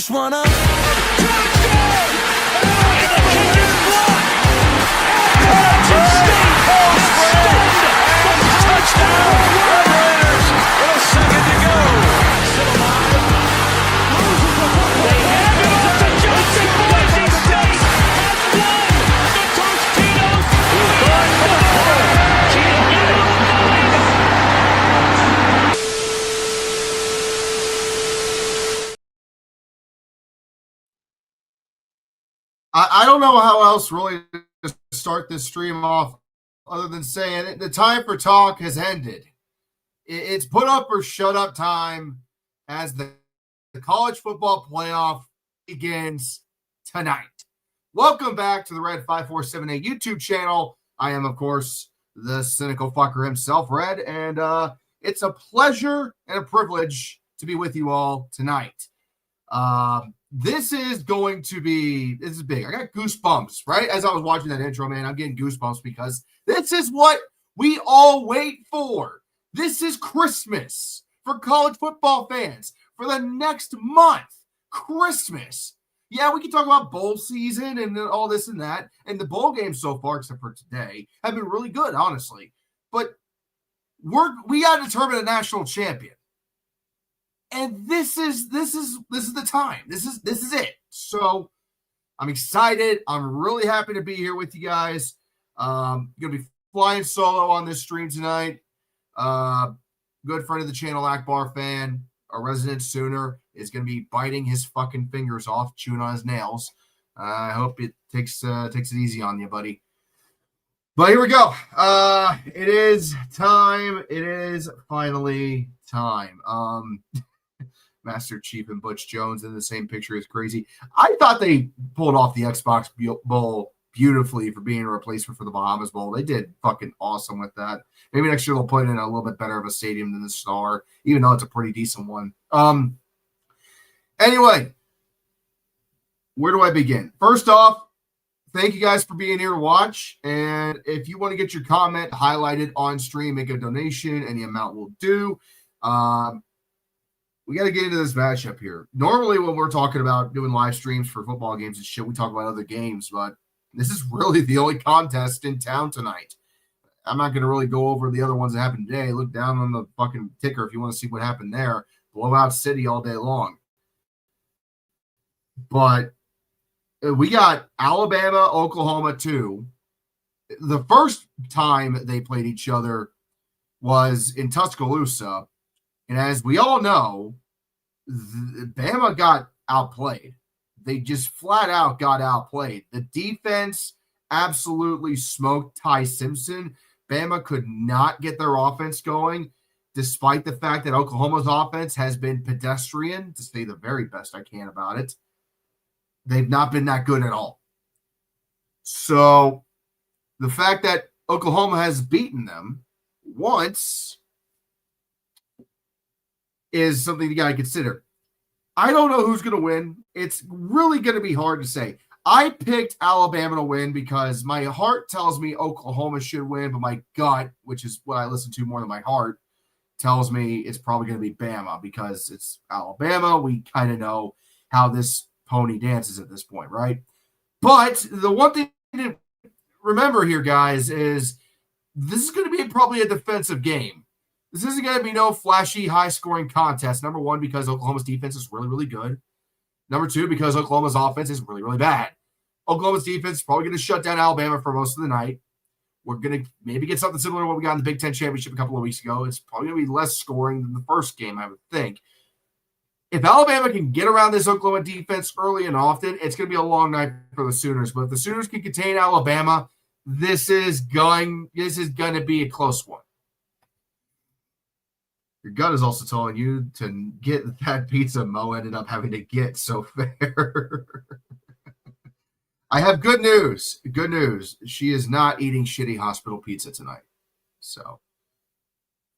just wanna touchdown! Raiders with a second to go. Still alive. Loses the football. They hand it off to Johnson. Boise State has won the Tostitos. Going for the corner. I don't know how else really to start this stream off other than saying the time for talk has ended. It's put up or shut up time as the college football playoff begins tonight. Welcome back to the Red 5478 YouTube channel. I am, of course, the cynical fucker himself, Red, and it's a pleasure and a privilege to be with you all tonight. This is big. I got goosebumps, right? As I was watching that intro, man, I'm getting goosebumps because this is what we all wait for. This is Christmas for college football fans for the next month. Christmas. Yeah, we can talk about bowl season and all this and that. And the bowl games so far, except for today, have been really good, honestly. But we got to determine a national champion. And this is the time. This is it. So I'm excited. I'm really happy to be here with you guys. Gonna be flying solo on this stream tonight. Good friend of the channel, Akbar fan, a resident Sooner, is gonna be biting his fucking fingers off, chewing on his nails. I hope it takes it easy on you, buddy. But here we go. It is time. It is finally time. Master Chief and Butch Jones in the same picture is crazy. I thought they pulled off the Xbox Bowl beautifully for being a replacement for the Bahamas Bowl. They did fucking awesome with that. Maybe next year they'll put in a little bit better of a stadium than the Star, even though it's a pretty decent one. Anyway, where do I begin? First off, thank you guys for being here to watch. And if you want to get your comment highlighted on stream, make a donation. Any amount will do. We got to get into this matchup here. Normally, when we're talking about doing live streams for football games and shit, we talk about other games, but this is really the only contest in town tonight. I'm not going to really go over the other ones that happened today. Look down on the fucking ticker if you want to see what happened there. Blowout City all day long. But we got Alabama, Oklahoma 2. The first time they played each other was in Tuscaloosa. And as we all know, Bama got outplayed. They just flat out got outplayed. The defense absolutely smoked Ty Simpson. Bama could not get their offense going, despite the fact that Oklahoma's offense has been pedestrian, to say the very best I can about it. They've not been that good at all. So the fact that Oklahoma has beaten them once is something you got to consider. I don't know who's going to win. It's really going to be hard to say. I picked Alabama to win because my heart tells me Oklahoma should win, but my gut, which is what I listen to more than my heart, tells me it's probably going to be Bama because it's Alabama. We kind of know how this pony dances at this point, right? But the one thing to remember here, guys, is this is going to be probably a defensive game. This isn't going to be no flashy, high-scoring contest. Number one, because Oklahoma's defense is really, really good. Number two, because Oklahoma's offense is really, really bad. Oklahoma's defense is probably going to shut down Alabama for most of the night. We're going to maybe get something similar to what we got in the Big Ten Championship a couple of weeks ago. It's probably going to be less scoring than the first game, I would think. If Alabama can get around this Oklahoma defense early and often, it's going to be a long night for the Sooners. But if the Sooners can contain Alabama, this is going to be a close one. Your gut is also telling you to get that pizza Mo ended up having to get so fair. I have good news. Good news. She is not eating shitty hospital pizza tonight. So, of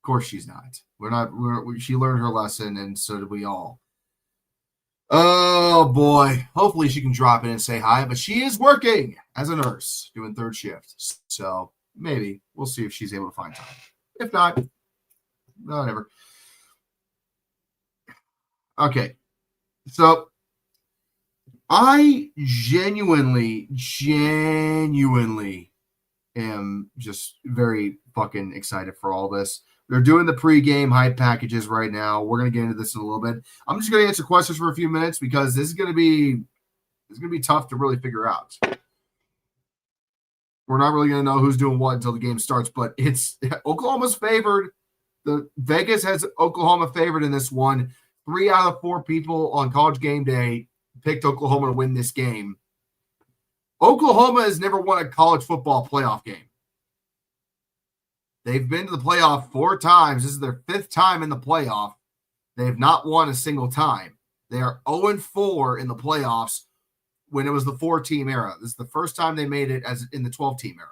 course she's not. She learned her lesson, and so did we all. Oh, boy. Hopefully she can drop in and say hi, but she is working as a nurse, doing third shift. So, maybe. We'll see if she's able to find time. If not, whatever. Okay. So, I genuinely am just very fucking excited for all this. They're doing the pregame hype packages right now. We're gonna get into this in a little bit. I'm just gonna answer questions for a few minutes because this is gonna be tough to really figure out. We're not really gonna know who's doing what until the game starts, but it's Oklahoma's favored. The Vegas has Oklahoma favored in this one. 3 out of 4 people on College Game Day picked Oklahoma to win this game. Oklahoma has never won a college football playoff game. They've been to the playoff 4 times. This is their 5th time in the playoff. They have not won a single time. They are 0-4 in the playoffs when it was the 4-team era. This is the first time they made it as in the 12-team era.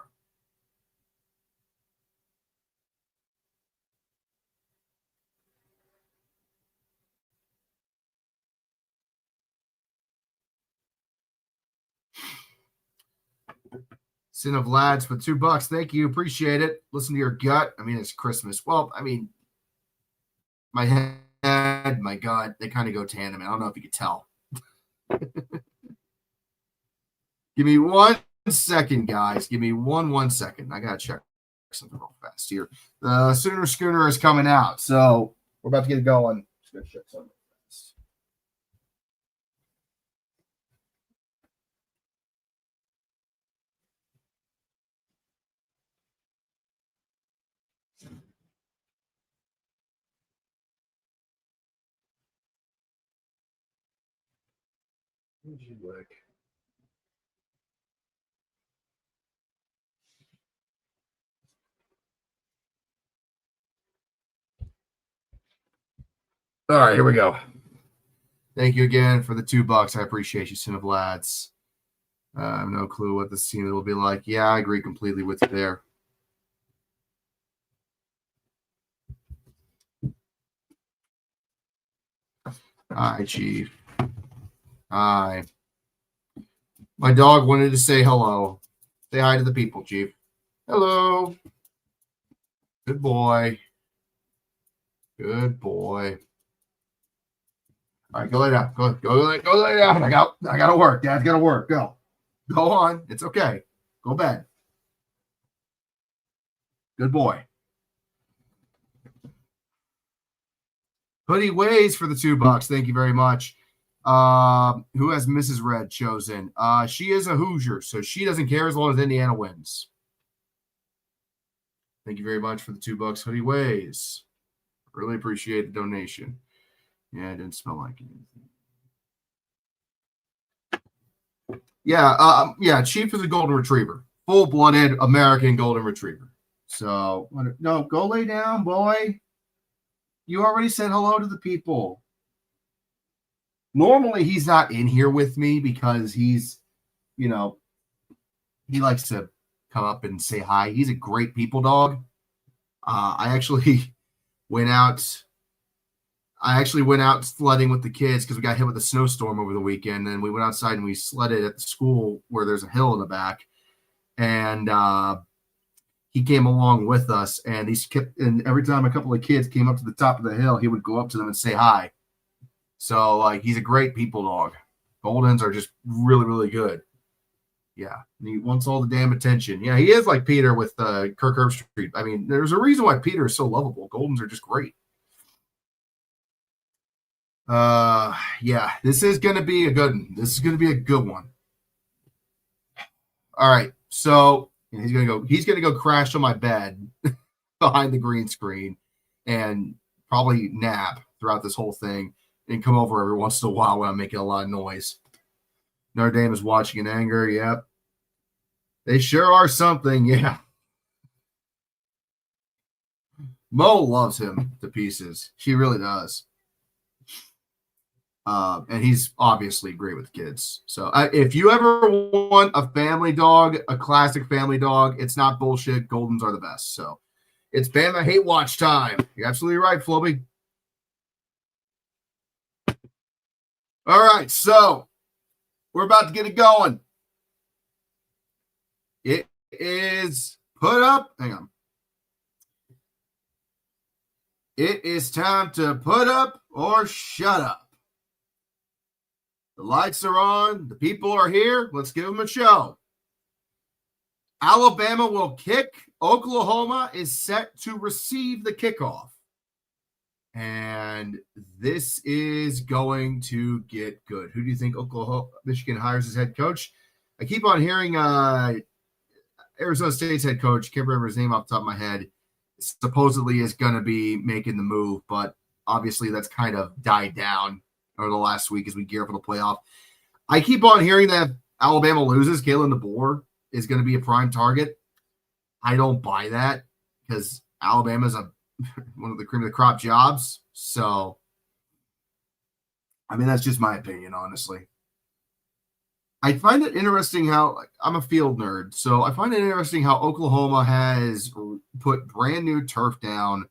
Sin of Lads for $2. Thank you. Appreciate it. Listen to your gut. I mean, it's Christmas. Well, I mean, my head, my gut, they kind of go tandem. I don't know if you could tell. Give me 1 second, guys. Give me one second. I got to check something real fast here. The Sooner Schooner is coming out. So we're about to get it going. Just going to check something fast. All right, here we go. Thank you again for the $2. I appreciate you, Sin of Lads. I have no clue what this team will be like. Yeah, I agree completely with you there. Hi, Chief. Hi. My dog wanted to say hello. Say hi to the people, Chief. Hello. Good boy. Good boy. All right, go lay down. Go lay down. I gotta work. Dad's gotta work. Go on. It's okay. Go bed. Good boy. Hoodie Ways for the $2. Thank you very much. Who has Mrs. Red chosen? She is a Hoosier, so she doesn't care as long as Indiana wins. Thank you very much for the $2. Hoodie Ways. Really appreciate the donation. Yeah, it didn't smell like anything. Yeah, Chief is a golden retriever. Full-blooded American golden retriever. So, no, go lay down, boy. You already said hello to the people. Normally, he's not in here with me because he's, he likes to come up and say hi. He's a great people dog. I actually went out sledding with the kids because we got hit with a snowstorm over the weekend. And we went outside and we sledded at the school where there's a hill in the back. And he came along with us, and and every time a couple of kids came up to the top of the hill, he would go up to them and say hi. So, he's a great people dog. Goldens are just really, really good. Yeah, and he wants all the damn attention. Yeah, he is like Peter with Kirk Herbstreit. I mean, there's a reason why Peter is so lovable. Goldens are just great. Yeah, this is going to be a good one. This is going to be a good one. All right, so he's going to go crash on my bed behind the green screen and probably nap throughout this whole thing and come over every once in a while when I'm making a lot of noise. Notre Dame is watching in anger. Yep. They sure are something. Yeah. Mo loves him to pieces. She really does. And he's obviously great with kids. So if you ever want a family dog, a classic family dog, it's not bullshit. Goldens are the best. So it's Bama hate watch time. You're absolutely right, Floby. All right, so we're about to get it going. It is put up. Hang on. It is time to put up or shut up. The lights are on. The people are here. Let's give them a show. Alabama will kick. Oklahoma is set to receive the kickoff. And this is going to get good. Who do you think Michigan hires as head coach? I keep on hearing Arizona State's head coach, can't remember his name off the top of my head, supposedly is going to be making the move, but obviously that's kind of died down over the last week as we gear up for the playoff. I keep on hearing that if Alabama loses, Kalen DeBoer is going to be a prime target. I don't buy that because Alabama's one of the cream of the crop jobs. So, I mean, that's just my opinion, honestly. I find it interesting how I'm a field nerd, so I find it interesting how Oklahoma has put brand new turf down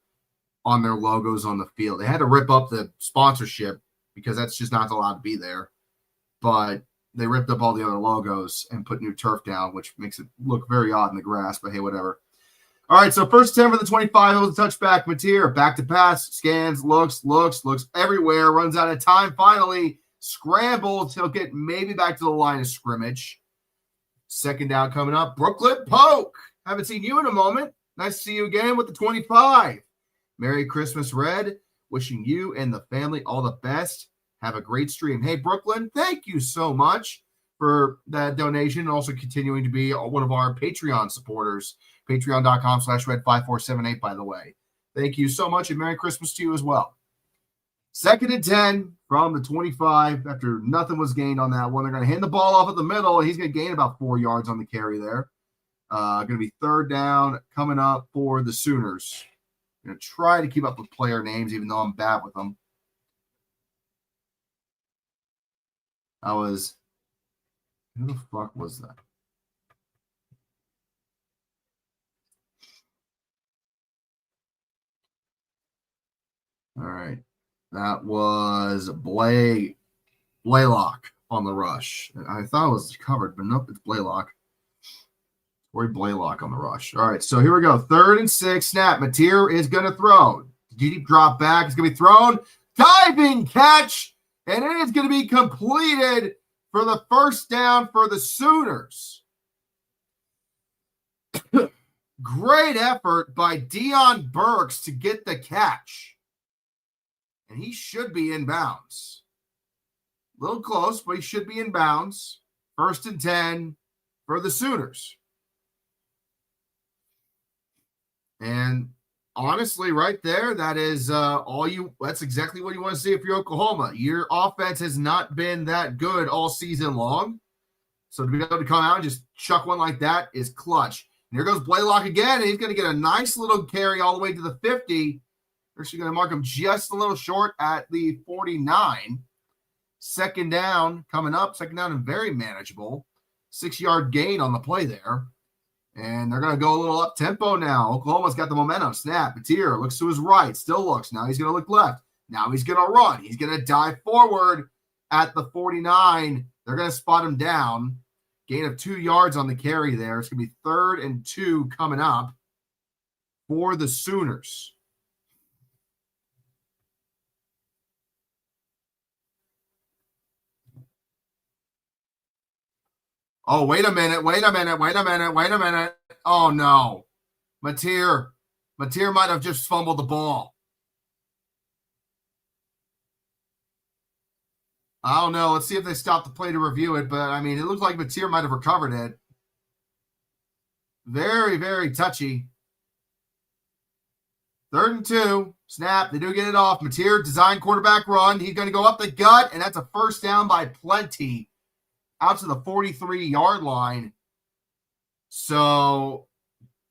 on their logos on the field. They had to rip up the sponsorship because that's just not allowed to be there. But they ripped up all the other logos and put new turf down, which makes it look very odd in the grass, but hey, whatever. All right, so first 10 for the 25. It was a touchback. Mateer, back to pass, scans, looks everywhere, runs out of time. Finally, scrambles. He'll get maybe back to the line of scrimmage. Second down coming up. Brooklyn Poke. Haven't seen you in a moment. Nice to see you again with the 25. Merry Christmas, Red. Wishing you and the family all the best. Have a great stream. Hey, Brooklyn, thank you so much for that donation and also continuing to be one of our Patreon supporters. Patreon.com/red5478, by the way. Thank you so much, and Merry Christmas to you as well. Second and 10 from the 25 after nothing was gained on that one. They're going to hand the ball off at the middle, and he's going to gain about 4 yards on the carry there. Going to be third down coming up for the Sooners. Going to try to keep up with player names, even though I'm bad with them. Who the fuck was that? All right. That was Blaylock on the rush. I thought it was covered, but nope, it's Blaylock. Corey Blaylock on the rush. All right, so here we go. 3rd and 6. Snap. Mateer is going to throw. Deep drop back. It's going to be thrown. Diving catch. And it is going to be completed for the first down for the Sooners. Great effort by Deion Burks to get the catch. And he should be in bounds. A little close, but he should be in bounds. 1st and 10 for the Sooners. And honestly, right there, that is that's exactly what you want to see if you're Oklahoma. Your offense has not been that good all season long. So to be able to come out and just chuck one like that is clutch. And here goes Blaylock again, and he's going to get a nice little carry all the way to the 50. They're actually going to mark him just a little short at the 49. Second down coming up. Second down and very manageable. 6-yard gain on the play there. And they're going to go a little up-tempo now. Oklahoma's got the momentum. Snap. Mateer looks to his right. Still looks. Now he's going to look left. Now he's going to run. He's going to dive forward at the 49. They're going to spot him down. Gain of 2 yards on the carry there. It's going to be 3rd and 2 coming up for the Sooners. Oh, wait a minute. Oh, no. Mateer might have just fumbled the ball. I don't know. Let's see if they stop the play to review it. But, I mean, it looks like Mateer might have recovered it. Very, very touchy. 3rd and 2. Snap. They do get it off. Mateer, design quarterback run. He's going to go up the gut, and that's a first down by plenty. Out to the 43-yard line. So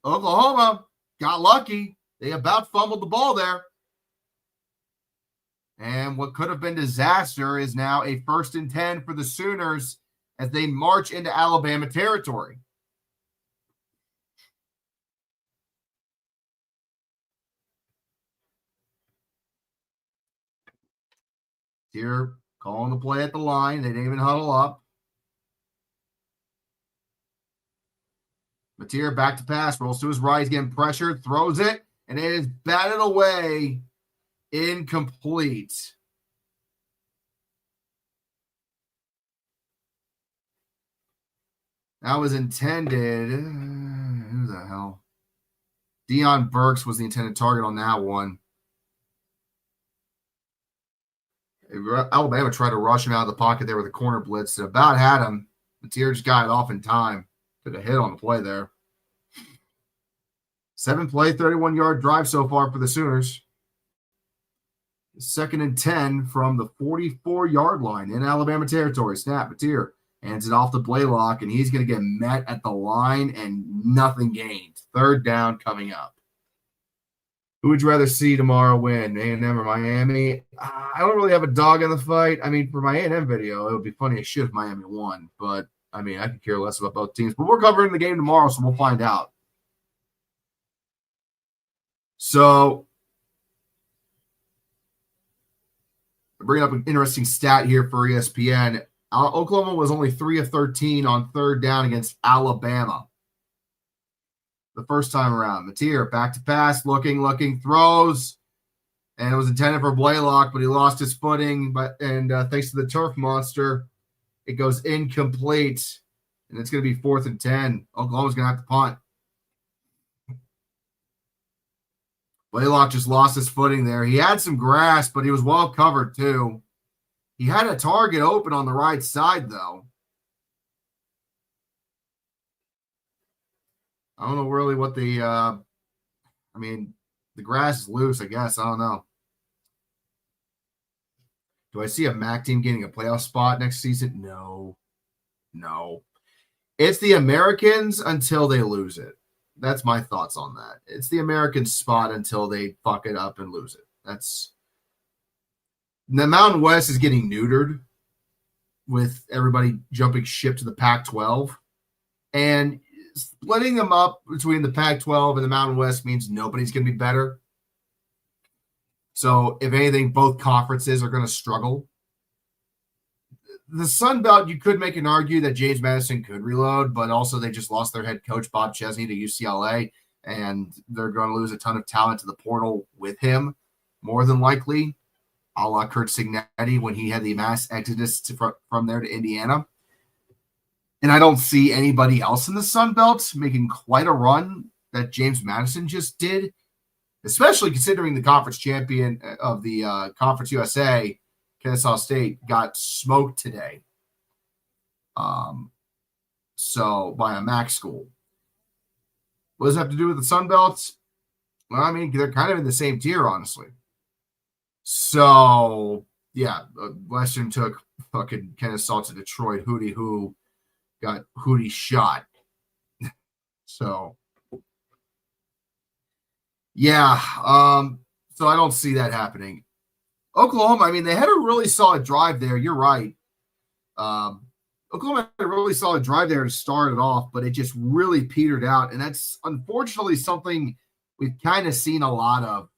Oklahoma got lucky. They about fumbled the ball there. And what could have been disaster is now a 1st and 10 for the Sooners as they march into Alabama territory. Here, calling the play at the line. They didn't even huddle up. Mateer back to pass, rolls to his right, he's getting pressured, throws it, and it is batted away, incomplete. That was intended. Who the hell? Deion Burks was the intended target on that one. Alabama tried to rush him out of the pocket there with a corner blitz. It about had him. Mateer just got it off in time. Took a hit on the play there. 7-play, 31-yard drive so far for the Sooners. 2nd and 10 from the 44-yard line in Alabama territory. Snap, Mateer hands it off to Blaylock, and he's going to get met at the line and nothing gained. 3rd down coming up. Who would you rather see tomorrow win, A&M or Miami? I don't really have a dog in the fight. I mean, for my A&M video, it would be funny as shit if Miami won. But, I mean, I could care less about both teams. But we're covering the game tomorrow, so we'll find out. So, bringing up an interesting stat here for ESPN. Oklahoma was only 3 of 13 on 3rd down against Alabama. The first time around. Mateer back to pass, looking, throws, and it was intended for Blaylock, but he lost his footing. And thanks to the turf monster, it goes incomplete, and it's going to be 4th and 10. Oklahoma's going to have to punt. Blaylock just lost his footing there. He had some grass, but he was well covered too. He had a target open on the right side, though. I don't know really what the grass is loose, I guess. I don't know. Do I see a MAC team getting a playoff spot next season? No. It's the Americans until they lose it. That's my thoughts on that. It's the American spot until they fuck it up and lose it. That's the Mountain West is getting neutered with everybody jumping ship to the Pac-12, and splitting them up between the Pac-12 and the Mountain West means nobody's going to be better. So, if anything, both conferences are going to struggle. The Sun Belt, you could make an argument that James Madison could reload, but also they just lost their head coach, Bob Chesney, to UCLA, and they're going to lose a ton of talent to the portal with him, more than likely, a la Kurt Signetti when he had the mass exodus from there to Indiana. And I don't see anybody else in the Sun Belt making quite a run that James Madison just did, especially considering the conference champion of the Conference USA, Kennesaw State, got smoked today. So by a MAC school. What does that have to do with the Sun Belts? Well, I mean, they're kind of in the same tier, honestly. So, yeah, Western took fucking Kennesaw to Detroit. Hootie who got Hootie shot. So, yeah. So I don't see that happening. Oklahoma, I mean, they had a really solid drive there. You're right. Oklahoma had a really solid drive there to start it off, but it just really petered out. And that's unfortunately something we've kind of seen a lot of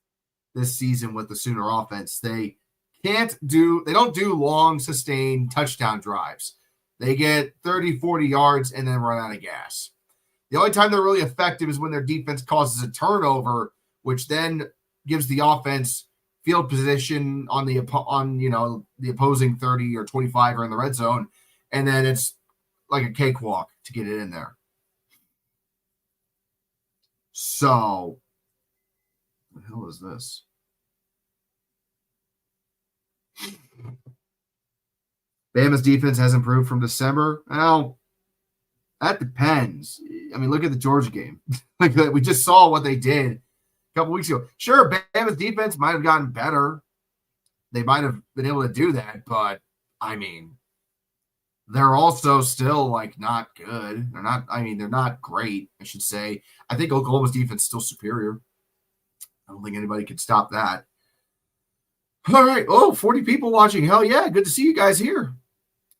this season with the Sooner offense. They don't do long, sustained touchdown drives. They get 30, 40 yards and then run out of gas. The only time they're really effective is when their defense causes a turnover, which then gives the offense field position on the opposing 30 or 25 or in the red zone, and then it's like a cakewalk to get it in there. So, what the hell is this? Bama's defense has improved from December. Well, that depends. I mean, look at the Georgia game. Like we just saw what they did a couple weeks ago. Sure, Bama's defense might have gotten better. They might have been able to do that, but I mean, they're also still like not good. They're not great, I should say. I think Oklahoma's defense is still superior. I don't think anybody can stop that. All right. Oh, 40 people watching. Hell yeah. Good to see you guys here.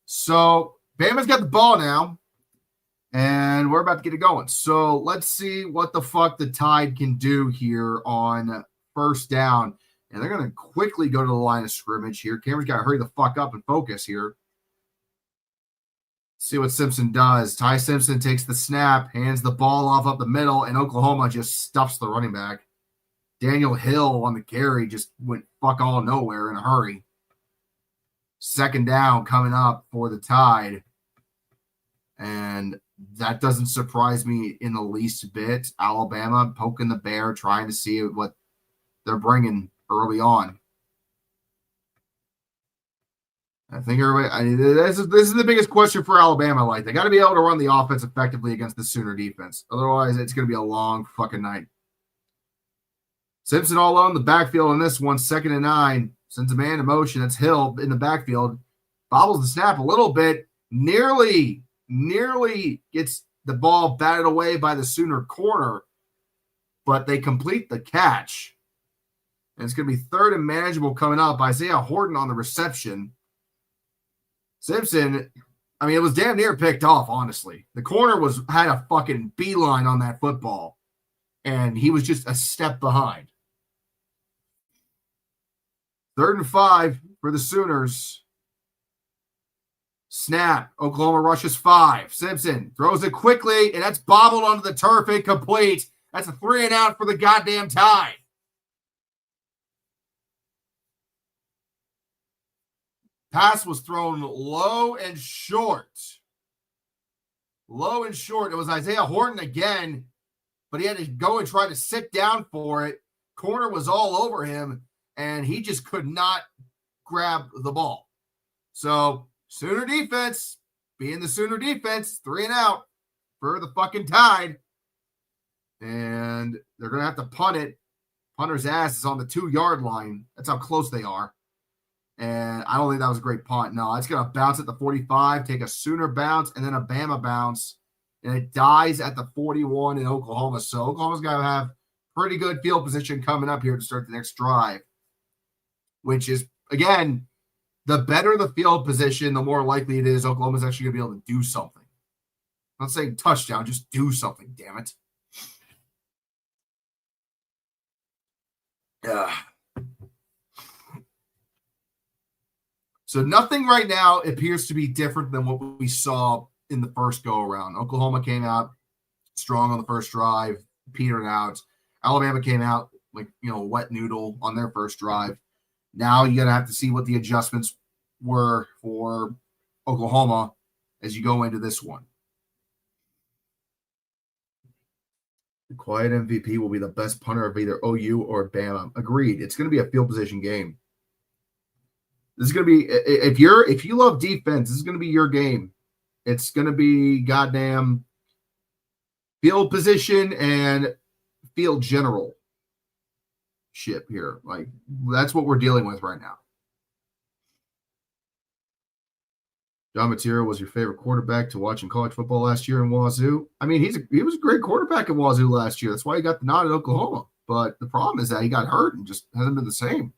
So Bama's got the ball now, and we're about to get it going. So let's see what the fuck the Tide can do here on first down. And they're going to quickly go to the line of scrimmage here. Cameron's got to hurry the fuck up and focus here. See what Simpson does. Ty Simpson takes the snap, hands the ball off up the middle, and Oklahoma just stuffs the running back. Daniel Hill on the carry just went fuck all nowhere in a hurry. Second down coming up for the Tide. And that doesn't surprise me in the least bit. Alabama poking the bear, trying to see what they're bringing early on. I think everybody. This is the biggest question for Alabama. Like, they got to be able to run the offense effectively against the Sooner defense. Otherwise, it's going to be a long fucking night. Simpson all alone the backfield on this one, 2nd and 9. Sends a man in motion. That's Hill in the backfield. Bobbles the snap a little bit. Nearly gets the ball batted away by the Sooner corner, but they complete the catch. And it's going to be 3rd and manageable coming up. Isaiah Horton on the reception. Simpson, I mean, it was damn near picked off, honestly. The corner had a fucking beeline on that football, and he was just a step behind. 3rd and 5 for the Sooners. Snap. Oklahoma rushes 5. Simpson throws it quickly, and that's bobbled onto the turf. Incomplete. That's a 3 and out for the goddamn Tide. Pass was thrown low and short. Low and short. It was Isaiah Horton again, but he had to go and try to sit down for it. Corner was all over him, and he just could not grab the ball. So, Sooner defense, being the Sooner defense, 3 and out for the fucking Tide. And they're going to have to punt it. Punter's ass is on the 2-yard line. That's how close they are. And I don't think that was a great punt. No, it's going to bounce at the 45, take a Sooner bounce, and then a Bama bounce. And it dies at the 41 in Oklahoma. So Oklahoma's got to have pretty good field position coming up here to start the next drive, which is, again, the better the field position, the more likely it is Oklahoma's actually going to be able to do something. I'm not saying touchdown, just do something, damn it. Yeah. So nothing right now appears to be different than what we saw in the first go-around. Oklahoma came out strong on the first drive, petered out. Alabama came out like, wet noodle on their first drive. Now you're going to have to see what the adjustments were for Oklahoma as you go into this one. The quiet MVP will be the best punter of either OU or Bama. Agreed. It's going to be a field position game. This is going to be, if you love defense, this is going to be your game. It's going to be goddamn field position and field general ship here. Like, that's what we're dealing with right now. John Matera was your favorite quarterback to watch in college football last year in Wazoo. I mean, he was a great quarterback at Wazoo last year. That's why he got the nod at Oklahoma. But the problem is that he got hurt and just hasn't been the same.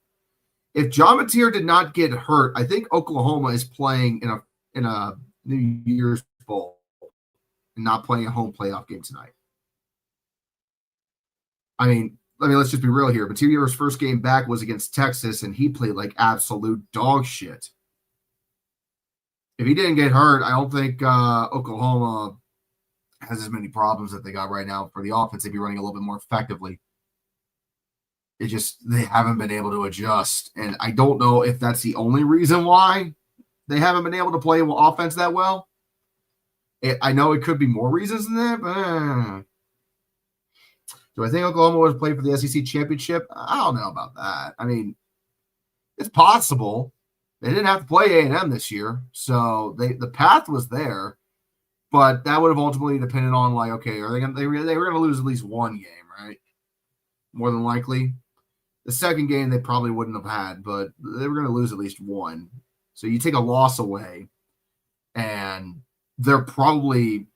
If John Mateer did not get hurt, I think Oklahoma is playing in a New Year's Bowl and not playing a home playoff game tonight. I mean, let's just be real here. Mateer's first game back was against Texas, and he played like absolute dog shit. If he didn't get hurt, I don't think Oklahoma has as many problems that they got right now for the offense. They'd be running a little bit more effectively. They haven't been able to adjust. And I don't know if that's the only reason why they haven't been able to play offense that well. I know it could be more reasons than that, but do I think Oklahoma would play for the SEC championship? I don't know about that. I mean, it's possible. They didn't have to play A&M this year, so the path was there, but that would have ultimately depended on, like, okay, they were going to lose at least one game, right? More than likely. The second game they probably wouldn't have had, but they were going to lose at least one. So you take a loss away, and they're probably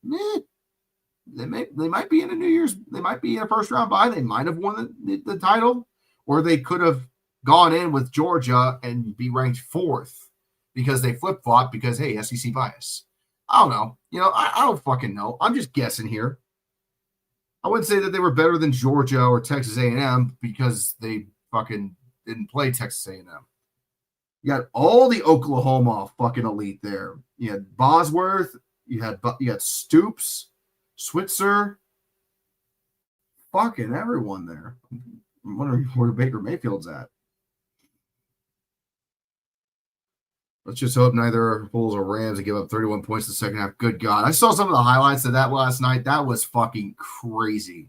they might be in a New Year's, they might be in a first round bye. They might have won the title, or they could have gone in with Georgia and be ranked 4th because they flip-flop because, hey, SEC bias. I don't know. I don't fucking know. I'm just guessing here. I wouldn't say that they were better than Georgia or Texas A&M because they fucking didn't play Texas A&M. You got all the Oklahoma fucking elite there. You had Bosworth. You had Stoops, Switzer, fucking everyone there. I'm wondering where Baker Mayfield's at. Let's just hope neither Bulls or Rams give up 31 points in the second half. Good God. I saw some of the highlights of that last night. That was fucking crazy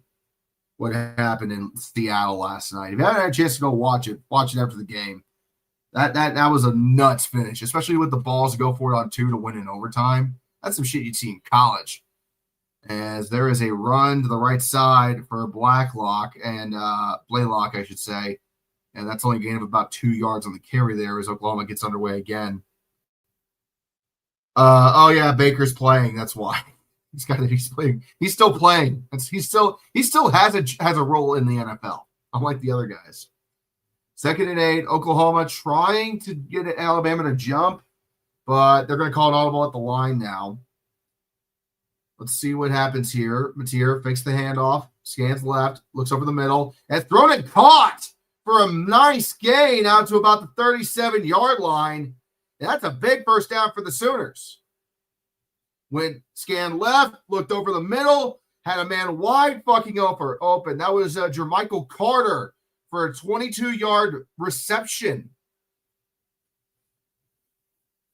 what happened in Seattle last night. If you haven't had a chance to go watch it after the game. That was a nuts finish, especially with the balls to go for it on 2 to win in overtime. That's some shit you'd see in college. As there is a run to the right side for Blaylock, I should say. And that's only a gain of about 2 yards on the carry there as Oklahoma gets underway again. Oh yeah, Baker's playing. That's why he's playing. He's still playing. He still has a role in the NFL, unlike the other guys. 2nd and 8. Oklahoma trying to get Alabama to jump, but they're going to call an audible at the line now. Let's see what happens here. Mateer fakes the handoff, scans left, looks over the middle, and thrown and caught for a nice gain out to about the 37-yard line. And that's a big first down for the Sooners. Went scanned left, looked over the middle, had a man wide fucking open. That was Jermichael Carter for a 22-yard reception.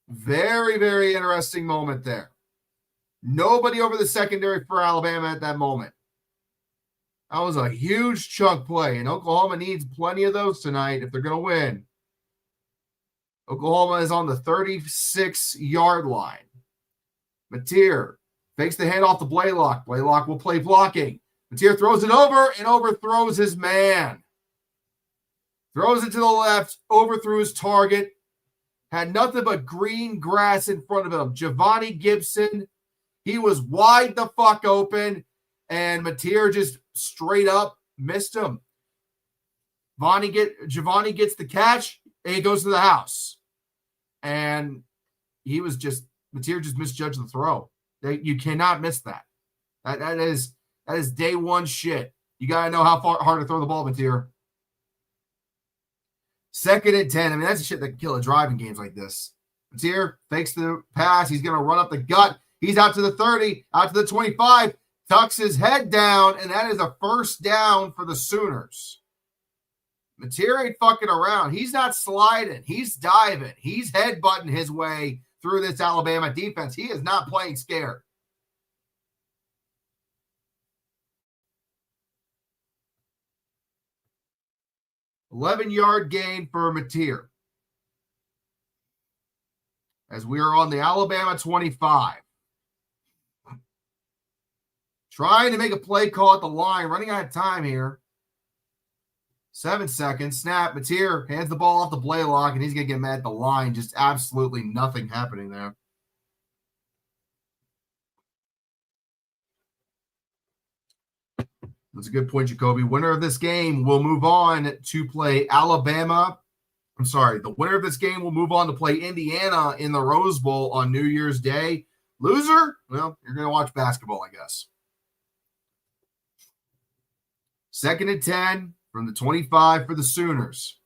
Very, very interesting moment there. Nobody over the secondary for Alabama at that moment. That was a huge chunk play, and Oklahoma needs plenty of those tonight if they're going to win. Oklahoma is on the 36-yard line. Mateer fakes the handoff to Blaylock. Blaylock will play blocking. Mateer throws it over and overthrows his man. Throws it to the left, overthrew his target. Had nothing but green grass in front of him. Javani Gibson, he was wide the fuck open, and Mateer just straight up missed him. Javani gets the catch, and he goes to the house. And Mateer just misjudged the throw. You cannot miss that. That is day one shit. You got to know how hard to throw the ball, Mateer. 2nd and 10. I mean, that's the shit that can kill a drive in games like this. Mateer fakes the pass. He's going to run up the gut. He's out to the 30, out to the 25, tucks his head down, and that is a first down for the Sooners. Mateer ain't fucking around. He's not sliding. He's diving. He's headbutting his way through this Alabama defense. He is not playing scared. $11-yard gain for Mateer. As we are on the Alabama 25. Trying to make a play call at the line. Running out of time here. 7 seconds. Snap. Mateer hands the ball off to Blaylock, and he's going to get mad at the line. Just absolutely nothing happening there. That's a good point, Jacoby. Winner of this game will move on to play Alabama. I'm sorry. The winner of this game will move on to play Indiana in the Rose Bowl on New Year's Day. Loser? Well, you're going to watch basketball, I guess. 2nd and 10 from the 25 for the Sooners.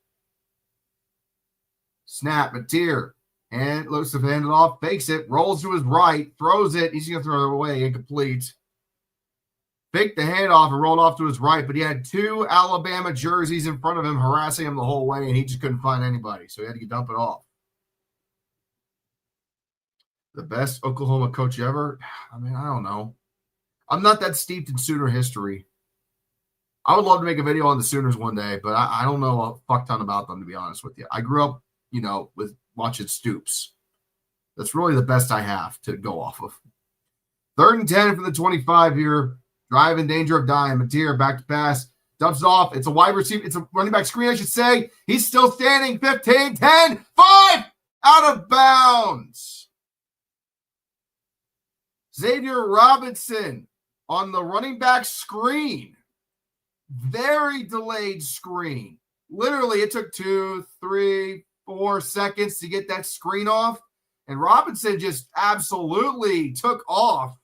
Snap, Mateer, and looks to hand it off, fakes it, rolls to his right, throws it. He's going to throw it away, incomplete. Faked the handoff and rolled off to his right, but he had 2 Alabama jerseys in front of him harassing him the whole way, and he just couldn't find anybody, so he had to dump it off. The best Oklahoma coach ever? I mean, I don't know. I'm not that steeped in Sooner history. I would love to make a video on the Sooners one day, but I don't know a fuck ton about them, to be honest with you. I grew up, with watching Stoops. That's really the best I have to go off of. 3rd and 10 for the 25 here. Drive in danger of dying. Mateer back to pass. Dumps it off. It's a wide receiver. It's a running back screen, I should say. He's still standing. 15, 10, 5. Out of bounds. Xavier Robinson on the running back screen. Very delayed screen. Literally, it took 2, 3, 4 seconds to get that screen off. And Robinson just absolutely took off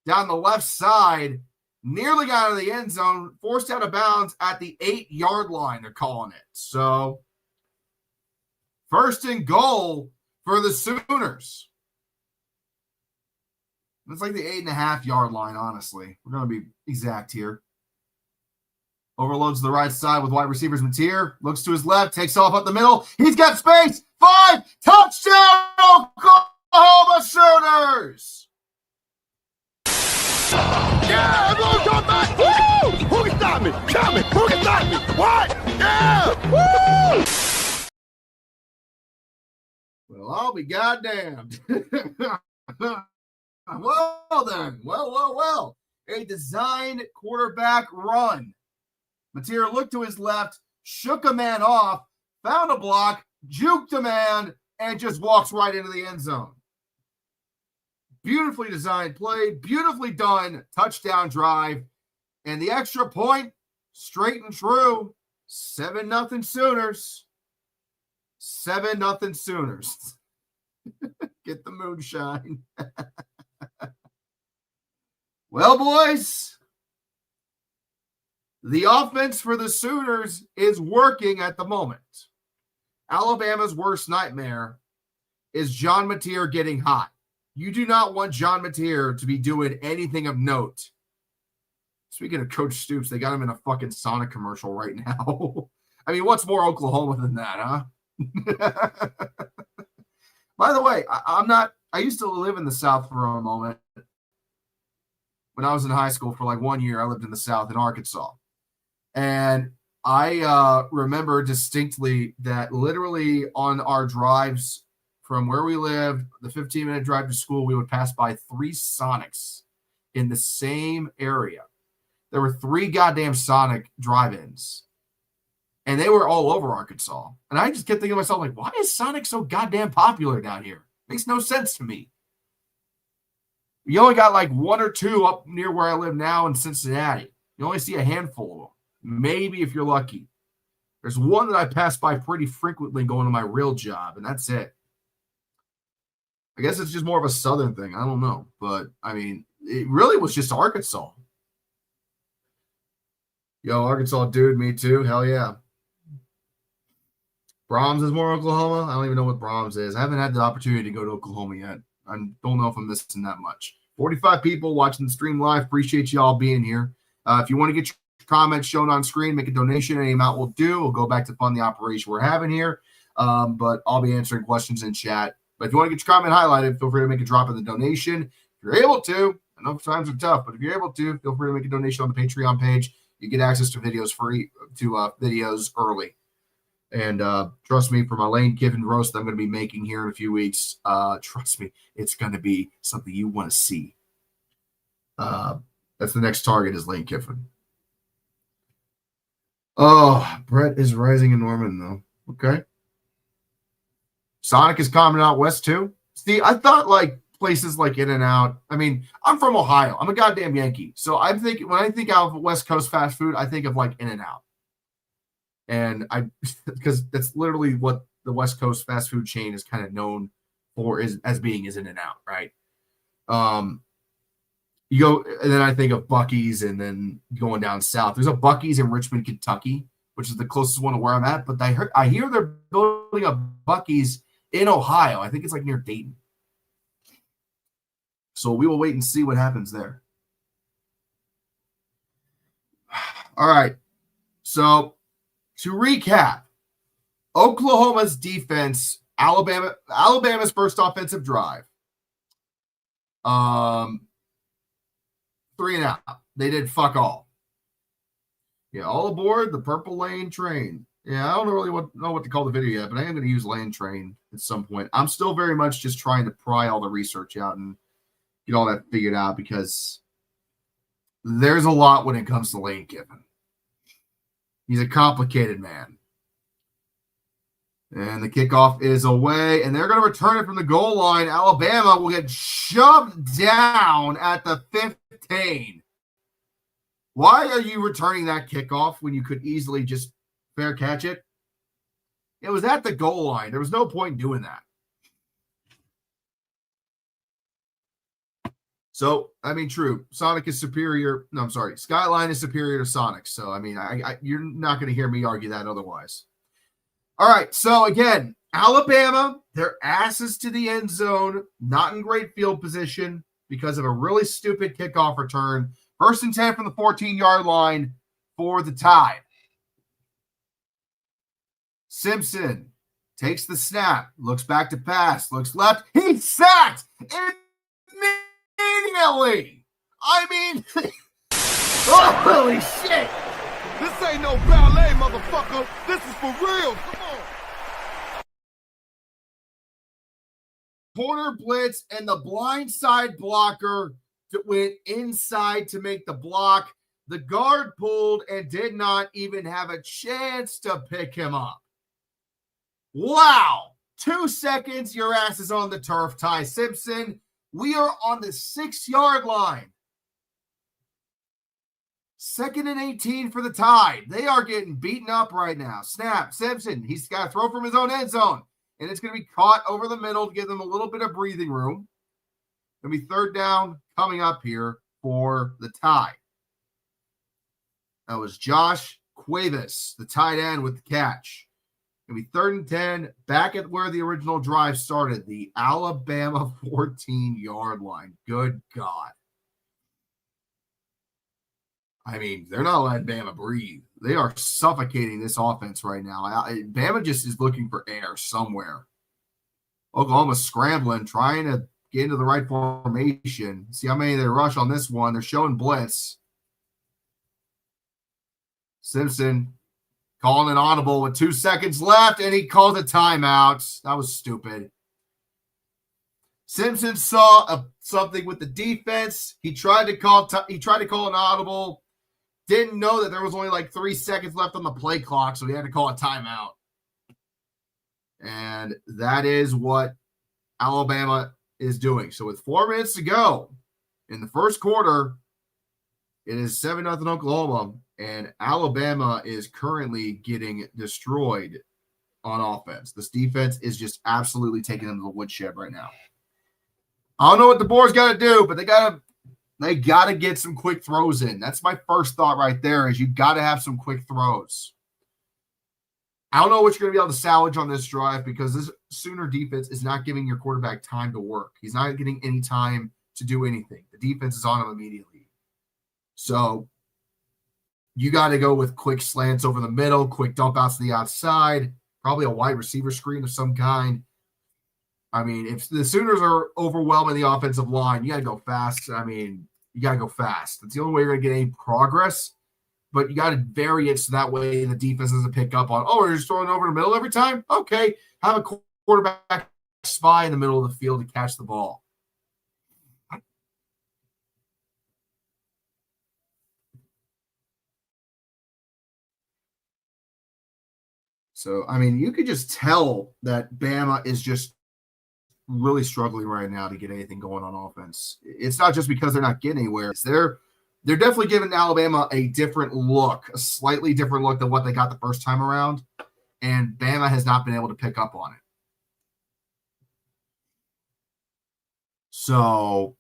down the left side. Nearly got out of the end zone, forced out of bounds at the 8-yard line, they're calling it. So, 1st and goal for the Sooners. It's like the 8.5-yard line, honestly. We're going to be exact here. Overloads the right side with wide receivers. Mateer looks to his left, takes off up the middle. He's got space. 5, touchdown, Oklahoma Sooners. Yeah, everyone's on back. Woo! Who can stop me? Tell me. Who can stop me? What? Yeah! Woo! Well, I'll be goddamned. Well then. Well. A designed quarterback run. Mateer looked to his left, shook a man off, found a block, juked a man, and just walks right into the end zone. Beautifully designed play, beautifully done, touchdown drive, and the extra point, straight and true, 7-0 Sooners. 7-0 Sooners. Get the moonshine. Well, boys, the offense for the Sooners is working at the moment. Alabama's worst nightmare is John Mateer getting hot. You do not want John Mateer to be doing anything of note. Speaking of Coach Stoops, they got him in a fucking Sonic commercial right now. I mean, what's more Oklahoma than that, huh? By the way, I used to live in the South for a moment. When I was in high school for like 1 year, I lived in the South in Arkansas. And I remember distinctly that literally on our drives from where we lived, the 15-minute drive to school, we would pass by 3 Sonics in the same area. There were 3 goddamn Sonic drive-ins. And they were all over Arkansas. And I just kept thinking to myself, like, why is Sonic so goddamn popular down here? Makes no sense to me. You only got like 1 or 2 up near where I live now in Cincinnati. You only see a handful of them. Maybe if you're lucky. There's one that I pass by pretty frequently going to my real job, and that's it. I guess it's just more of a southern thing. I don't know. But, I mean, it really was just Arkansas. Yo, Arkansas dude, me too. Hell yeah. Brahms is more Oklahoma. I don't even know what Brahms is. I haven't had the opportunity to go to Oklahoma yet. I don't know if I'm missing that much. 45 people watching the stream live. Appreciate you all being here. If you want to get your comments shown on screen, make a donation. Any amount will do. We'll go back to fund the operation we're having here. But I'll be answering questions in chat. But if you want to get your comment highlighted, feel free to make a drop in the donation. If you're able to, I know times are tough, but if you're able to, feel free to make a donation on the Patreon page. You get access to videos videos early. And trust me, for my Lane Kiffin roast I'm going to be making here in a few weeks, trust me, it's going to be something you want to see. That's the next target is Lane Kiffin. Oh, Brett is rising in Norman, though. Okay. Sonic is coming out west, too. See, I thought, like, places like In-N-Out. I mean, I'm from Ohio. I'm a goddamn Yankee. So I'm thinking, when I think of West Coast fast food, I think of, like, In-N-Out. And because that's literally what the West Coast fast food chain is kind of known for as being In-N-Out, right? You go, and then I think of Buc-ee's, and then going down south. There's a Buc-ee's in Richmond, Kentucky, which is the closest one to where I'm at. But I hear they're building a Buc-ee's in Ohio. I think it's like near Dayton. So we will wait and see what happens there. All right. So to recap, Oklahoma's defense, Alabama's first offensive drive. 3 and out. They did fuck all. Yeah, all aboard the Purple Lane train. Yeah, I don't really know what to call the video yet, but I am going to use Lane Train at some point. I'm still very much just trying to pry all the research out and get all that figured out because there's a lot when it comes to Lane Kiffin. He's a complicated man. And the kickoff is away, and they're going to return it from the goal line. Alabama will get shoved down at the 15. Why are you returning that kickoff when you could easily just fair catch it? It was at the goal line. There was no point in doing that. So, I mean, true. Sonic is superior. No, I'm sorry. Skyline is superior to Sonic. So, I mean, you're not going to hear me argue that otherwise. All right. So, again, Alabama, their asses to the end zone, not in great field position because of a really stupid kickoff return. 1st and 10 from the 14-yard line. for the Tide. Simpson takes the snap, looks back to pass, looks left. He's sacked immediately. I mean, holy shit. This ain't no ballet, motherfucker. This is for real. Come on. Corner blitz, and the blind side blocker went inside to make the block. The guard pulled and did not even have a chance to pick him up. Wow. 2 seconds, your ass is on the turf, Ty Simpson. We are on the 6-yard line. 2nd and 18 for the Tide. They are getting beaten up right now. Snap, Simpson. He's got to throw from his own end zone. And it's going to be caught over the middle to give them a little bit of breathing room. It'll be 3rd down coming up here for the Tide. That was Josh Cuevas, the tight end, with the catch. It'll be 3rd and 10, back at where the original drive started, the Alabama 14-yard line. Good God. I mean, they're not letting Bama breathe. They are suffocating this offense right now. Bama just is looking for air somewhere. Oklahoma's scrambling, trying to get into the right formation. See how many they rush on this one. They're showing blitz. Simpson calling an audible with 2 seconds left, and he called a timeout. That was stupid. Simpson saw something with the defense. He tried to call an audible. Didn't know that there was only like 3 seconds left on the play clock, so he had to call a timeout. And that is what Alabama is doing. So with 4 minutes to go in the first quarter, it is 7-0 Oklahoma, and Alabama is currently getting destroyed on offense. This defense is just absolutely taking them to the woodshed right now. I don't know what the board's got to do, but they got to get some quick throws in. That's my first thought right there, is you got to have some quick throws. I don't know what you're going to be able to salvage on this drive, because this Sooner defense is not giving your quarterback time to work. He's not getting any time to do anything. The defense is on him immediately. So you got to go with quick slants over the middle, quick dump outs to the outside, probably a wide receiver screen of some kind. I mean, if the Sooners are overwhelming the offensive line, you got to go fast. I mean, you got to go fast. That's the only way you're going to get any progress. But you got to vary it so that way the defense doesn't pick up on, we're just throwing over the middle every time? Okay, have a quarterback spy in the middle of the field to catch the ball. So, I mean, you could just tell that Bama is just really struggling right now to get anything going on offense. It's not just because they're not getting anywhere. They're definitely giving Alabama a different look, a slightly different look than what they got the first time around, and Bama has not been able to pick up on it. So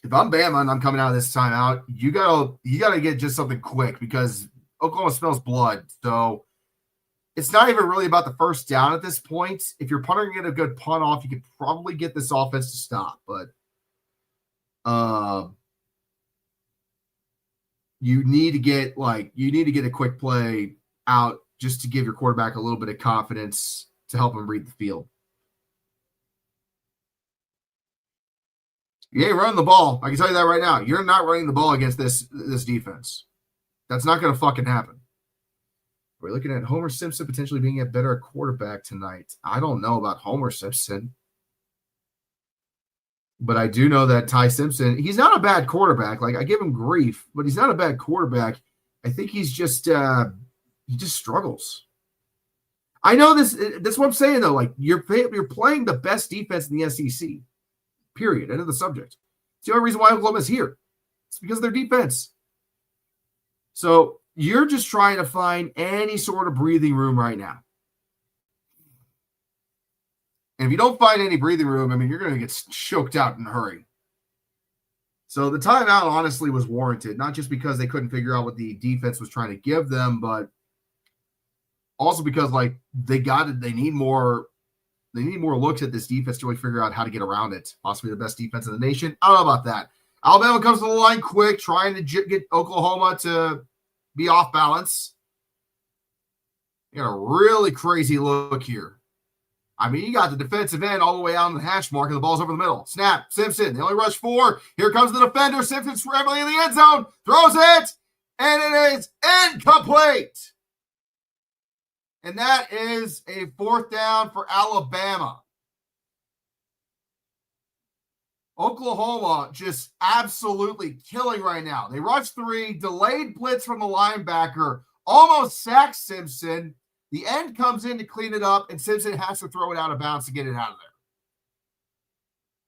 if I'm Bama and I'm coming out of this timeout, you gotta get just something quick, because Oklahoma smells blood. So it's not even really about the first down at this point. If you're punting it a good punt off, you could probably get this offense to stop. But you need to get a quick play out just to give your quarterback a little bit of confidence to help him read the field. You ain't running the ball. I can tell you that right now. You're not running the ball against this defense. That's not going to fucking happen. We're looking at Homer Simpson potentially being a better quarterback tonight. I don't know about Homer Simpson, but I do know that Ty Simpson, he's not a bad quarterback. Like, I give him grief, but he's not a bad quarterback. I think he's just he just struggles. I know this. That's what I'm saying, though. Like, you're playing the best defense in the SEC. Period. End of the subject. It's the only reason why Oklahoma's here. It's because of their defense. So you're just trying to find any sort of breathing room right now. And if you don't find any breathing room, I mean, you're going to get choked out in a hurry. So the timeout honestly was warranted, not just because they couldn't figure out what the defense was trying to give them, but also because, like, they need more looks at this defense to really figure out how to get around it. Possibly the best defense in the nation. I don't know about that. Alabama comes to the line quick, trying to get Oklahoma to be off balance. You got a really crazy look here. I mean, you got the defensive end all the way out on the hash mark, and the ball's over the middle. Snap, Simpson. They only rush 4. Here comes the defender. Simpson scrambling in the end zone. Throws it, and it is incomplete. And that is a 4th down for Alabama. Oklahoma just absolutely killing right now. They rush 3, delayed blitz from the linebacker, almost sacks Simpson. The end comes in to clean it up, and Simpson has to throw it out of bounds to get it out of there.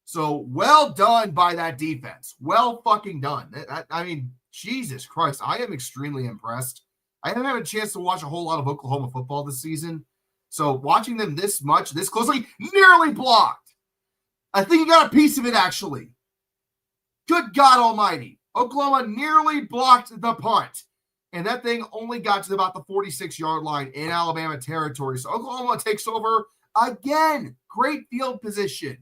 So well done by that defense. Well fucking done. I mean, Jesus Christ, I am extremely impressed. I haven't had a chance to watch a whole lot of Oklahoma football this season. So watching them this much, this closely, nearly blocked. I think he got a piece of it, actually. Good God almighty. Oklahoma nearly blocked the punt. And that thing only got to about the 46-yard line in Alabama territory. So Oklahoma takes over again. Great field position.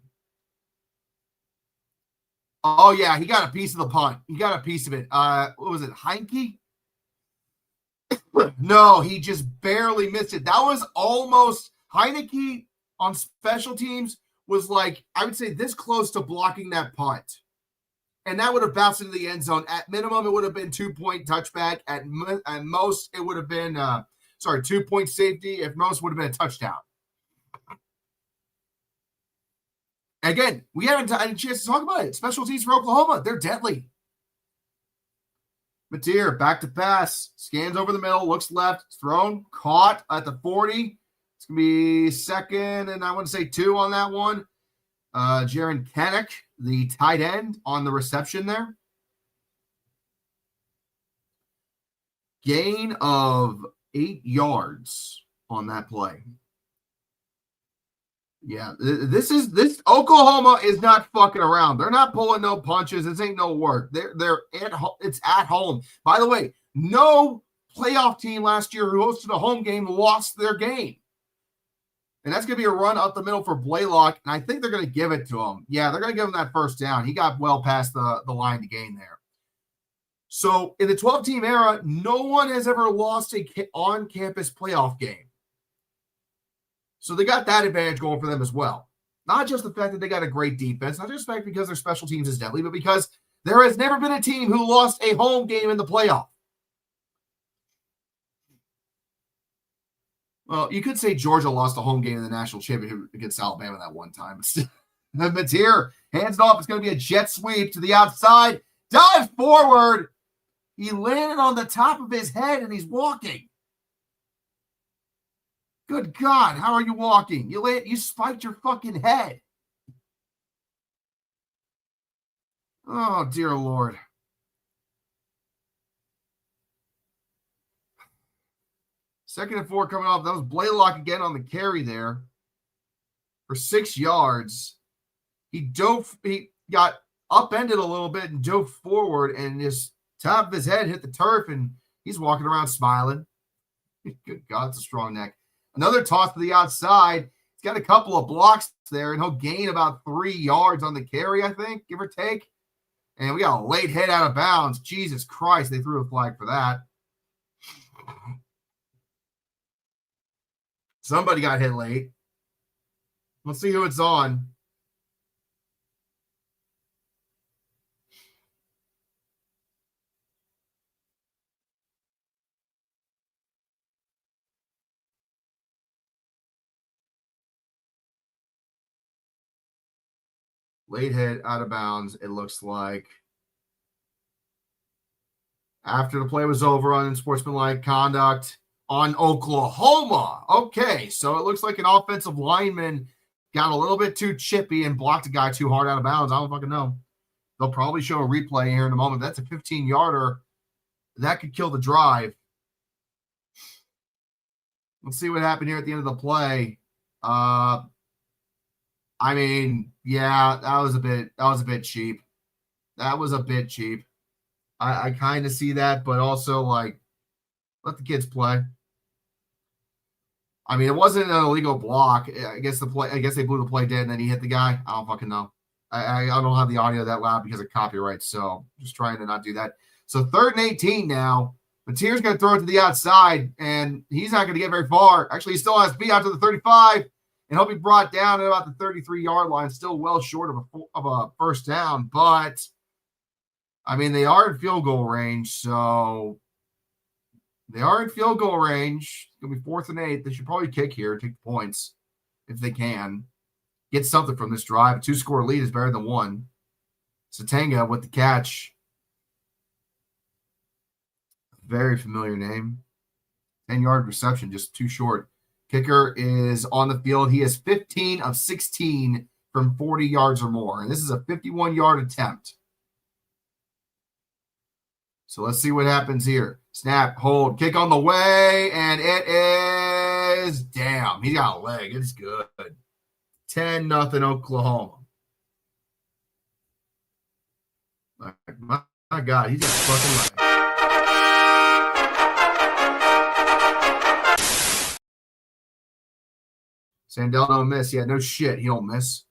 Oh, yeah, he got a piece of the punt. He got a piece of it. What was it, Heinke? No, he just barely missed it. That was almost Heineke on special teams was like, I would say this close to blocking that punt. And that would have bounced into the end zone. At minimum, it would have been 2-point touchback. At most, it would have been, 2-point safety. If most, would have been a touchdown. Again, we haven't had a chance to talk about it. Special teams for Oklahoma, they're deadly. Mateer, back to pass. Scans over the middle, looks left, thrown, caught at the 40. It's going to be 2nd, and I want to say 2 on that one. Jaron Kanek, the tight end, on the reception there. Gain of 8 yards on that play. Yeah, this Oklahoma is not fucking around. They're not pulling no punches. This ain't no work. It's at home. By the way, no playoff team last year who hosted a home game lost their game. And that's going to be a run up the middle for Blaylock, and I think they're going to give it to him. Yeah, they're going to give him that 1st down. He got well past the line to gain there. So in the 12-team era, no one has ever lost a on-campus playoff game. So they got that advantage going for them as well. Not just the fact that they got a great defense, not just the fact because their special teams is deadly, but because there has never been a team who lost a home game in the playoff. Well, you could say Georgia lost a home game in the national championship against Alabama that one time. Mateer hands it off. It's going to be a jet sweep to the outside. Dive forward. He landed on the top of his head, and he's walking. Good God, how are you walking? You spiked your fucking head. Oh, dear Lord. Second and 4 coming off. That was Blaylock again on the carry there for 6 yards. He got upended a little bit and dove forward, and his top of his head hit the turf, and he's walking around smiling. Good God, it's a strong neck. Another toss to the outside. He's got a couple of blocks there, and he'll gain about 3 yards on the carry, I think, give or take. And we got a late hit out of bounds. Jesus Christ, they threw a flag for that. Somebody got hit late. Let's see who it's on. Late hit out of bounds, it looks like. After the play was over on unsportsmanlike conduct on Oklahoma. Okay, so it looks like an offensive lineman got a little bit too chippy and blocked a guy too hard out of bounds. I don't fucking know. They'll probably show a replay here in a moment. That's a 15-yarder. That could kill the drive. Let's see what happened here at the end of the play. I mean, yeah, that was a bit cheap. That was a bit cheap. I kind of see that, but also like, let the kids play. I mean, it wasn't an illegal block. I guess they blew the play dead, and then he hit the guy. I don't fucking know. I don't have the audio that loud because of copyright, so just trying to not do that. So 3rd and 18 now. Mateer's going to throw it to the outside, and he's not going to get very far. Actually, he still has to be out to the 35, and he'll be brought down at about the 33-yard line, still well short of a first down. But, I mean, they are in field goal range, so they are in field goal range. It's going to be 4th and 8. They should probably kick here, take the points if they can. Get something from this drive. A 2-score lead is better than 1. Satanga with the catch. Very familiar name. 10-yard reception, just too short. Kicker is on the field. He is 15 of 16 from 40 yards or more. And this is a 51-yard attempt. So let's see what happens here. Snap, hold, kick on the way, and it is, damn, he got a leg. It's good. 10-0 Oklahoma. My God, he's got a fucking leg. Sandell don't miss. Yeah, no shit. He don't miss.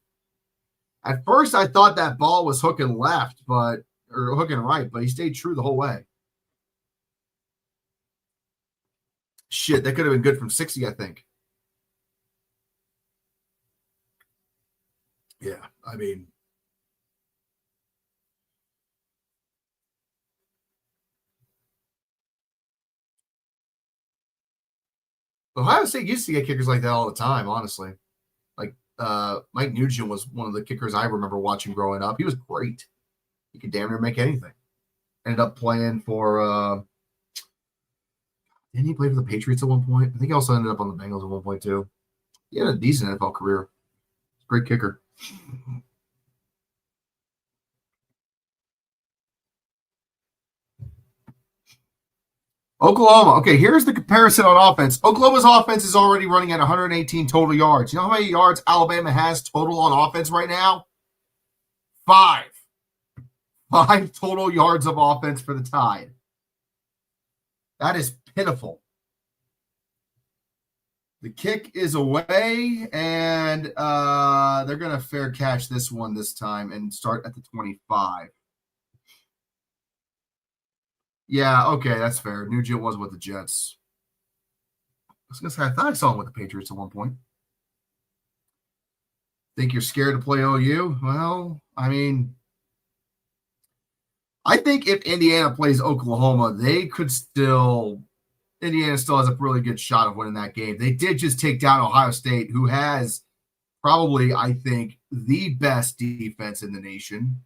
At first, I thought that ball was hooking left, or hooking right, but he stayed true the whole way. Shit, that could have been good from 60, I think. Yeah, I mean. Ohio State used to get kickers like that all the time, honestly. Like Mike Nugent was one of the kickers I remember watching growing up. He was great. He could damn near make anything. Ended up playing for didn't he play for the Patriots at one point? I think he also ended up on the Bengals at one point too. He had a decent NFL career. Great kicker. Oklahoma. Okay, here's the comparison on offense. Oklahoma's offense is already running at 118 total yards. You know how many yards Alabama has total on offense right now? 5. 5 total yards of offense for the Tide. That is pitiful. The kick is away, and they're going to fair catch this one this time and start at the 25. Yeah, okay, that's fair. Nugent was with the Jets. I was going to say, I thought I saw him with the Patriots at one point. Think you're scared to play OU? Well, I mean, I think if Indiana plays Oklahoma, Indiana still has a really good shot of winning that game. They did just take down Ohio State, who has probably, I think, the best defense in the nation.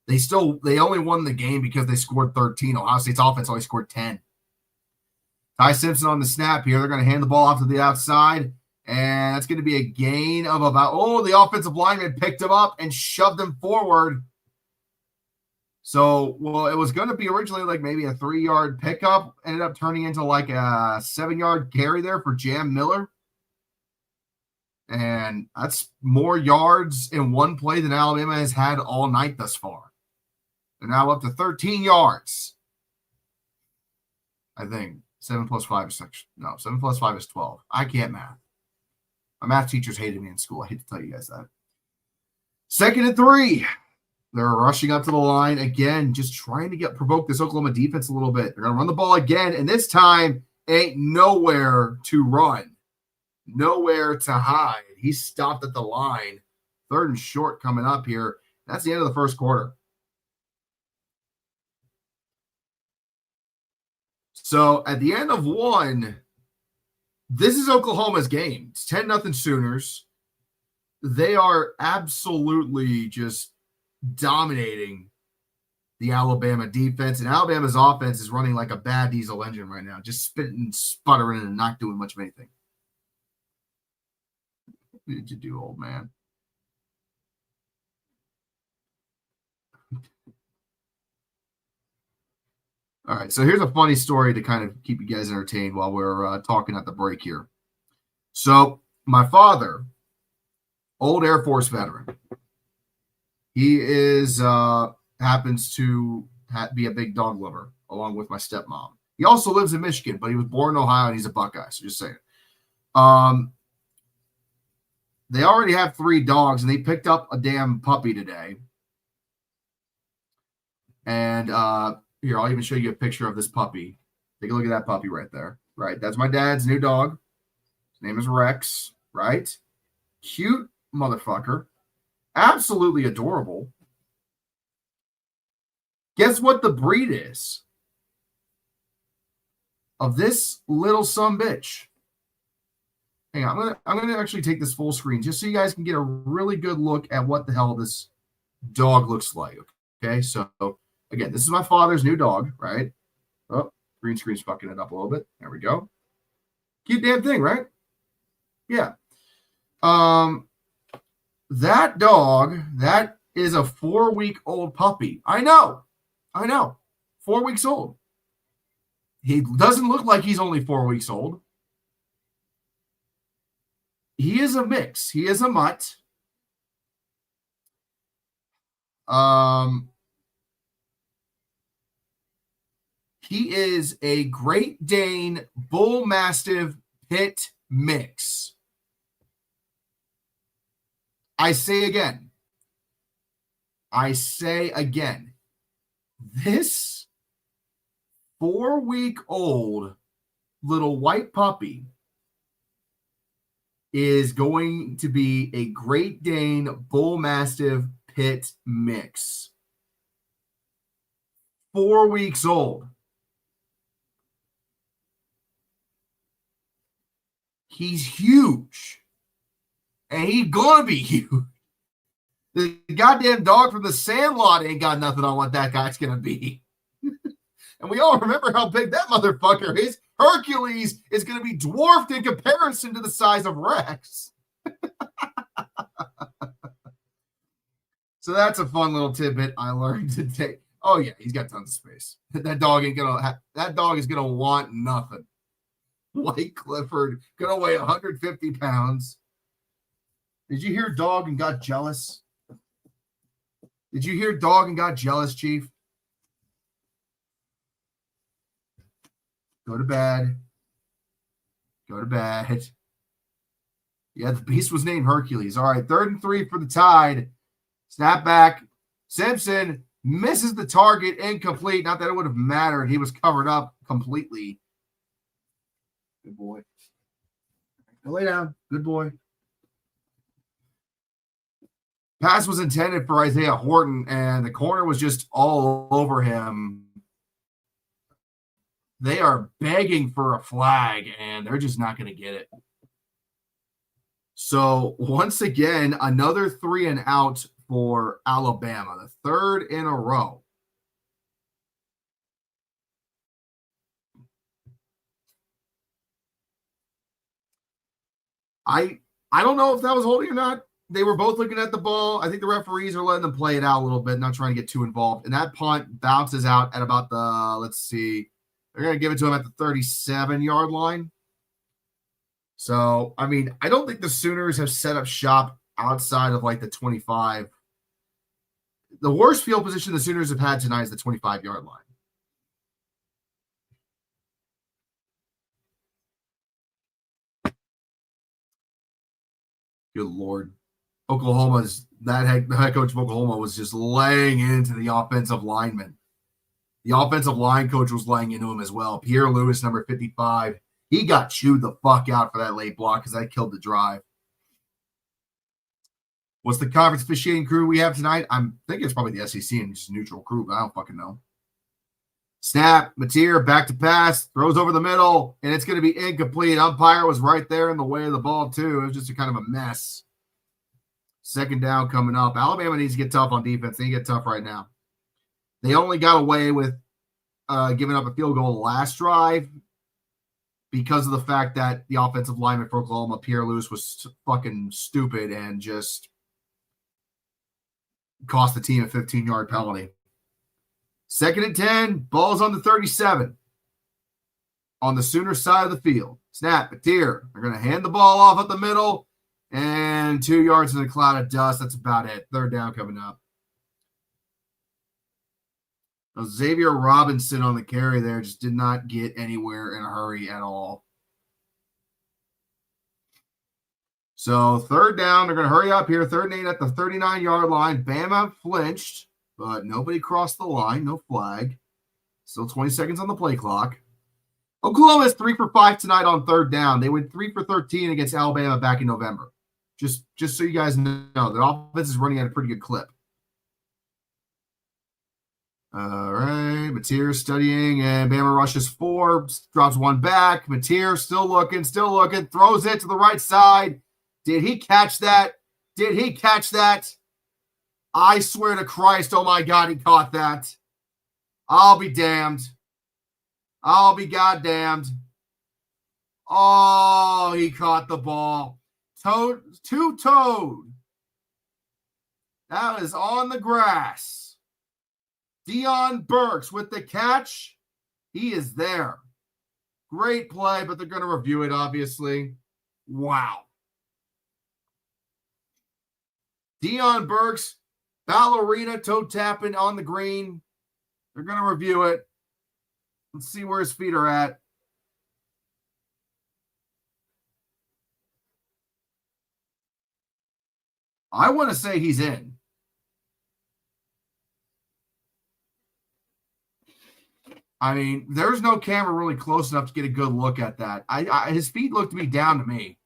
They only won the game because they scored 13. Ohio State's offense only scored 10. Ty Simpson on the snap here. They're going to hand the ball off to the outside, and that's going to be a gain of the offensive lineman picked him up and shoved him forward. So, it was going to be originally like maybe a 3-yard pickup. Ended up turning into like a 7-yard carry there for Jam Miller. And that's more yards in one play than Alabama has had all night thus far. They're now up to 13 yards. I think 7 plus 5 is 7 plus 5 is 12. I can't math. My math teachers hated me in school. I hate to tell you guys that. 2nd and 3. They're rushing up to the line again, just trying to provoke this Oklahoma defense a little bit. They're going to run the ball again, and this time ain't nowhere to run, nowhere to hide. He's stopped at the line. 3rd and short coming up here. That's the end of the first quarter. So at the end of 1, this is Oklahoma's game. It's 10-0 Sooners. They are absolutely just dominating the Alabama defense, and Alabama's offense is running like a bad diesel engine right now, just spitting, sputtering, and not doing much of anything. What did you do, old man? All right, so here's a funny story to kind of keep you guys entertained while we're talking at the break here. So my father, old Air Force veteran, he is happens to be a big dog lover, along with my stepmom. He also lives in Michigan, but he was born in Ohio, and he's a Buckeye, so just saying. they already have 3 dogs, and they picked up a damn puppy today. And here, I'll even show you a picture of this puppy. Take a look at that puppy right there. Right, that's my dad's new dog. His name is Rex, right? Cute motherfucker. Absolutely adorable. Guess what the breed is of this little sumbitch? Hang on, I'm gonna actually take this full screen just so you guys can get a really good look at what the hell this dog looks like. Okay, so again, this is my father's new dog, right? Oh, green screen's fucking it up a little bit. There we go. Cute damn thing, right? Yeah. That dog, that is a 4-week-old puppy. I know. 4 weeks old. He doesn't look like he's only 4 weeks old. He is a mix. He is a mutt. He is a Great Dane Bull Mastiff Pit mix. I say again, this 4-week-old little white puppy is going to be a Great Dane Bull Mastiff Pit mix. 4 weeks old. He's huge. And he's gonna be huge. The goddamn dog from the Sandlot ain't got nothing on what that guy's gonna be. And we all remember how big that motherfucker is. Hercules is gonna be dwarfed in comparison to the size of Rex. So that's a fun little tidbit I learned today. Oh yeah, he's got tons of space. That dog is gonna want nothing. White Clifford, gonna weigh 150 pounds. Did you hear dog and got jealous? Did you hear dog and got jealous, Chief? Go to bed. Go to bed. Yeah, the beast was named Hercules. All right, 3rd and 3 for the Tide. Snap back. Simpson misses the target, incomplete. Not that it would have mattered. He was covered up completely. Good boy. Go lay down. Good boy. Pass was intended for Isaiah Horton, and the corner was just all over him. They are begging for a flag, and they're just not going to get it. So, once again, another 3 and out for Alabama, the 3rd in a row. I don't know if that was holding or not. They were both looking at the ball. I think the referees are letting them play it out a little bit, not trying to get too involved. And that punt bounces out at about the, let's see, they're going to give it to him at the 37-yard line. So, I mean, I don't think the Sooners have set up shop outside of like the 25. The worst field position the Sooners have had tonight is the 25-yard line. Good Lord. The head coach of Oklahoma was just laying into the offensive lineman. The offensive line coach was laying into him as well. Pierre Lewis, number 55. He got chewed the fuck out for that late block because that killed the drive. What's the conference officiating crew we have tonight? I'm thinking it's probably the SEC and just a neutral crew, but I don't fucking know. Snap, Mateer, back to pass, throws over the middle, and it's going to be incomplete. Umpire was right there in the way of the ball, too. It was just a kind of a mess. 2nd down coming up. Alabama needs to get tough on defense. They get tough right now. They only got away with giving up a field goal last drive because of the fact that the offensive lineman for Oklahoma, Pierre Lewis, was fucking stupid and just cost the team a 15-yard penalty. 2nd and 10, ball's on the 37. On the Sooner side of the field. Snap, Mateer. They're going to hand the ball off at the middle. And 2 yards in a cloud of dust. That's about it. 3rd down coming up. Now, Xavier Robinson on the carry there just did not get anywhere in a hurry at all. So third down, they're going to hurry up here. 3rd and 8 at the 39-yard line. Bama flinched, but nobody crossed the line. No flag. Still 20 seconds on the play clock. Oklahoma is 3 for 5 tonight on 3rd down. They went 3 for 13 against Alabama back in November. Just so you guys know, the offense is running at a pretty good clip. All right, Mateer studying, and Bama rushes 4, drops 1 back. Mateer still looking, throws it to the right side. Did he catch that? I swear to Christ, oh my God, he caught that. I'll be damned. I'll be goddamned. Oh, he caught the ball. Two-toed. That is on the grass. Deion Burks with the catch. He is there. Great play, but they're going to review it, obviously. Wow. Deion Burks, ballerina toe tapping on the green. They're going to review it. Let's see where his feet are at. I want to say he's in. I mean, there's no camera really close enough to get a good look at that. His feet look to be down to me.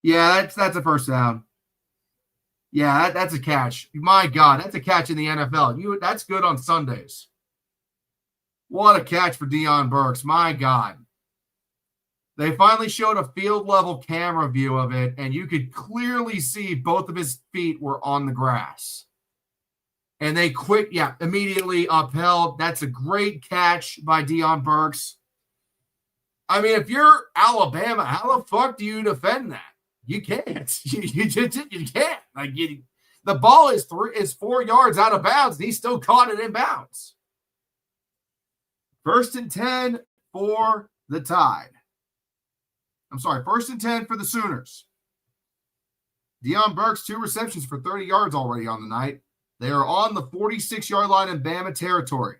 Yeah, that's a first down. Yeah, that's a catch. My God, that's a catch in the NFL. That's good on Sundays. What a catch for Deion Burks. My God. They finally showed a field-level camera view of it, and you could clearly see both of his feet were on the grass. And they immediately upheld. That's a great catch by Deion Burks. I mean, if you're Alabama, how the fuck do you defend that? You can't. You can't. Like the ball is 4 yards out of bounds, and he still caught it in bounds. 1st and 10 for the Tide. I'm sorry, 1st and 10 for the Sooners. Deion Burks, 2 receptions for 30 yards already on the night. They are on the 46-yard line in Bama territory.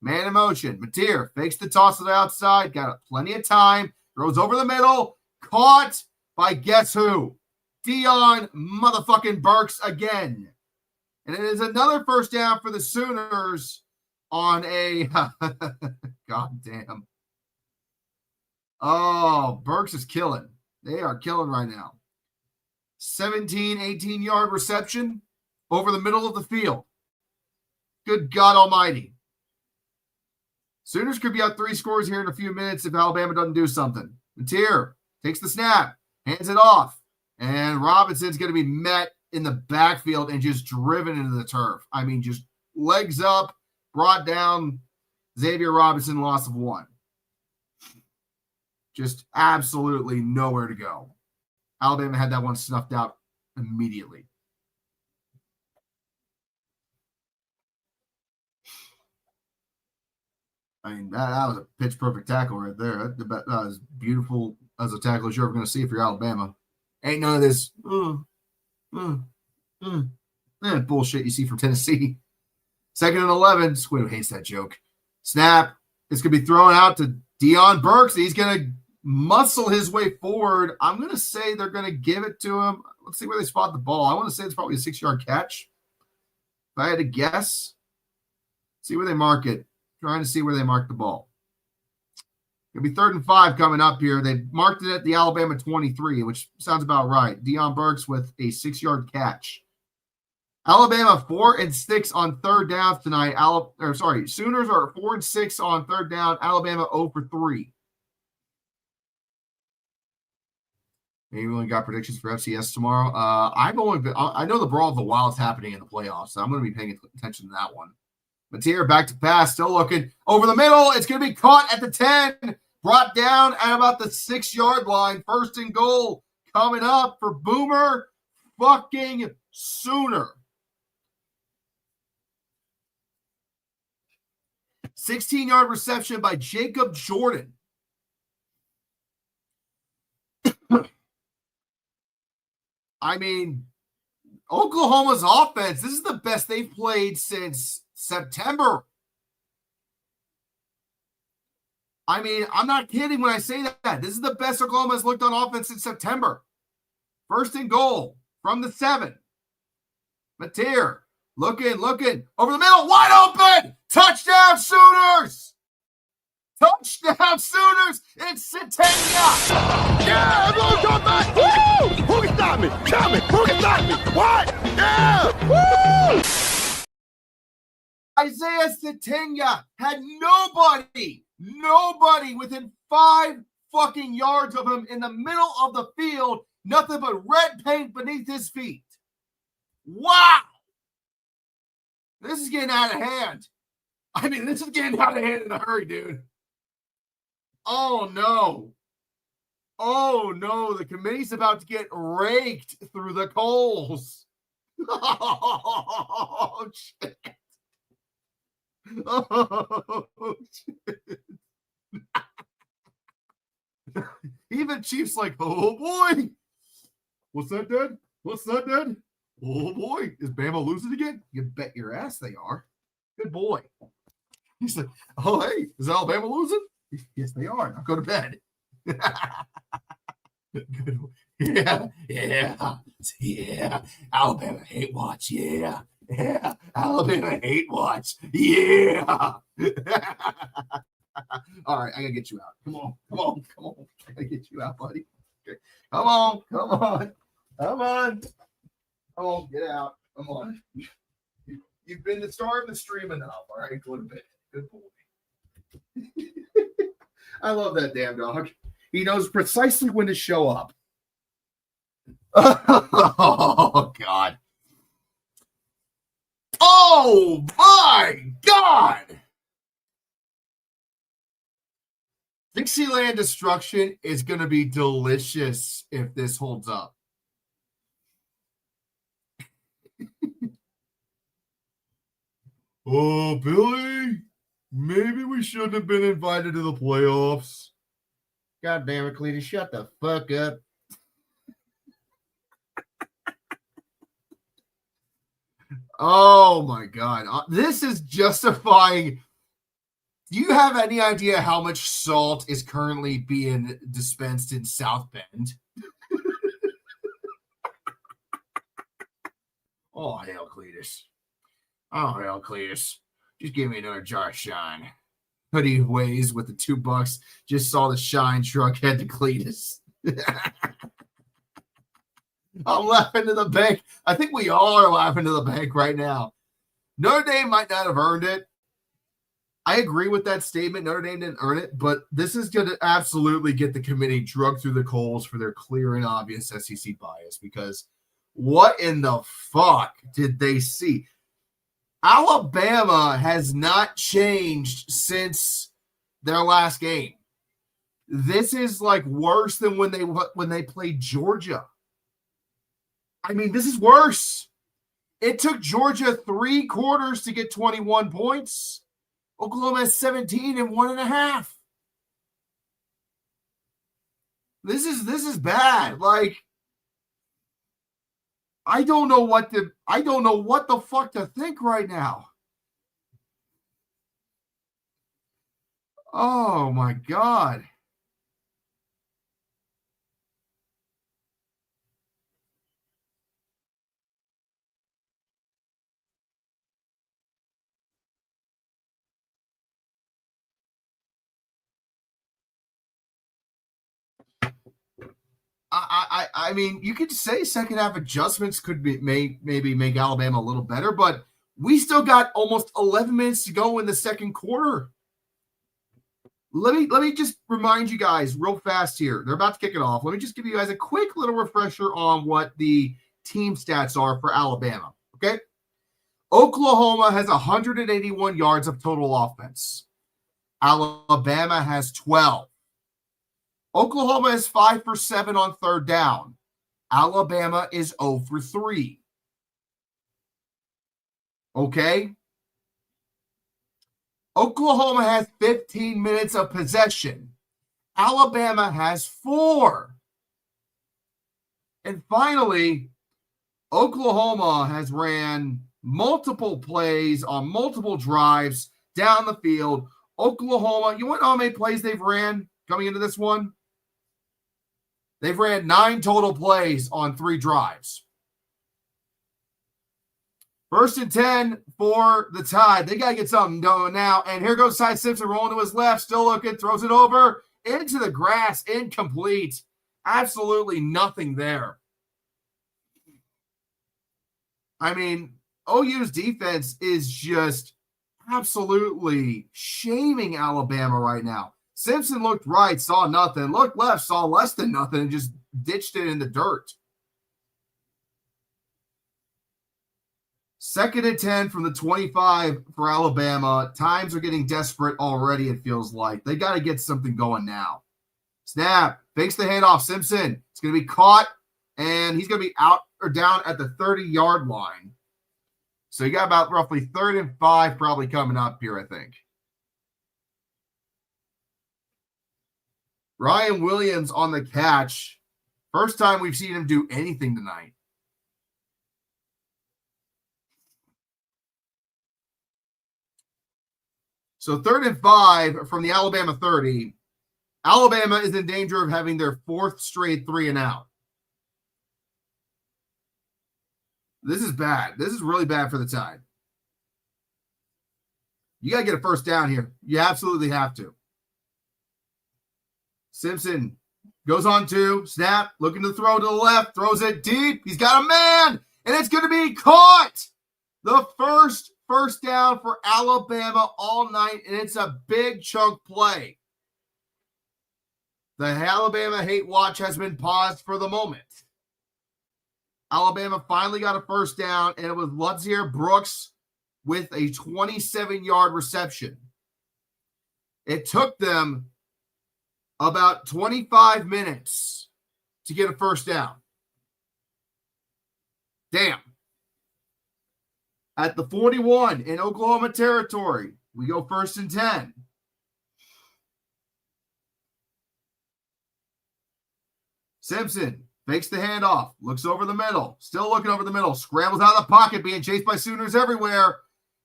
Man in motion. Mateer fakes the toss to the outside. Got plenty of time. Throws over the middle. Caught by guess who? Deion motherfucking Burks again. And it is another first down for the Sooners on a goddamn. Oh, Burks is killing. They are killing right now. 17, 18-yard reception over the middle of the field. Good God almighty. Sooners could be up 3 scores here in a few minutes if Alabama doesn't do something. Mateer takes the snap, hands it off, and Robinson's going to be met in the backfield and just driven into the turf. I mean, just legs up, brought down. Xavier Robinson, loss of 1. Just absolutely nowhere to go. Alabama had that one snuffed out immediately. I mean, that was a pitch-perfect tackle right there. That was beautiful as a tackle as you're ever going to see if you're Alabama. Ain't none of this bullshit you see from Tennessee. 2nd and 11. Squid hates that joke. Snap. It's going to be thrown out to Deion Burks. He's going to muscle his way forward. I'm going to say they're going to give it to him. Let's see where they spot the ball. I want to say it's probably a 6-yard catch. If I had to guess, see where they mark it. Trying to see where they mark the ball. It'll be 3rd and 5 coming up here. They marked it at the Alabama 23, which sounds about right. Deion Burks with a 6-yard catch. Alabama 4 and 6 on 3rd down tonight. Sooners are 4 and 6 on 3rd down. Alabama 0 for 3. Maybe we only got predictions for FCS tomorrow. I know the Brawl of the Wild is happening in the playoffs, so I'm going to be paying attention to that one. Mateer back to pass, still looking over the middle. It's going to be caught at the 10, brought down at about the 6-yard line. 1st and goal coming up for Boomer fucking Sooner. 16-yard reception by Jacob Jordan. I mean, Oklahoma's offense, this is the best they've played since September I mean, I'm not kidding when I say that. This is the best Oklahoma has looked on offense in September. First and goal from the 7. Mateer looking over the middle, wide open. Touchdown Sooners! Touchdown Sooners! It's Satania! Yeah, everyone come back! Woo! Who can stop me? Tell me, who can stop me? What? Yeah! Woo! Isaiah Satania had nobody within 5 fucking yards of him in the middle of the field. Nothing but red paint beneath his feet. Wow! This is getting out of hand. I mean, this is getting out of hand in a hurry, dude. Oh, no. Oh, no. The committee's about to get raked through the coals. Oh, shit. Oh, shit. Even Chief's like, oh, boy. What's that, Dad? What's that, Dad? Oh, boy. Is Bama losing again? You bet your ass they are. Good boy. He's like, oh, hey, is Alabama losing? Yes, they are. Now go to bed. Good. Yeah. Alabama hate watch. Yeah. Alabama hate watch. Yeah. All right, I gotta get you out. Come on. I gotta get you out, buddy. Okay. Come on. Get out. Come on. You've been the star of the stream enough. All right, go to bed. Good boy. I love that damn dog. He knows precisely when to show up. Oh, God. Oh, my God. Dixieland destruction is going to be delicious if this holds up. Oh, Billy, maybe we shouldn't have been invited to the playoffs. God damn it, Cletus, shut the fuck up. Oh, my God. This is justifying. Do you have any idea how much salt is currently being dispensed in South Bend? Oh, hell, Cletus. Just give me another jar of Shine. Hoodie Ways with the $2. Just saw the Shine truck head to Cletus. I'm laughing to the bank. I think we all are laughing to the bank right now. Notre Dame might not have earned it. I agree with that statement. Notre Dame didn't earn it, but this is going to absolutely get the committee drugged through the coals for their clear and obvious SEC bias, because what in the fuck did they see? Alabama has not changed since their last game. This is like worse than when they played Georgia. I mean, this is worse. It took Georgia 3 quarters to get 21 points. Oklahoma has 17 in 1.5. This is bad. Like, I don't know what the fuck to think right now. Oh my God. I mean, you could say second half adjustments could be maybe make Alabama a little better, but we still got almost 11 minutes to go in the second quarter. Let me just remind you guys real fast here. They're about to kick it off. Let me just give you guys a quick little refresher on what the team stats are for Alabama. Okay. Oklahoma has 181 yards of total offense. Alabama has 12. Oklahoma is 5 for 7 on third down. Alabama is 0 for 3. Okay? Oklahoma has 15 minutes of possession. Alabama has 4. And finally, Oklahoma has ran multiple plays on multiple drives down the field. Oklahoma, you want to know how many plays they've ran coming into this one? They've ran 9 total plays on 3 drives. 1st and 10 for the Tide. They got to get something going now. And here goes Ty Simpson rolling to his left, still looking, throws it over into the grass, incomplete. Absolutely nothing there. I mean, OU's defense is just absolutely shaming Alabama right now. Simpson looked right, saw nothing. Looked left, saw less than nothing, and just ditched it in the dirt. 2nd and 10 from the 25 for Alabama. Times are getting desperate already, it feels like. They got to get something going now. Snap, fakes the handoff. Simpson, it's going to be caught, and he's going to be out or down at the 30-yard line. So you got about roughly 3rd and 5 probably coming up here, I think. Ryan Williams on the catch. First time we've seen him do anything tonight. So 3rd and 5 from the Alabama 30. Alabama is in danger of having their 4th straight 3 and out. This is bad. This is really bad for the Tide. You got to get a first down here. You absolutely have to. Simpson goes on to snap, looking to throw to the left, throws it deep. He's got a man, and it's going to be caught. The first down for Alabama all night, and it's a big chunk play. The Alabama hate watch has been paused for the moment. Alabama finally got a first down, and it was Ludzier Brooks with a 27-yard reception. It took them about 25 minutes to get a first down. Damn. At the 41 in Oklahoma territory, we go 1st and 10. Simpson fakes the handoff, looks over the middle, still looking over the middle, scrambles out of the pocket, being chased by Sooners everywhere,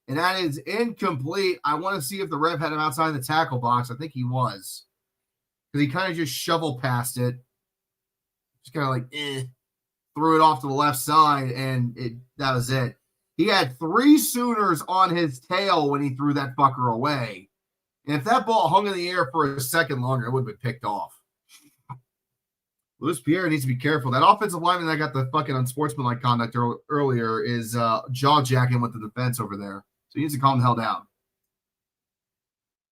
and that is incomplete. I want to see if the ref had him outside the tackle box. I think he was, because he kind of just shoveled past it, just kind of like, threw it off to the left side, and that was it. He had 3 Sooners on his tail when he threw that fucker away. And if that ball hung in the air for a second longer, it would have been picked off. Louis Pierre needs to be careful. That offensive lineman that got the fucking unsportsmanlike conduct earlier is jaw-jacking with the defense over there. So he needs to calm the hell down.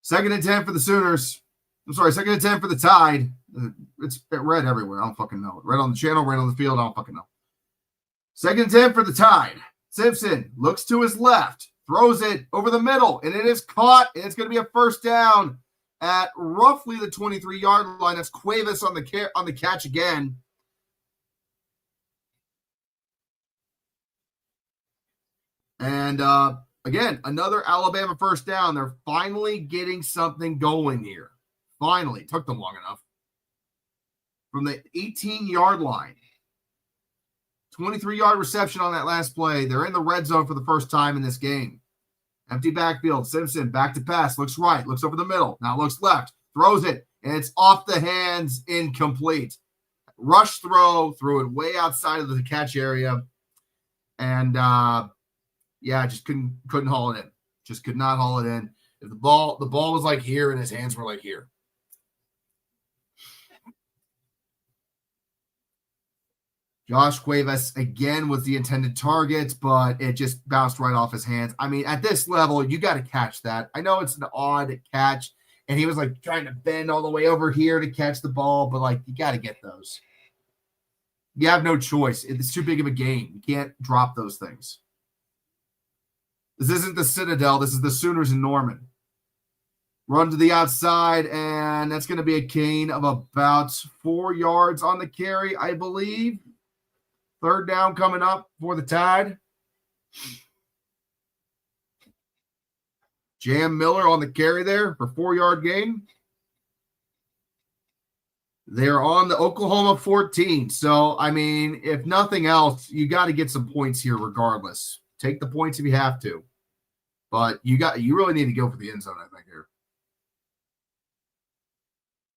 2nd and 10 for the Sooners. I'm sorry, 2nd and 10 for the Tide. It's red everywhere. I don't fucking know. Red on the channel, red on the field. I don't fucking know. 2nd and 10 for the Tide. Simpson looks to his left, throws it over the middle, and it is caught, and it's going to be a first down at roughly the 23-yard line. That's Cuevas on the catch again. And again, another Alabama first down. They're finally getting something going here. Finally. Took them long enough. From the 18-yard line. 23-yard reception on that last play. They're in the red zone for the first time in this game. Empty backfield. Simpson back to pass. Looks right. Looks over the middle. Now looks left. Throws it. And it's off the hands. Incomplete. Rush throw. Threw it way outside of the catch area. And, just couldn't haul it in. Just could not haul it in. If the ball was like here and his hands were like here. Josh Cuevas again was the intended target, but it just bounced right off his hands. I mean, at this level, you got to catch that. I know it's an odd catch, and he was like trying to bend all the way over here to catch the ball, but like you got to get those. You have no choice. It's too big of a game. You can't drop those things. This isn't the Citadel. This is the Sooners in Norman. Run to the outside, and that's going to be a gain of about 4 yards on the carry, I believe. 3rd down coming up for the Tide. Jam Miller on the carry there for 4-yard gain. They're on the Oklahoma 14. So, I mean, if nothing else, you got to get some points here regardless. Take the points if you have to. But you really need to go for the end zone, I think, here.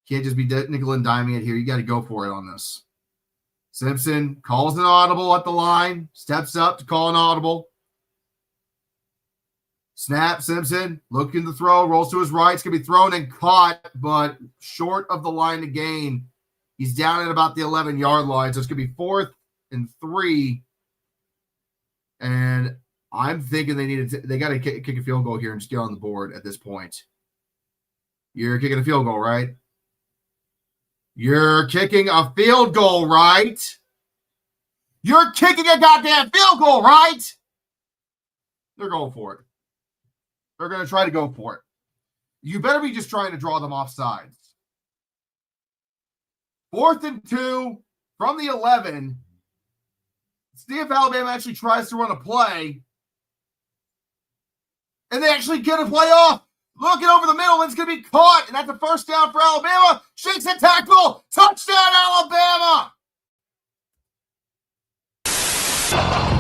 Can't just be nickel and diming it here. You got to go for it on this. Simpson calls an audible at the line, steps up to call an audible. Snap, Simpson, looking to throw, rolls to his right. It's going to be thrown and caught, but short of the line to gain. He's down at about the 11-yard line, so it's going to be 4th and 3. And I'm thinking they got to kick a field goal here and just get on the board at this point. You're kicking a field goal, right? You're kicking a field goal, right? You're kicking a goddamn field goal, right? They're going for it. They're going to try to go for it. You better be just trying to draw them off sides. 4th and 2 from the 11. See if Alabama actually tries to run a play. And they actually get a play off. Looking over the middle, and it's going to be caught. And that's a first down for Alabama. Shakes the tackle. Touchdown, Alabama.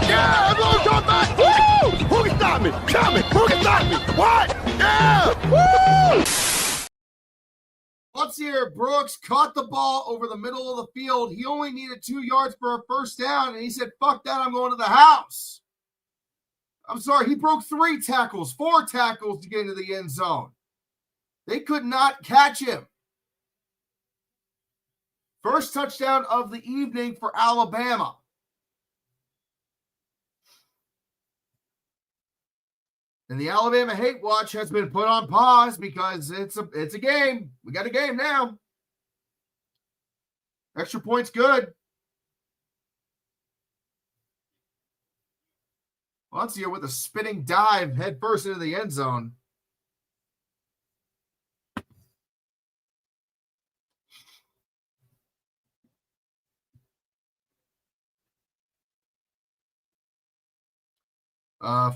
Yeah, everyone come back. Woo! Who can stop me? Tell me. Who can stop me? What? Yeah! Woo! Let's hear Brooks caught the ball over the middle of the field. He only needed 2 yards for a first down, and he said, fuck that, I'm going to the house. I'm sorry, he broke 4 tackles to get into the end zone. They could not catch him. First touchdown of the evening for Alabama. And the Alabama hate watch has been put on pause because it's a game. We got a game now. Extra point's good. Let's see with a spinning dive head first into the end zone.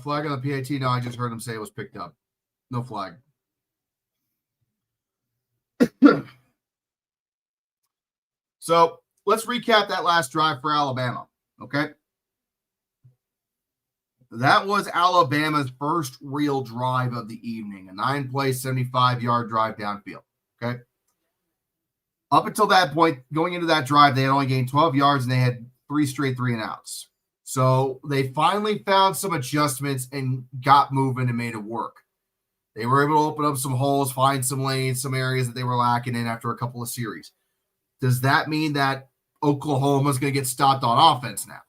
Flag on the PAT. No, I just heard him say it was picked up. No flag. So let's recap that last drive for Alabama. Okay. That was Alabama's first real drive of the evening, a 9-play, 75-yard drive downfield. Okay. Up until that point, going into that drive, they had only gained 12 yards and they had 3 straight 3-and-outs. So they finally found some adjustments and got moving and made it work. They were able to open up some holes, find some lanes, some areas that they were lacking in after a couple of series. Does that mean that Oklahoma's going to get stopped on offense now?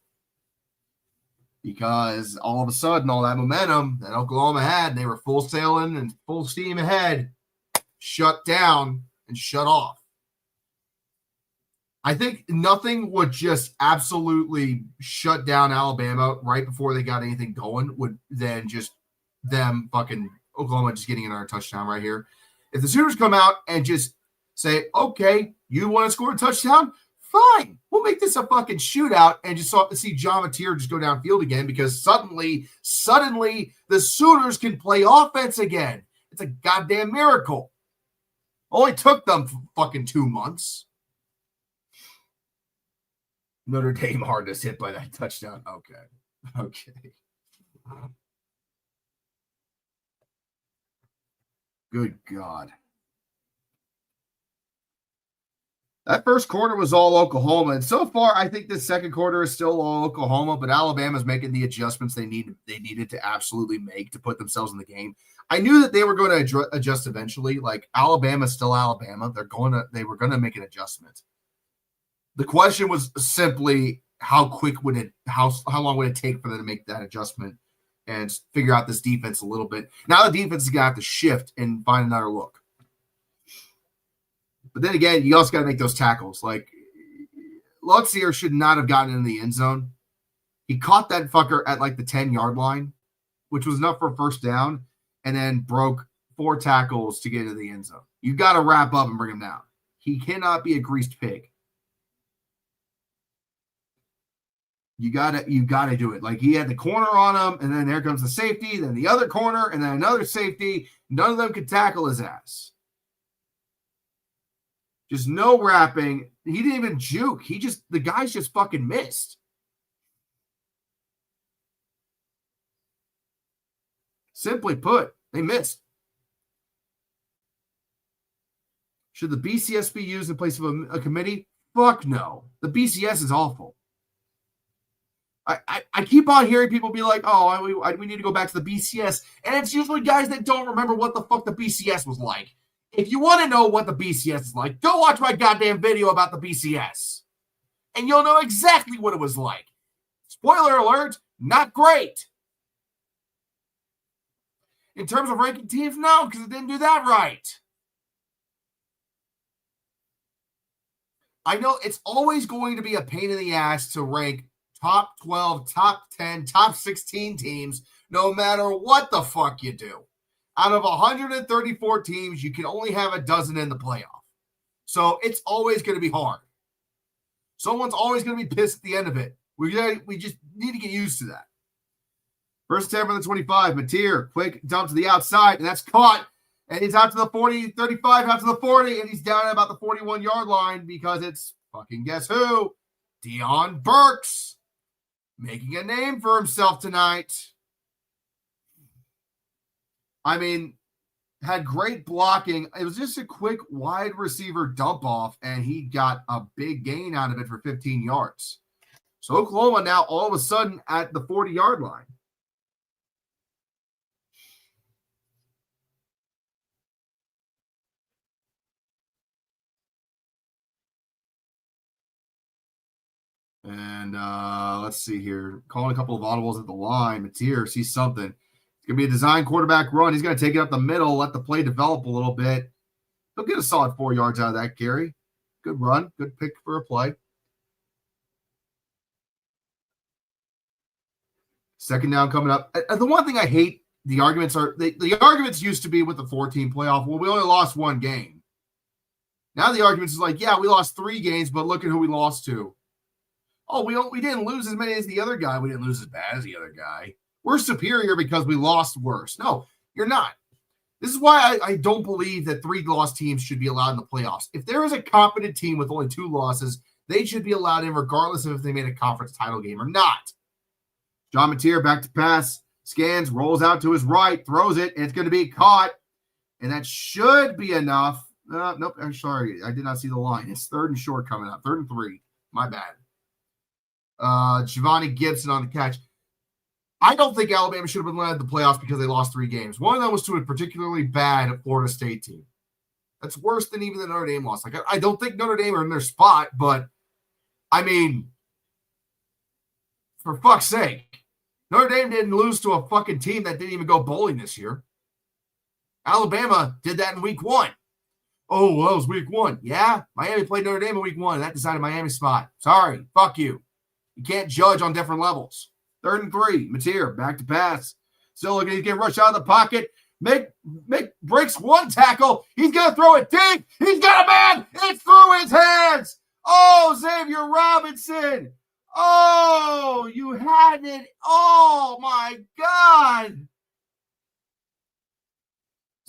Because all of a sudden, all that momentum that Oklahoma had, they were full sailing and full steam ahead, shut down and shut off. I think nothing would just absolutely shut down Alabama right before they got anything going would then just them fucking Oklahoma just getting another touchdown right here. If the Sooners come out and just say, okay, you want to score a touchdown? Fine. We'll make this a fucking shootout and just see John Mateer just go downfield again because suddenly the Sooners can play offense again. It's a goddamn miracle. Only took them fucking 2 months. Notre Dame hardest hit by that touchdown. Okay. Good God. That first quarter was all Oklahoma. And so far, I think the second quarter is still all Oklahoma, but Alabama's making the adjustments they needed to absolutely make to put themselves in the game. I knew that they were going to adjust eventually. Like, Alabama's still Alabama. They were going to make an adjustment. The question was simply how long would it take for them to make that adjustment and figure out this defense a little bit. Now the defense is going to have to shift and find another look. But then again, you also got to make those tackles. Like, Luxier should not have gotten in the end zone. He caught that fucker at like the 10-yard line, which was enough for a first down, and then broke 4 tackles to get into the end zone. You got to wrap up and bring him down. He cannot be a greased pig. You gotta do it. Like, he had the corner on him, and then there comes the safety, then the other corner, and then another safety. None of them could tackle his ass. Just no wrapping. He didn't even juke. The guys just fucking missed. Simply put, they missed. Should the BCS be used in place of a committee? Fuck no. The BCS is awful. I keep on hearing people be like, oh, we need to go back to the BCS. And it's usually guys that don't remember what the fuck the BCS was like. If you want to know what the BCS is like, go watch my goddamn video about the BCS. And you'll know exactly what it was like. Spoiler alert, not great. In terms of ranking teams, no, because it didn't do that right. I know it's always going to be a pain in the ass to rank top 12, top 10, top 16 teams, no matter what the fuck you do. Out of 134 teams, you can only have a dozen in the playoff. So it's always going to be hard. Someone's always going to be pissed at the end of it. We just need to get used to that. First attempt on the 25. Mateer, quick dump to the outside, and that's caught. And he's out to the 40, 35, out to the 40, and he's down at about the 41-yard line because it's fucking guess who? Dion Burks. Making a name for himself tonight. I mean, had great blocking. It was just a quick wide receiver dump off, and he got a big gain out of it for 15 yards. So Oklahoma now all of a sudden at the 40-yard line. And let's see here. Calling a couple of audibles at the line. Mateer sees something. It's going to be a design quarterback run. He's going to take it up the middle, let the play develop a little bit. He'll get a solid 4 yards out of that carry. Good run. Good pick for a play. Second down coming up. The one thing I hate, the arguments used to be with the 14 playoff. Well, we only lost one game. Now the arguments is like, yeah, we lost 3 games, but look at who we lost to. Oh, we didn't lose as many as the other guy. We didn't lose as bad as the other guy. We're superior because we lost worse. No, you're not. This is why I don't believe that 3-loss teams should be allowed in the playoffs. If there is a competent team with only 2 losses, they should be allowed in regardless of if they made a conference title game or not. John Mateer back to pass, scans, rolls out to his right, throws it, and it's going to be caught. And that should be enough. Nope, I'm sorry. I did not see the line. It's 3rd and short coming up. 3rd and 3. My bad. Giovanni Gibson on the catch. I don't think Alabama should have been led the playoffs because they lost 3 games. One of them was to a particularly bad Florida State team. That's worse than even the Notre Dame loss. Like, I don't think Notre Dame are in their spot, but I mean, for fuck's sake, Notre Dame didn't lose to a fucking team that didn't even go bowling this year. Alabama did that in week 1. Oh, well, it was week 1. Yeah, Miami played Notre Dame in week 1, and that decided Miami's spot. Sorry, fuck you. You can't judge on different levels. 3rd and 3. Mateer back to pass. Still looking to get rushed out of the pocket. Breaks 1 tackle. He's going to throw it deep. He's got a man. It's through his hands. Oh, Xavier Robinson. Oh, you had it. Oh, my God.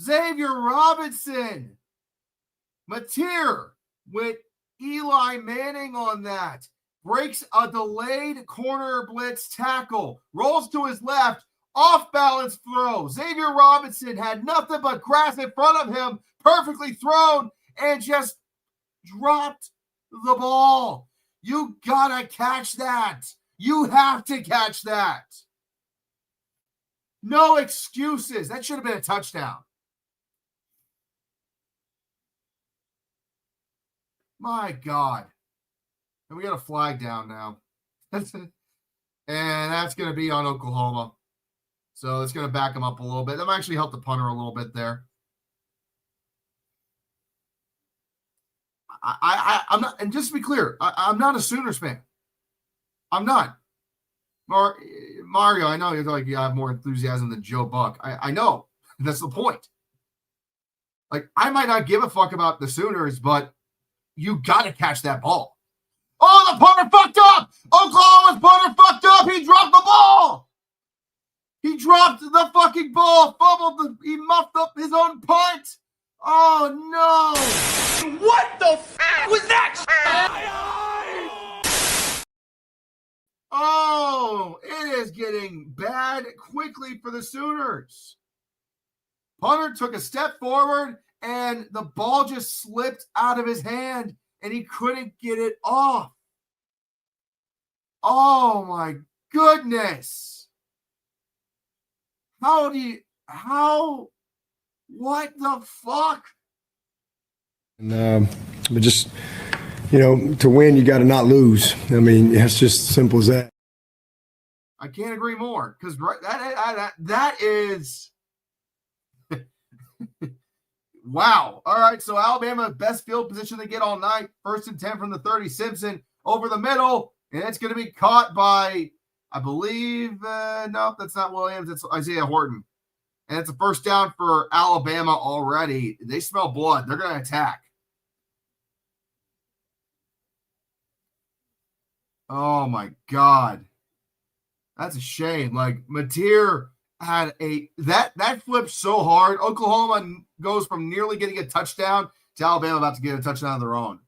Xavier Robinson. Mateer with Eli Manning on that. Breaks a delayed corner blitz tackle. Rolls to his left. Off-balance throw. Xavier Robinson had nothing but grass in front of him. Perfectly thrown. And just dropped the ball. You gotta catch that. You have to catch that. No excuses. That should have been a touchdown. My God. And we got a flag down now. And that's going to be on Oklahoma. So it's going to back them up a little bit. That might actually help the punter a little bit there. I'm not, and just to be clear, I'm not a Sooners fan. I'm not. Mario, I know you're like, you have more enthusiasm than Joe Buck. I know. That's the point. Like, I might not give a fuck about the Sooners, but you got to catch that ball. Oh, the punter fucked up. Oklahoma's punter fucked up. He dropped the ball. He dropped the fucking ball. He muffed up his own punt. Oh, no. What the f*** was that? Oh, it is getting bad quickly for the Sooners. Punter took a step forward and the ball just slipped out of his hand, and he couldn't get it off. Oh, my goodness. What the fuck? And but just, to win, you got to not lose. I mean, it's just simple as that. I can't agree more, because that is wow. All right, so Alabama, best field position they get all night. 1st and 10 from the 30. Simpson over the middle, and it's going to be caught by, I believe, no, that's not Williams. It's Isaiah Horton. And it's a first down for Alabama already. They smell blood. They're going to attack. Oh, my God. That's a shame. Like, Mateer had that flipped so hard. Oklahoma goes from nearly getting a touchdown to Alabama about to get a touchdown of their own.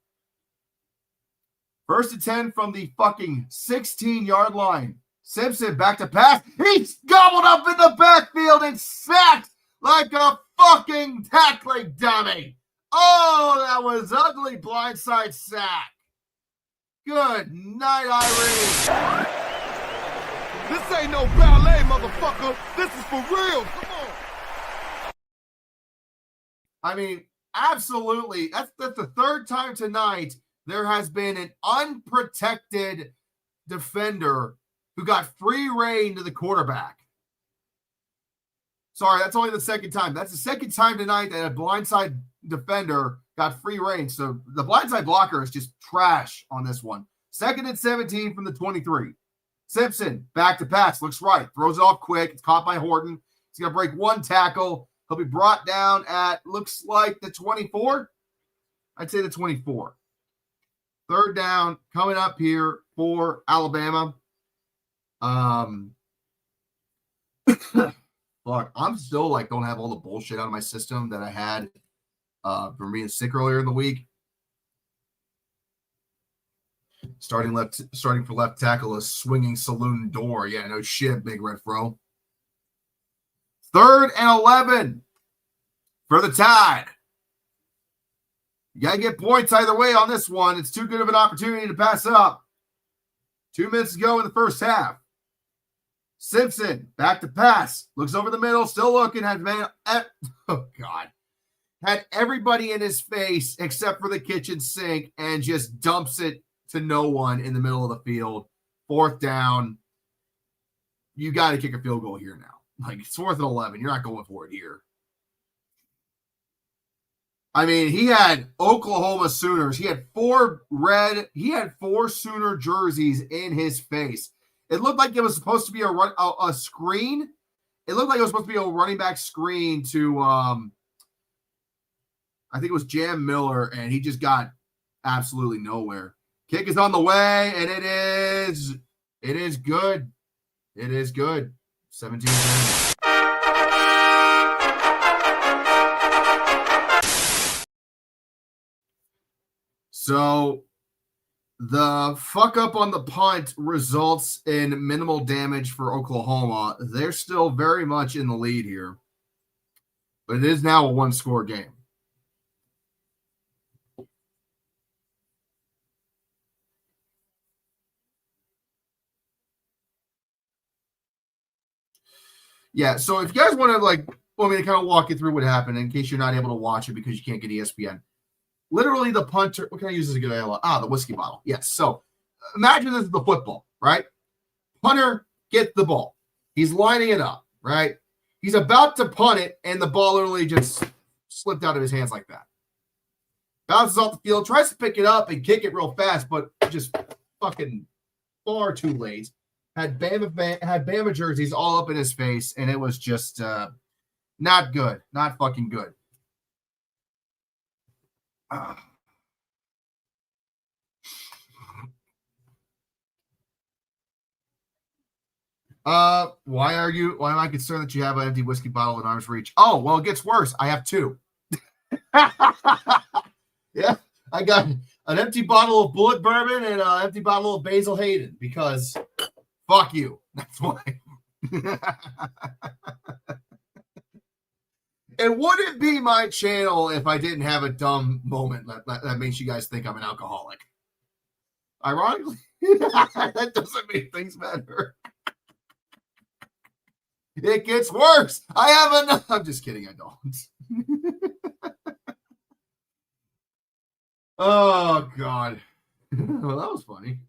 1st and 10 from the fucking 16-yard line. Simpson back to pass. He's gobbled up in the backfield and sacked like a fucking tackling dummy. Oh, that was ugly blindside sack. Good night, Irene. This ain't no ballet, motherfucker. This is for real. Come on. I mean, absolutely. That's the 3rd time tonight there has been an unprotected defender who got free reign to the quarterback. Sorry, that's only the 2nd time. That's the 2nd time tonight that a blindside defender got free reign. So the blindside blocker is just trash on this one. 2nd and 17 from the 23. Simpson, back to pass, looks right, throws it off quick. It's caught by Horton. He's going to break one tackle. He'll be brought down at, looks like, the 24. I'd say the 24. 3rd down coming up here for Alabama. Look, I'm still don't have all the bullshit out of my system that I had from being sick earlier in the week. Starting for left tackle, a swinging saloon door. Yeah, no shit, Big Red Fro. 3rd and 11 for the Tide. You got to get points either way on this one. It's too good of an opportunity to pass up. 2 minutes to go in the first half. Simpson, back to pass. Looks over the middle, still looking. Oh, God. Had everybody in his face except for the kitchen sink and just dumps it to no one in the middle of the field. 4th down. You got to kick a field goal here now. It's 4th and 11. You're not going for it here. I mean, he had Oklahoma Sooners. He had 4 Sooner jerseys in his face. It looked like it was supposed to be a screen. It looked like it was supposed to be a running back screen to, I think it was Jam Miller, and he just got absolutely nowhere. Kick is on the way, and it is good. It is good. 17-10. So the fuck up on the punt results in minimal damage for Oklahoma. They're still very much in the lead here, but it is now a 1-score game. Yeah, so if you guys want me to kind of walk you through what happened in case you're not able to watch it because you can't get ESPN. Literally, the punter, what can I use as a good alibi? The whiskey bottle. Yes. So imagine this is the football, right? Punter gets the ball. He's lining it up, right? He's about to punt it, and the ball literally just slipped out of his hands like that. Bounces off the field, tries to pick it up and kick it real fast, but just fucking far too late. Had Bama jerseys all up in his face, and it was just not good. Not fucking good. Why am I concerned that you have an empty whiskey bottle in arm's reach? Oh, well, it gets worse. I have 2. Yeah, I got an empty bottle of Bullet Bourbon and an empty bottle of Basil Hayden because fuck you. That's why. It wouldn't be my channel if I didn't have a dumb moment that makes you guys think I'm an alcoholic. Ironically, that doesn't make things better. It gets worse. I have enough. I'm just kidding. I don't. Oh, God. Well, that was funny.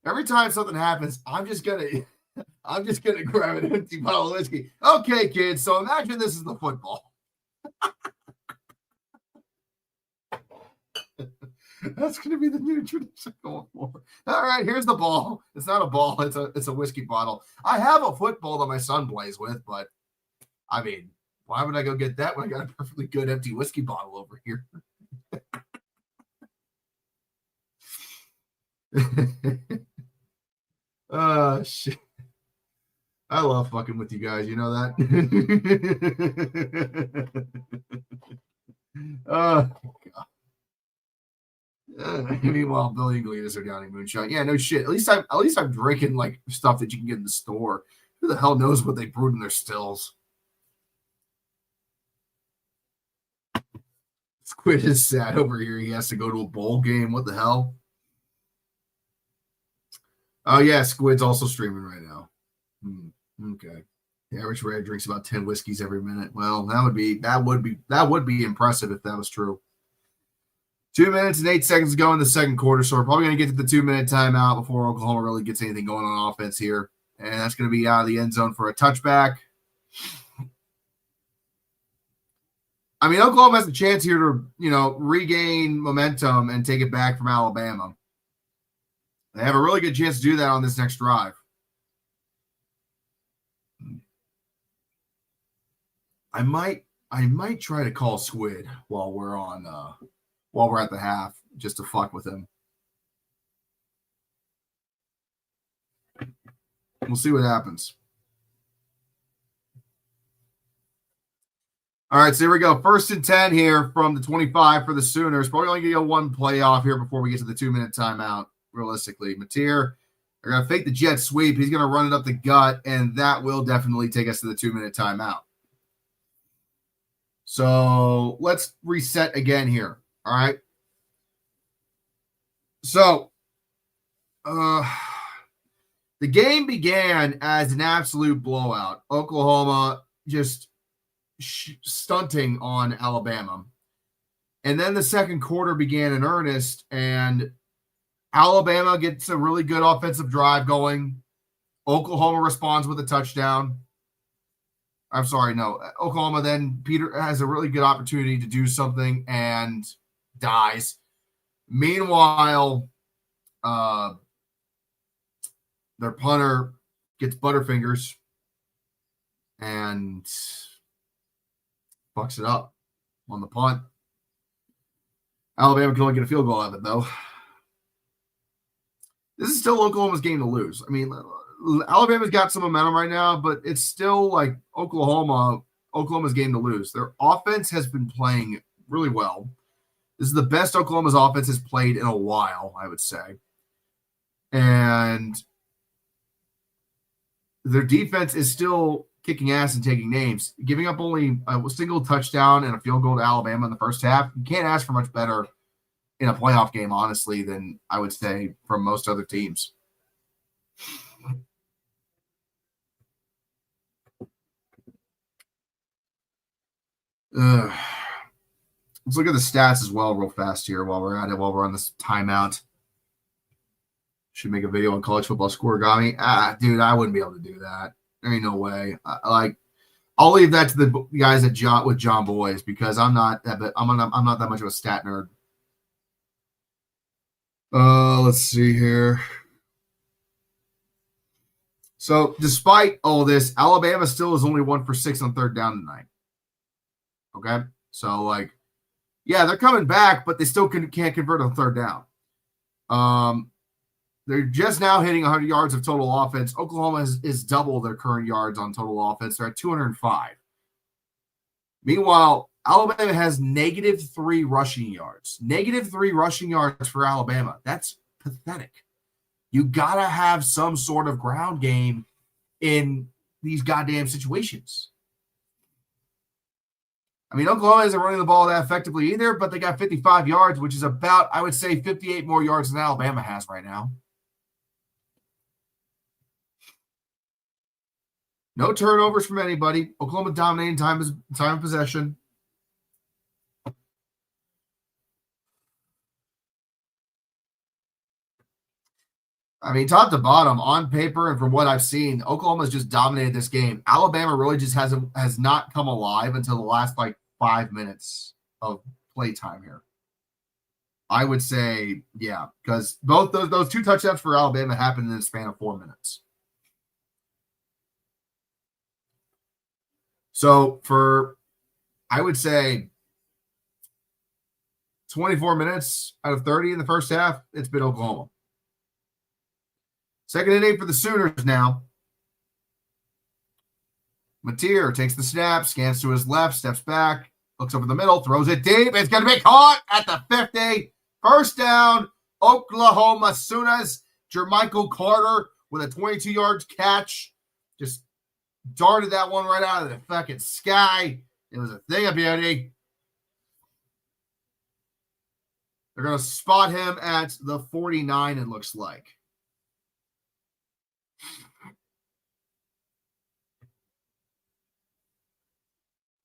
Every time something happens, I'm just gonna grab an empty bottle of whiskey. Okay, kids. So imagine this is the football. That's gonna be the new tradition going forward. All right, here's the ball. It's not a ball. It's a whiskey bottle. I have a football that my son plays with, but I mean, why would I go get that when I got a perfectly good empty whiskey bottle over here? Shit. I love fucking with you guys. You know that? God. Meanwhile, Billy and Gletus are downing moonshine. Yeah, no shit. At least I'm drinking like stuff that you can get in the store. Who the hell knows what they brewed in their stills? Squid is sad over here. He has to go to a bowl game. What the hell? Oh yeah, Squid's also streaming right now. Okay. The average red drinks about 10 whiskeys every minute. Well, that would be impressive if that was true. 2 minutes and 8 seconds to go in the second quarter, so we're probably going to get to the 2-minute timeout before Oklahoma really gets anything going on offense here. And that's going to be out of the end zone for a touchback. I mean, Oklahoma has a chance here to, regain momentum and take it back from Alabama. They have a really good chance to do that on this next drive. I might try to call Squid while we're at the half, just to fuck with him. We'll see what happens. All right, so here we go. 1st and 10 here from the 25 for the Sooners. Probably only going to go one play off here before we get to the 2-minute timeout, realistically. Mateer, they're going to fake the jet sweep. He's going to run it up the gut, and that will definitely take us to the 2-minute timeout. So let's reset again here. All right. So the game began as an absolute blowout. Oklahoma just stunting on Alabama. And then the second quarter began in earnest, and Alabama gets a really good offensive drive going. Oklahoma responds with a touchdown. I'm sorry, no. Oklahoma then, Peter has a really good opportunity to do something and dies. Meanwhile, their punter gets Butterfingers and fucks it up on the punt. Alabama can only get a field goal out of it, though. This is still Oklahoma's game to lose. I mean, Alabama's got some momentum right now, but it's still like Oklahoma's game to lose. Their offense has been playing really well. This is the best Oklahoma's offense has played in a while, I would say. And their defense is still kicking ass and taking names. Giving up only a single touchdown and a field goal to Alabama in the first half. You can't ask for much better in a playoff game, honestly, than I would say from most other teams. Let's look at the stats as well real fast here while we're at it, while we're on this timeout. Should make a video on college football scoregami. Dude, I wouldn't be able to do that. There ain't no way. I'll leave that to the guys at John Boys, because I'm not that much of a stat nerd. Let's see here. So despite all this, Alabama still is only 1 for 6 on third down tonight. Okay, so yeah, they're coming back, but they still can't convert on third down. They're just now hitting 100 yards of total offense. Oklahoma is double their current yards on total offense. They're at 205. Meanwhile, Alabama has -3 rushing yards. -3 rushing yards for Alabama. That's pathetic. You got to have some sort of ground game in these goddamn situations. I mean, Oklahoma isn't running the ball that effectively either, but they got 55 yards, which is about, I would say, 58 more yards than Alabama has right now. No turnovers from anybody. Oklahoma dominating time of possession. I mean, top to bottom, on paper and from what I've seen, Oklahoma's just dominated this game. Alabama really just has not come alive until the last 5 minutes of play time here. I would say, yeah, because both those 2 touchdowns for Alabama happened in the span of 4 minutes. So for, I would say, 24 minutes out of 30 in the first half, it's been Oklahoma. 2nd and 8 for the Sooners now. Mateer takes the snap, scans to his left, steps back, looks over the middle, throws it deep. It's going to be caught at the 50. First down, Oklahoma Sooners. Jermichael Carter with a 22-yard catch. Just darted that one right out of the fucking sky. It was a thing of beauty. They're going to spot him at the 49, it looks like.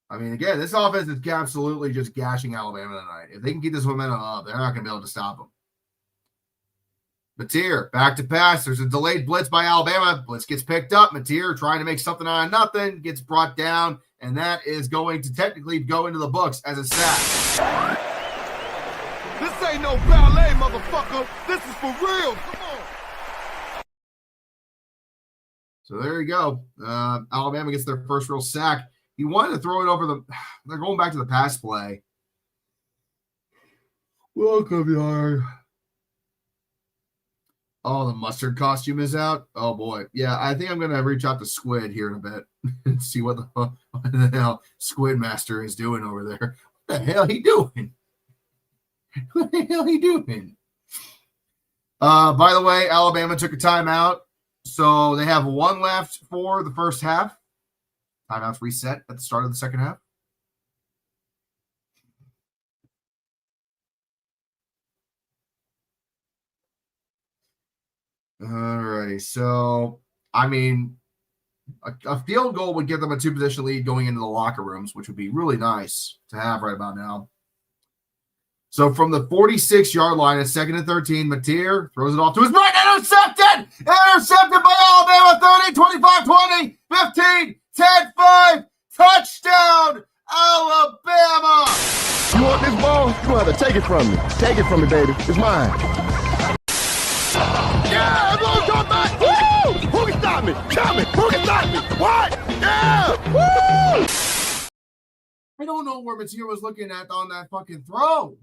I mean, again, this offense is absolutely just gashing Alabama tonight. If they can keep this momentum up, they're not going to be able to stop them. Mateer, back to pass. There's a delayed blitz by Alabama. Blitz gets picked up. Mateer trying to make something out of nothing, gets brought down, and that is going to technically go into the books as a sack. This ain't no ballet, motherfucker. This is for real. Come on. So there you go. Alabama gets their first real sack. He wanted to throw it over the – they're going back to the pass play. Welcome, yard. Oh, the mustard costume is out? Oh, boy. Yeah, I think I'm going to reach out to Squid here in a bit and see what the hell Squid Master is doing over there. What the hell he doing? What the hell he doing? By the way, Alabama took a timeout, so they have 1 left for the first half. Timeouts reset at the start of the second half. All righty. So, I mean, a field goal would give them a 2-position lead going into the locker rooms, which would be really nice to have right about now. So, from the 46-yard line at 2nd and 13, Mateer throws it off to his right. Intercepted! Intercepted by Alabama. 30, 25, 20, 15, 10, 5. Touchdown, Alabama! You want this ball? You're going to have to take it from me. Take it from me, baby. It's mine. Yeah, everyone come back. Woo! Who can stop me? Tell me. Who can stop me? What? Yeah! Woo! I don't know where Mateer was looking at on that fucking throw.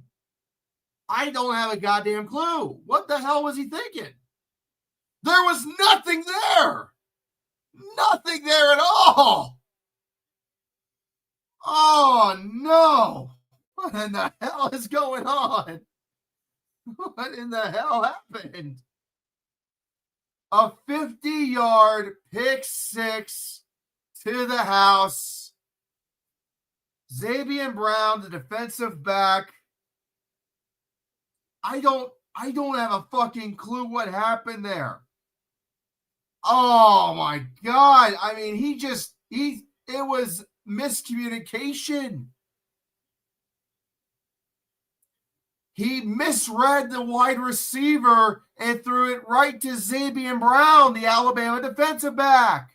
I don't have a goddamn clue. What the hell was he thinking? There was nothing there. Nothing there at all. Oh, no. What in the hell is going on? What in the hell happened? A 50-yard pick six to the house. Xavier Brown, the defensive back. I don't have a fucking clue what happened there. Oh my God. I mean, it was miscommunication. He misread the wide receiver and threw it right to Xavier Brown, the Alabama defensive back.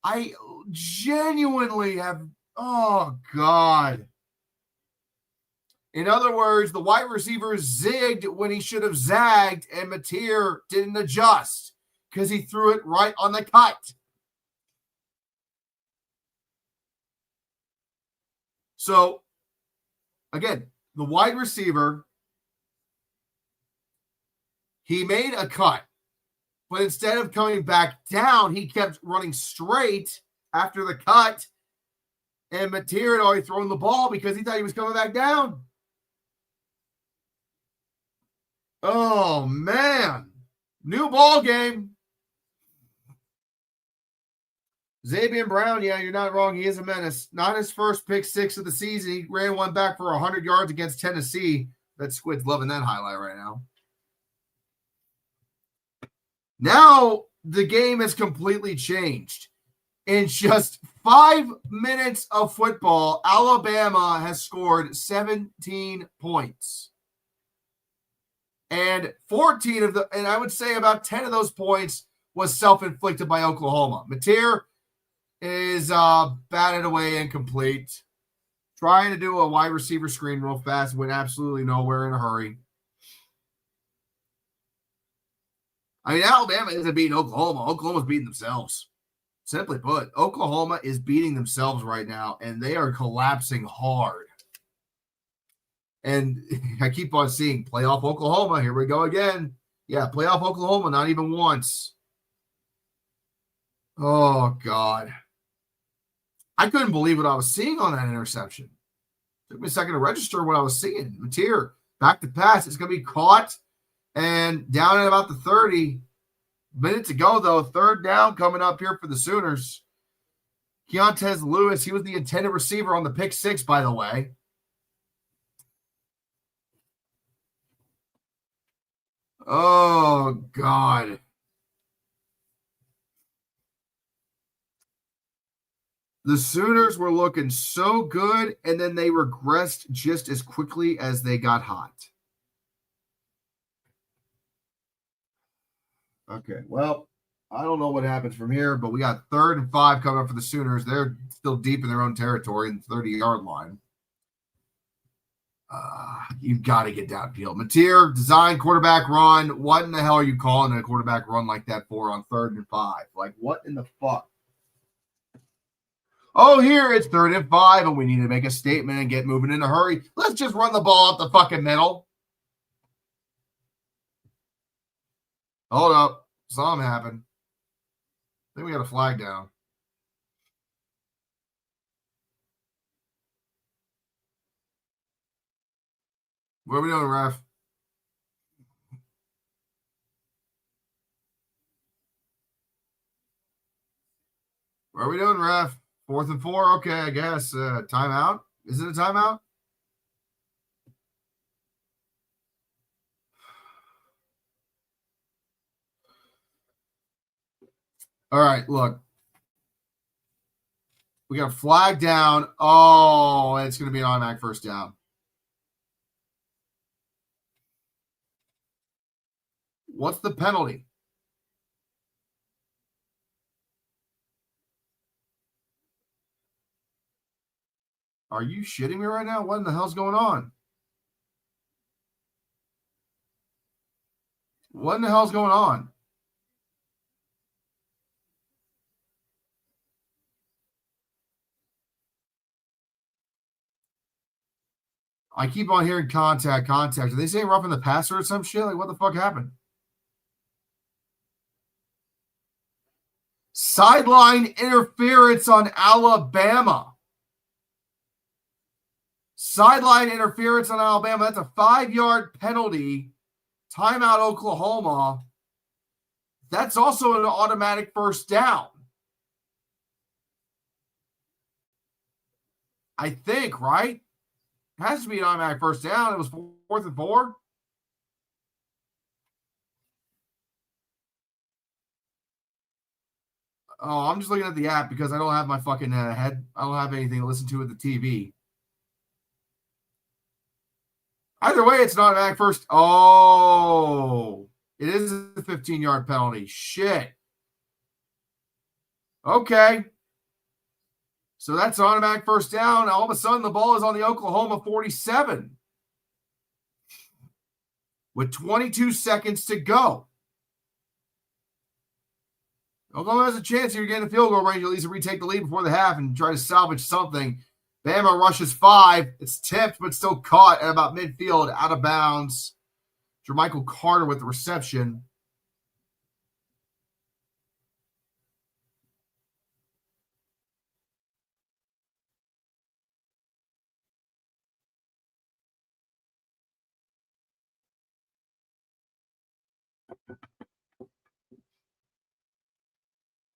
I genuinely have, oh God. In other words, the wide receiver zigged when he should have zagged, and Mateer didn't adjust because he threw it right on the cut. So, again, the wide receiver, he made a cut, but instead of coming back down, he kept running straight after the cut, and Mateer had already thrown the ball because he thought he was coming back down. Oh, man. New ball game. Xavier Brown, yeah, you're not wrong. He is a menace. Not his first pick six of the season. He ran one back for 100 yards against Tennessee. That Squid's loving that highlight right now. Now the game has completely changed. In just 5 minutes of football, Alabama has scored 17 points. And 14 of the, and I would say about 10 of those points was self-inflicted by Oklahoma. Mateer is batted away incomplete. Trying to do a wide receiver screen real fast, went absolutely nowhere in a hurry. I mean, Alabama isn't beating Oklahoma. Oklahoma's beating themselves. Simply put, Oklahoma is beating themselves right now, and they are collapsing hard. And I keep on seeing playoff Oklahoma. Here we go again. Yeah, playoff Oklahoma, not even once. Oh, God. I couldn't believe what I was seeing on that interception. It took me a second to register what I was seeing. Mateer, back to pass. It's going to be caught and down at about the 30. Minutes ago, though, third down coming up here for the Sooners. Keontez Lewis, he was the intended receiver on the pick six, by the way. Oh, God. The Sooners were looking so good, and then they regressed just as quickly as they got hot. Okay, well, I don't know what happens from here, but we got 3rd and 5 coming up for the Sooners. They're still deep in their own territory in the 30-yard line. You've got to get downfield. Mateer, design quarterback run. What in the hell are you calling a quarterback run like that for on 3rd and 5? Like, what in the fuck? Oh, here it's 3rd and 5, and we need to make a statement and get moving in a hurry. Let's just run the ball up the fucking middle. Hold up. Something happened. I think we got a flag down. What are we doing, ref? What are we doing, ref? 4th and 4? Okay, I guess. Timeout? Is it a timeout? All right, look. We got a flag down. Oh, it's going to be an automatic first down. What's the penalty? Are you shitting me right now? What in the hell's going on? What in the hell's going on? I keep on hearing contact. Are they saying roughing the passer or some shit? Like, what the fuck happened? Sideline interference on Alabama. Sideline interference on Alabama. That's a 5-yard penalty. Timeout, Oklahoma. That's also an automatic first down. I think, right? It has to be an automatic first down. It was 4th and 4. Oh, I'm just looking at the app because I don't have my fucking head. I don't have anything to listen to with the TV. Either way, it's not an automatic first. Oh, it is a 15-yard penalty. Shit. Okay. So that's an automatic first down. All of a sudden, the ball is on the Oklahoma 47 with 22 seconds to go. Oklahoma has a chance here to get in the field goal range, at least retake the lead before the half and try to salvage something. Bama rushes 5. It's tipped, but still caught at about midfield, out of bounds. Jermichael Carter with the reception.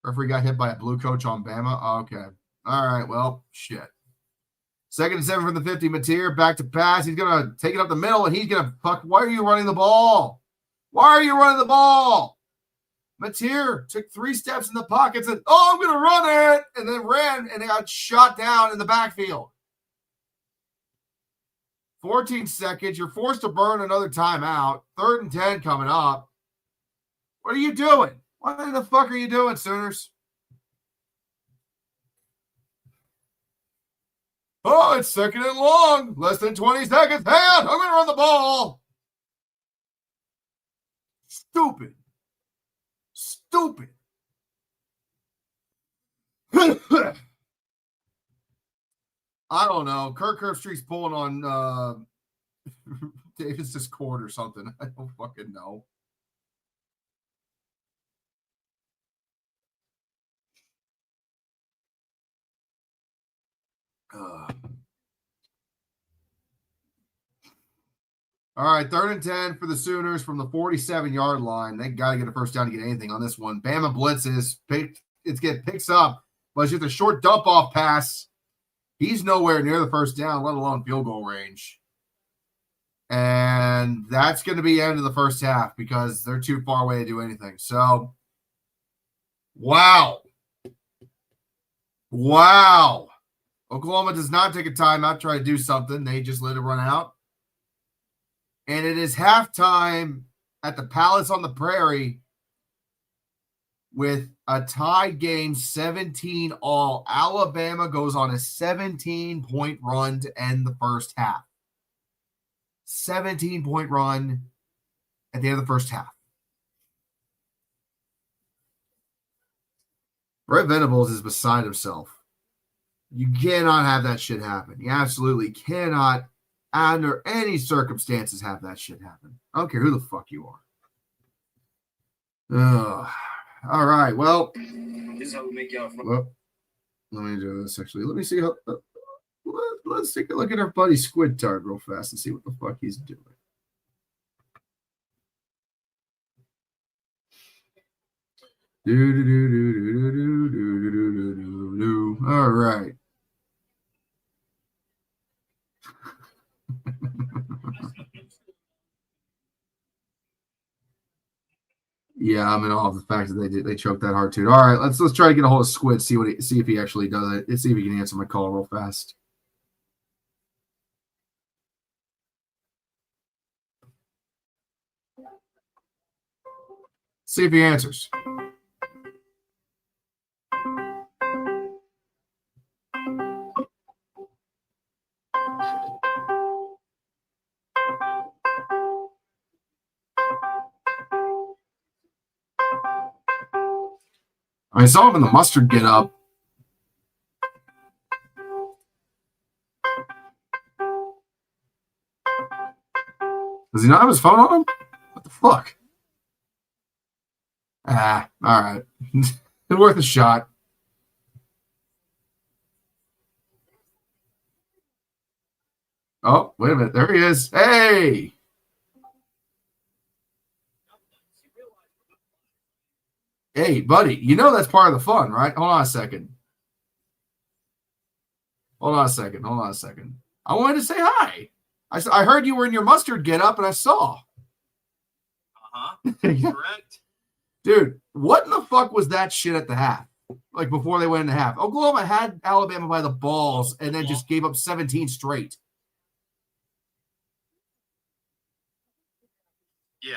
Referee got hit by a blue coach on Bama. Oh, okay. All right. Well, shit. 2nd and 7 from the 50. Mateer back to pass. He's going to take it up the middle, and he's going to fuck. Why are you running the ball? Why are you running the ball? Mateer took 3 steps in the pocket and said, oh, I'm going to run it, and then ran and got shot down in the backfield. 14 seconds. You're forced to burn another timeout. 3rd and 10 coming up. What are you doing? What the fuck are you doing, Sooners? Oh, it's 2nd and long. Less than 20 seconds. Hang on. I'm going to run the ball. Stupid. I don't know. Kirk Herbstreit's pulling on Davis's cord or something. I don't fucking know. All right, 3rd and 10 for the Sooners from the 47-yard line. They got to get a first down to get anything on this one. Bama blitzes. Picks up, but it's just a short dump-off pass. He's nowhere near the first down, let alone field goal range. And that's going to be the end of the first half because they're too far away to do anything. So, wow. Oklahoma does not take a timeout, try to do something. They just let it run out. And it is halftime at the Palace on the Prairie with a tied game, 17-all. Alabama goes on a 17-point run to end the first half. 17-point run at the end of the first half. Brett Venables is beside himself. You cannot have that shit happen. You absolutely cannot, under any circumstances, have that shit happen. I don't care who the fuck you are. All right. Well, this is how we make y'all from. Well, let me do this actually. Let me see how. Let's take a look at our buddy Squid Tard real fast and see what the fuck he's doing. All right. Yeah, I'm in awe of the fact that they choked that hard too. All right, let's try to get a hold of Squid, see if he actually does it. Let's see if he can answer my call real fast. See if he answers. I saw him in the mustard get up. Does he not have his phone on him? What the fuck? All right. It's worth a shot. Oh, wait a minute. There he is. Hey! Hey, buddy, you know that's part of the fun, right? Hold on a second. I wanted to say hi. I heard you were in your mustard get up, and I saw. Correct. Dude, what in the fuck was that shit at the half? Like before they went into half. Oklahoma had Alabama by the balls and then just gave up 17 straight. Yeah.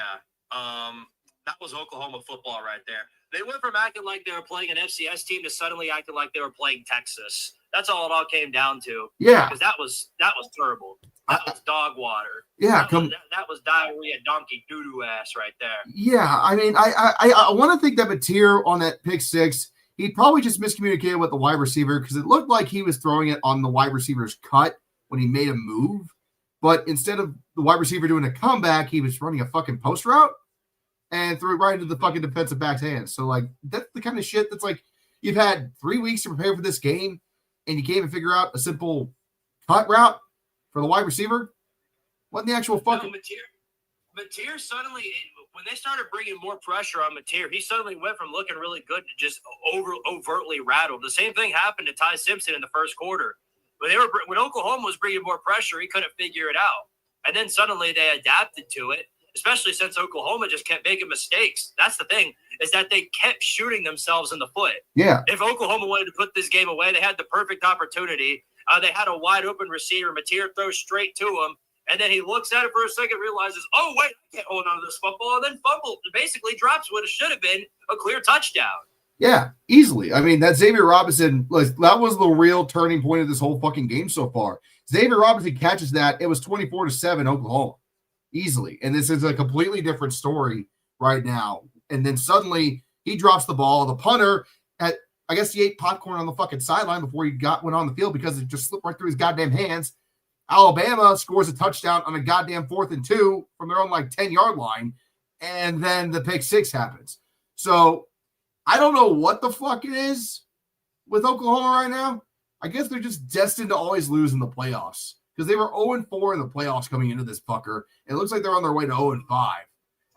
That was Oklahoma football right there. They went from acting like they were playing an FCS team to suddenly acting like they were playing Texas. That's all it all came down to. Yeah. Because that was terrible. That was dog water. Yeah. That was diarrhea donkey doo-doo ass right there. Yeah. I mean, I want to think that Mateer on that pick six, he probably just miscommunicated with the wide receiver because it looked like he was throwing it on the wide receiver's cut when he made a move. But instead of the wide receiver doing a comeback, he was running a fucking post route and threw it right into the fucking defensive back's hands. So, like, that's the kind of shit that's like, you've had 3 weeks to prepare for this game, and you can't even figure out a simple cut route for the wide receiver? What in the actual fucking... Mateer suddenly, when they started bringing more pressure on Mateer, he suddenly went from looking really good to just overtly rattled. The same thing happened to Ty Simpson in the first quarter. When Oklahoma was bringing more pressure, he couldn't figure it out. And then suddenly they adapted to it, especially since Oklahoma just kept making mistakes. That's the thing, is that they kept shooting themselves in the foot. Yeah. If Oklahoma wanted to put this game away, they had the perfect opportunity. They had a wide open receiver. Mateer throws straight to him. And then he looks at it for a second, realizes, oh, wait, I can't hold on to this football, and then fumble. Basically drops what it should have been a clear touchdown. Yeah, easily. I mean, that Xavier Robinson, that was the real turning point of this whole fucking game so far. Xavier Robinson catches that. It was 24-7 Oklahoma. Easily. And this is a completely different story right now. And then suddenly he drops the ball. The punter, I guess he ate popcorn on the fucking sideline before he went on the field because it just slipped right through his goddamn hands. Alabama scores a touchdown on a goddamn 4th and 2 from their own 10-yard line, and then the pick 6 happens. So I don't know what the fuck it is with Oklahoma right now. I guess they're just destined to always lose in the playoffs because they were 0-4 in the playoffs coming into this fucker. It looks like they're on their way to 0-5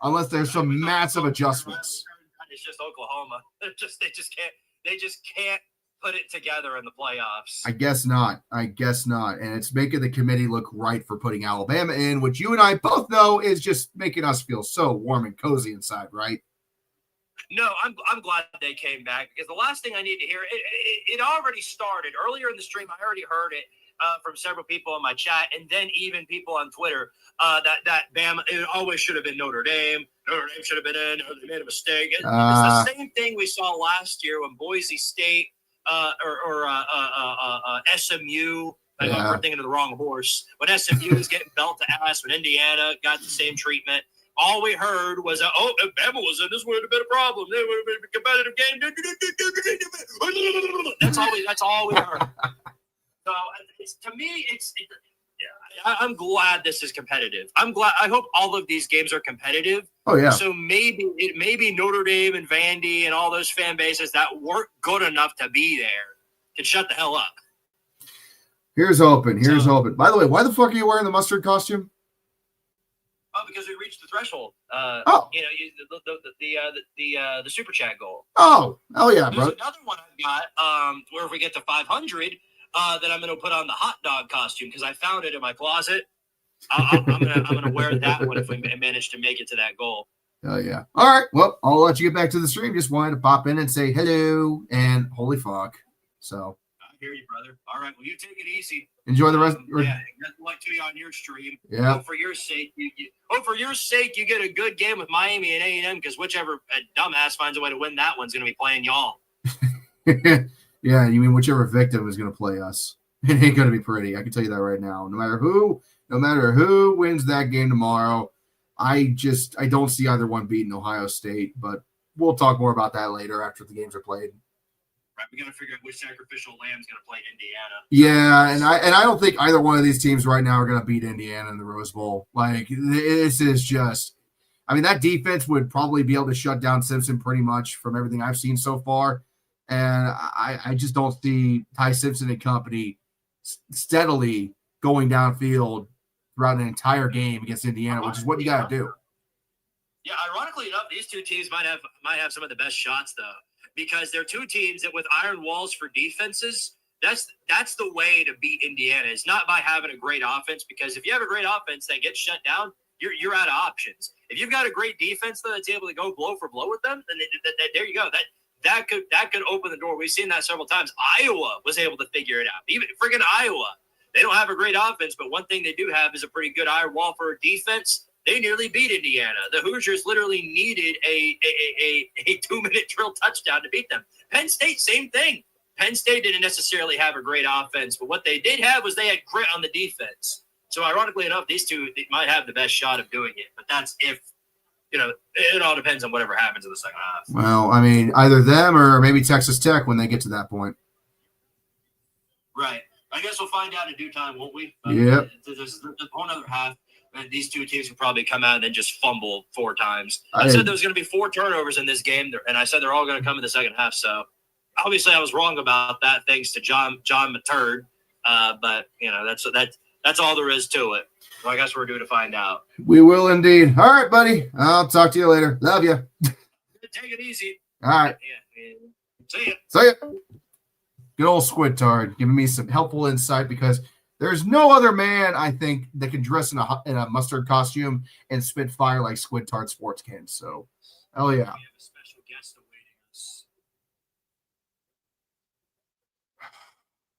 unless there's some massive adjustments. It's just Oklahoma. They just can't put it together in the playoffs. I guess not. And it's making the committee look right for putting Alabama in, which you and I both know is just making us feel so warm and cozy inside, right? No, I'm glad they came back because the last thing I need to hear, it already started. Earlier in the stream, I already heard it from several people in my chat and then even people on Twitter that Bama, it always should have been Notre Dame. Notre Dame should have been in. They made a mistake. It's the same thing we saw last year when Boise State or SMU. We're thinking of the wrong horse. When SMU was getting belt to ass, when Indiana got the same treatment, all we heard was, if Bama was in, this would have been a problem. They would have been a competitive game. That's all we heard. So to me, I'm glad this is competitive. I hope all of these games are competitive. Oh yeah. So maybe Notre Dame and Vandy and all those fan bases that weren't good enough to be there can shut the hell up. Here's hoping. By the way, why the fuck are you wearing the mustard costume? Oh, because we reached the threshold. The super chat goal. Oh, hell yeah, bro. There's another one I've got. Where if we get to 500, that I'm going to put on the hot dog costume because I found it in my closet. I'm gonna wear that one if we manage to make it to that goal. Hell yeah! All right, well, I'll let you get back to the stream. Just wanted to pop in and say hello and holy fuck. So I hear you, brother. All right, well, you take it easy. Enjoy the rest. Yeah, good luck to you on your stream. Yeah. For your sake, you get a good game with Miami and A&M because whichever dumbass finds a way to win that one's going to be playing y'all. Yeah, you mean whichever victim is going to play us? It ain't going to be pretty. I can tell you that right now. No matter who wins that game tomorrow, I don't see either one beating Ohio State. But we'll talk more about that later after the games are played. Right, we got to figure out which sacrificial lamb's going to play Indiana. Yeah, and I don't think either one of these teams right now are going to beat Indiana in the Rose Bowl. This is just, that defense would probably be able to shut down Simpson pretty much from everything I've seen so far. And I just don't see Ty Simpson and company steadily going downfield throughout an entire game against Indiana, which is what you got to do. Yeah, ironically enough, these two teams might have some of the best shots though, because they're two teams that with iron walls for defenses. That's the way to beat Indiana. It's not by having a great offense, because if you have a great offense that gets shut down, you're out of options. If you've got a great defense though that's able to go blow for blow with them, then there you go. That could open the door. We've seen that several times. Iowa was able to figure it out. Even friggin' Iowa, they don't have a great offense, but one thing they do have is a pretty good iron wall for a defense. They nearly beat Indiana. The Hoosiers literally needed a 2-minute drill touchdown to beat them. Penn State, same thing. Penn State didn't necessarily have a great offense, but what they did have was they had grit on the defense. So ironically enough, these two might have the best shot of doing it, but that's if, it all depends on whatever happens in the second half. Well, either them or maybe Texas Tech when they get to that point. Right. I guess we'll find out in due time, won't we? Yep. There's a whole other half. And these two teams will probably come out and then just fumble 4 times. I said there was going to be 4 turnovers in this game, and I said they're all going to come in the second half. So obviously I was wrong about that, thanks to John Maturd. But that's all there is to it. Well, I guess we're due to find out. We will indeed. All right, buddy. I'll talk to you later. Love you. Take it easy. All right. Yeah. See ya. See ya. Good old Squidtard giving me some helpful insight because there's no other man, I think, that can dress in a mustard costume and spit fire like Squidtard Sports can. So, hell yeah. We have a special guest awaiting us.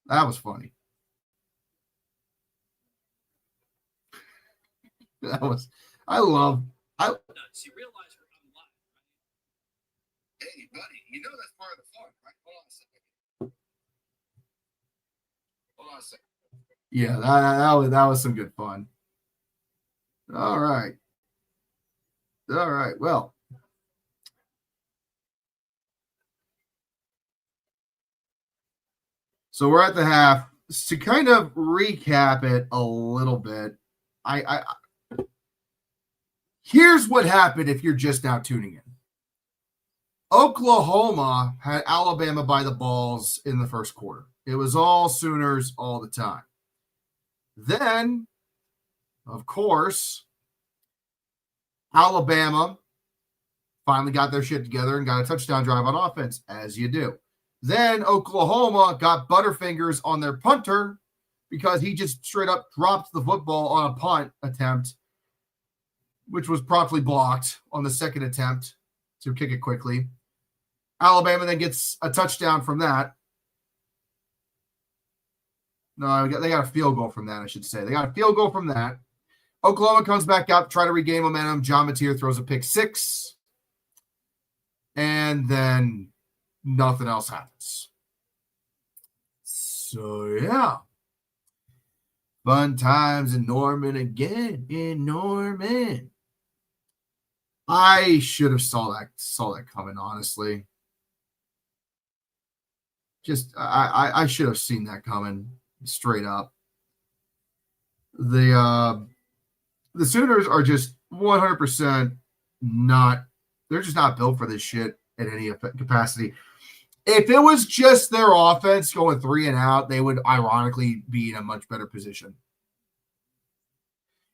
That was funny. I love. You realize we're on live, right? Hey, buddy, you know that's part of the fun, right? Hold on a second. Yeah, that was some good fun. All right. Well, so we're at the half. To kind of recap it a little bit, I here's what happened if you're just now tuning in. Oklahoma had Alabama by the balls in the first quarter. It was all Sooners all the time. Then, of course, Alabama finally got their shit together and got a touchdown drive on offense, as you do. Then Oklahoma got Butterfingers on their punter because he just straight up dropped the football on a punt attempt, which was promptly blocked on the second attempt to kick it quickly. Alabama then gets a touchdown from that. No, they got a field goal from that, I should say. They got a field goal from that. Oklahoma comes back out to try to regain momentum. John Mateer throws a pick six. And then nothing else happens. So, yeah. Fun times in Norman again. In Norman. I should have saw that coming, honestly. Just I should have seen that coming straight up. The Sooners are just 100% not. They're just not built for this shit in any capacity. If it was just their offense going 3 and out, they would ironically be in a much better position.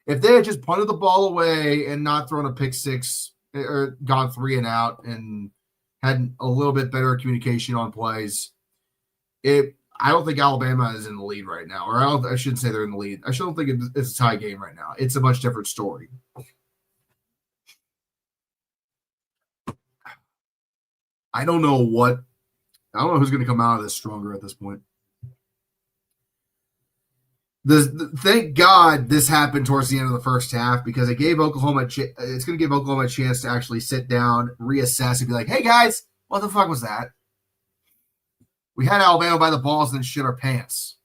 If they had just punted the ball away and not thrown a pick six or gone 3 and out and had a little bit better communication on plays, I don't think Alabama is in the lead right now. Or I shouldn't say they're in the lead. I don't think it's a tie game right now. It's a much different story. I don't know who's going to come out of this stronger at this point. Thank God this happened towards the end of the first half because it gave Oklahoma it's going to give Oklahoma a chance to actually sit down, reassess, and be like, hey, guys, what the fuck was that? We had Alabama by the balls and then shit our pants.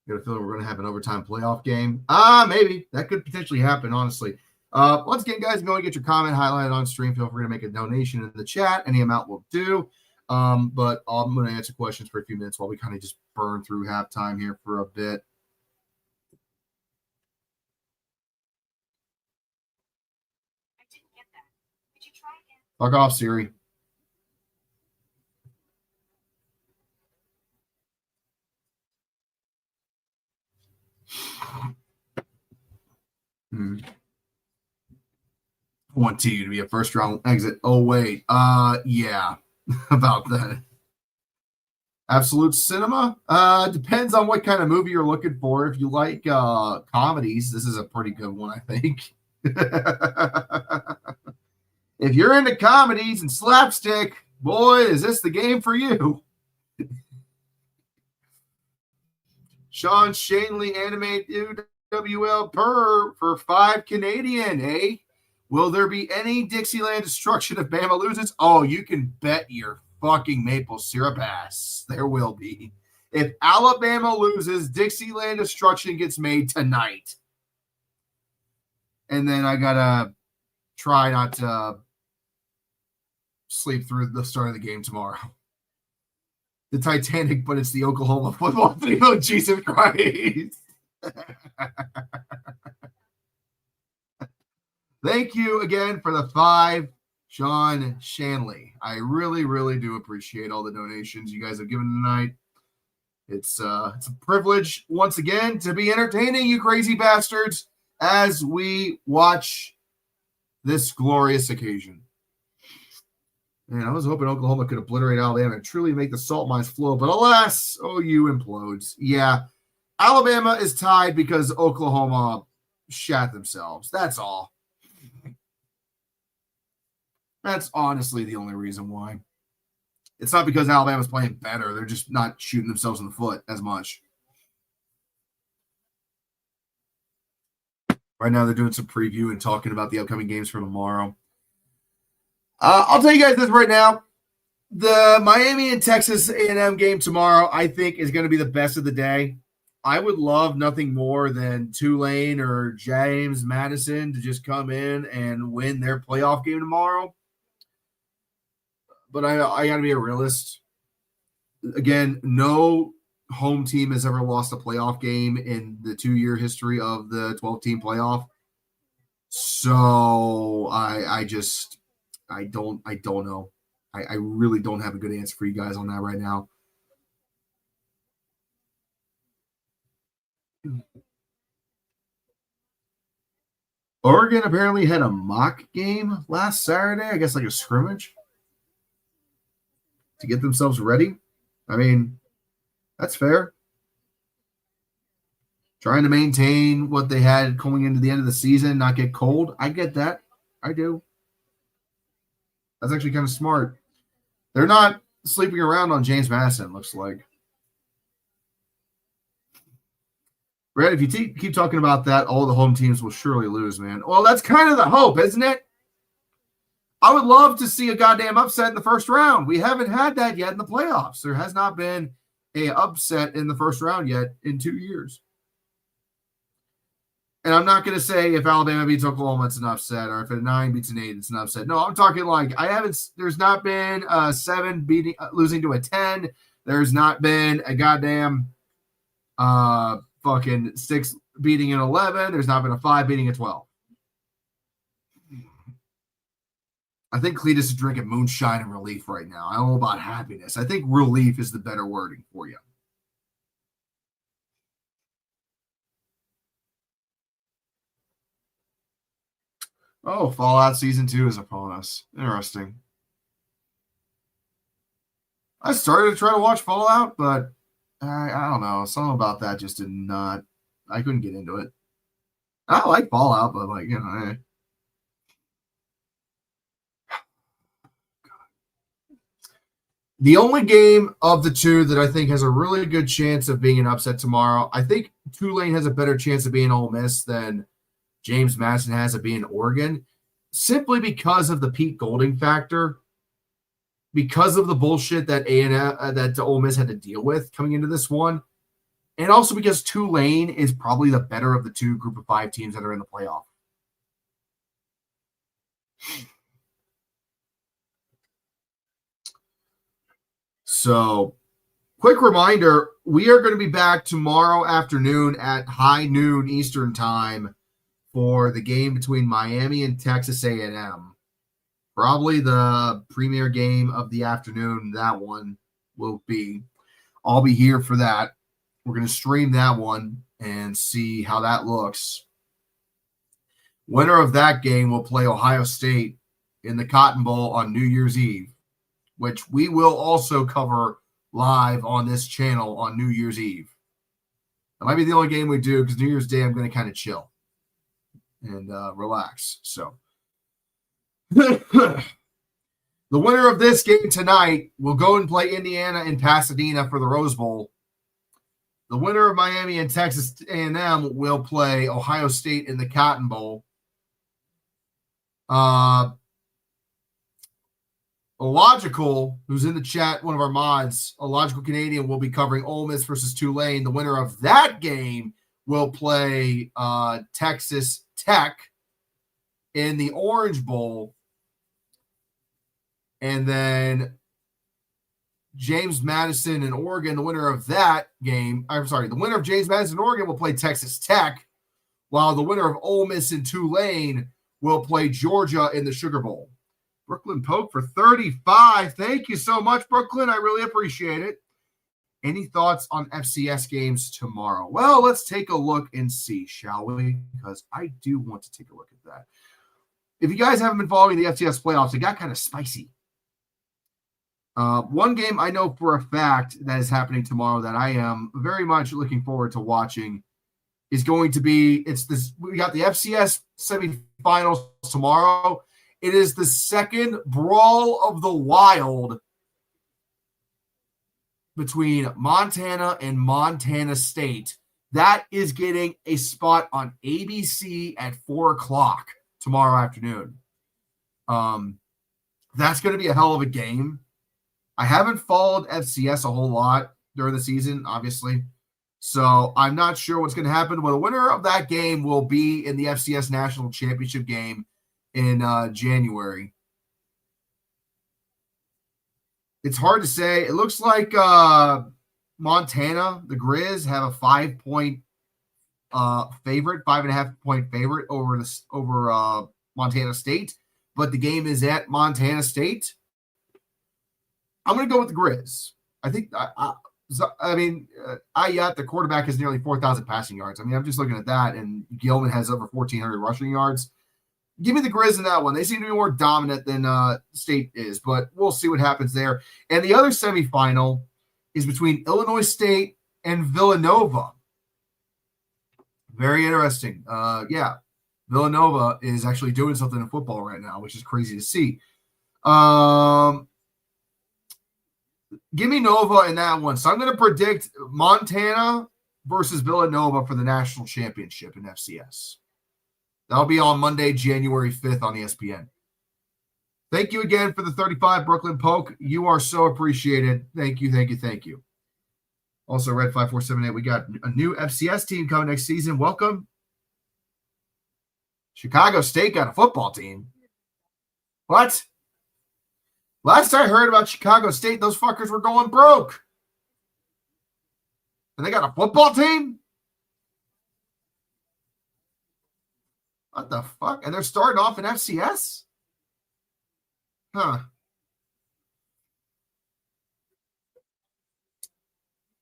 Got a feeling we're going to have an overtime playoff game. Maybe. That could potentially happen, honestly. Once again, guys, go and get your comment highlighted on stream. Feel free to make a donation in the chat. Any amount will do. But I'm going to answer questions for a few minutes while we kind of just burn through halftime here for a bit. I didn't get that. Could you try again? Fuck off, Siri. I want TU to be a first round exit. Oh, wait. Yeah, about that. Absolute cinema? Depends on what kind of movie you're looking for. If you like comedies, this is a pretty good one, I think. If you're into comedies and slapstick, boy, is this the game for you. Sean Shanley animate UWL for 5 Canadian, eh? Will there be any Dixieland destruction if Bama loses? Oh, you can bet your fucking maple syrup ass there will be. If Alabama loses, Dixieland destruction gets made tonight. And then I got to try not to sleep through the start of the game tomorrow. The Titanic, but it's the Oklahoma football team. Oh, Jesus Christ. Thank you again for the 5, Sean Shanley. I really, really do appreciate all the donations you guys have given tonight. It's a privilege once again to be entertaining you crazy bastards as we watch this glorious occasion. Man, I was hoping Oklahoma could obliterate Alabama and truly make the salt mines flow, but alas, OU implodes. Yeah, Alabama is tied because Oklahoma shat themselves. That's all. That's honestly the only reason why. It's not because Alabama's playing better. They're just not shooting themselves in the foot as much. Right now, they're doing some preview and talking about the upcoming games for tomorrow. I'll tell you guys this right now. The Miami and Texas A&M game tomorrow, I think, is going to be the best of the day. I would love nothing more than Tulane or James Madison to just come in and win their playoff game tomorrow. But I got to be a realist. Again, no home team has ever lost a playoff game in the 2-year history of the 12-team playoff. So I don't know. I really don't have a good answer for you guys on that right now. Oregon apparently had a mock game last Saturday, I guess like a scrimmage, to get themselves ready. I mean, that's fair. Trying to maintain what they had going into the end of the season, not get cold. I get that. I do. That's actually kind of smart. They're not sleeping around on James Madison, looks like. Brad, if you keep talking about that, all the home teams will surely lose, man. Well, that's kind of the hope, isn't it? I would love to see a goddamn upset in the first round. We haven't had that yet in the playoffs. There has not been an upset in the first round yet in 2 years. And I'm not going to say if Alabama beats Oklahoma, it's an upset, or if a 9 beats an 8, it's an upset. No, I'm talking like there's not been a 7 losing to a 10. There's not been a goddamn fucking 6 beating an 11. There's not been a 5 beating a 12. I think Cletus is drinking moonshine and relief right now. I don't know about happiness. I think relief is the better wording for you. Oh, Fallout Season 2 is upon us. Interesting. I started to try to watch Fallout, but I don't know. Something about that just did not. I couldn't get into it. I like Fallout, but like, you know. The only game of the two that I think has a really good chance of being an upset tomorrow, I think Tulane has a better chance of being Ole Miss than James Madison has of being Oregon, simply because of the Pete Golding factor, because of the bullshit that that Ole Miss had to deal with coming into this one, and also because Tulane is probably the better of the two group of 5 teams that are in the playoff. So, quick reminder, we are going to be back tomorrow afternoon at high noon Eastern time for the game between Miami and Texas A&M. Probably the premier game of the afternoon, that one will be. I'll be here for that. We're going to stream that one and see how that looks. Winner of that game will play Ohio State in the Cotton Bowl on New Year's Eve, which we will also cover live on this channel on New Year's Eve. That might be the only game we do because New Year's Day I'm going to kind of chill and relax. So the winner of this game tonight will go and play Indiana in Pasadena for the Rose Bowl. The winner of Miami and Texas A&M will play Ohio State in the Cotton Bowl. Illogical, who's in the chat, one of our mods, Illogical Canadian, will be covering Ole Miss versus Tulane. The winner of that game will play Texas Tech in the Orange Bowl. And then James Madison and Oregon, the winner of that game, the winner of James Madison and Oregon will play Texas Tech, while the winner of Ole Miss and Tulane will play Georgia in the Sugar Bowl. Brooklyn Poke for 35. Thank you so much, Brooklyn. I really appreciate it. Any thoughts on FCS games tomorrow? Well, let's take a look and see, shall we? Because I do want to take a look at that. If you guys haven't been following the FCS playoffs, it got kind of spicy. One game I know for a fact that is happening tomorrow that I am very much looking forward to watching is going to be, we got the FCS semifinals tomorrow. It is the second Brawl of the Wild between Montana and Montana State. That is getting a spot on ABC at 4 o'clock tomorrow afternoon. That's going to be a hell of a game. I haven't followed FCS a whole lot during the season, obviously. So I'm not sure what's going to happen. But the winner of that game will be in the FCS National Championship game in January. It's hard to say. It looks like Montana, the Grizz, have a 5-point favorite, 5.5-point favorite over Montana State. But the game is at Montana State. I'm going to go with the Grizz. I think Ayat, the quarterback, has nearly 4,000 passing yards. I mean, I'm just looking at that, and Gilman has over 1,400 rushing yards. Give me the Grizz in that one. They seem to be more dominant than State is, but we'll see what happens there. And the other semifinal is between Illinois State and Villanova. Very interesting. Villanova is actually doing something in football right now, which is crazy to see. Give me Nova in that one. So I'm going to predict Montana versus Villanova for the national championship in FCS. That'll be on Monday, January 5th on ESPN. Thank you again for the 35, Brooklyn Poke. You are so appreciated. Thank you, thank you, thank you. Also, Red 5478, we got a new FCS team coming next season. Welcome. Chicago State got a football team. What? Last I heard about Chicago State, those fuckers were going broke. And they got a football team? What the fuck? And they're starting off in FCS? Huh.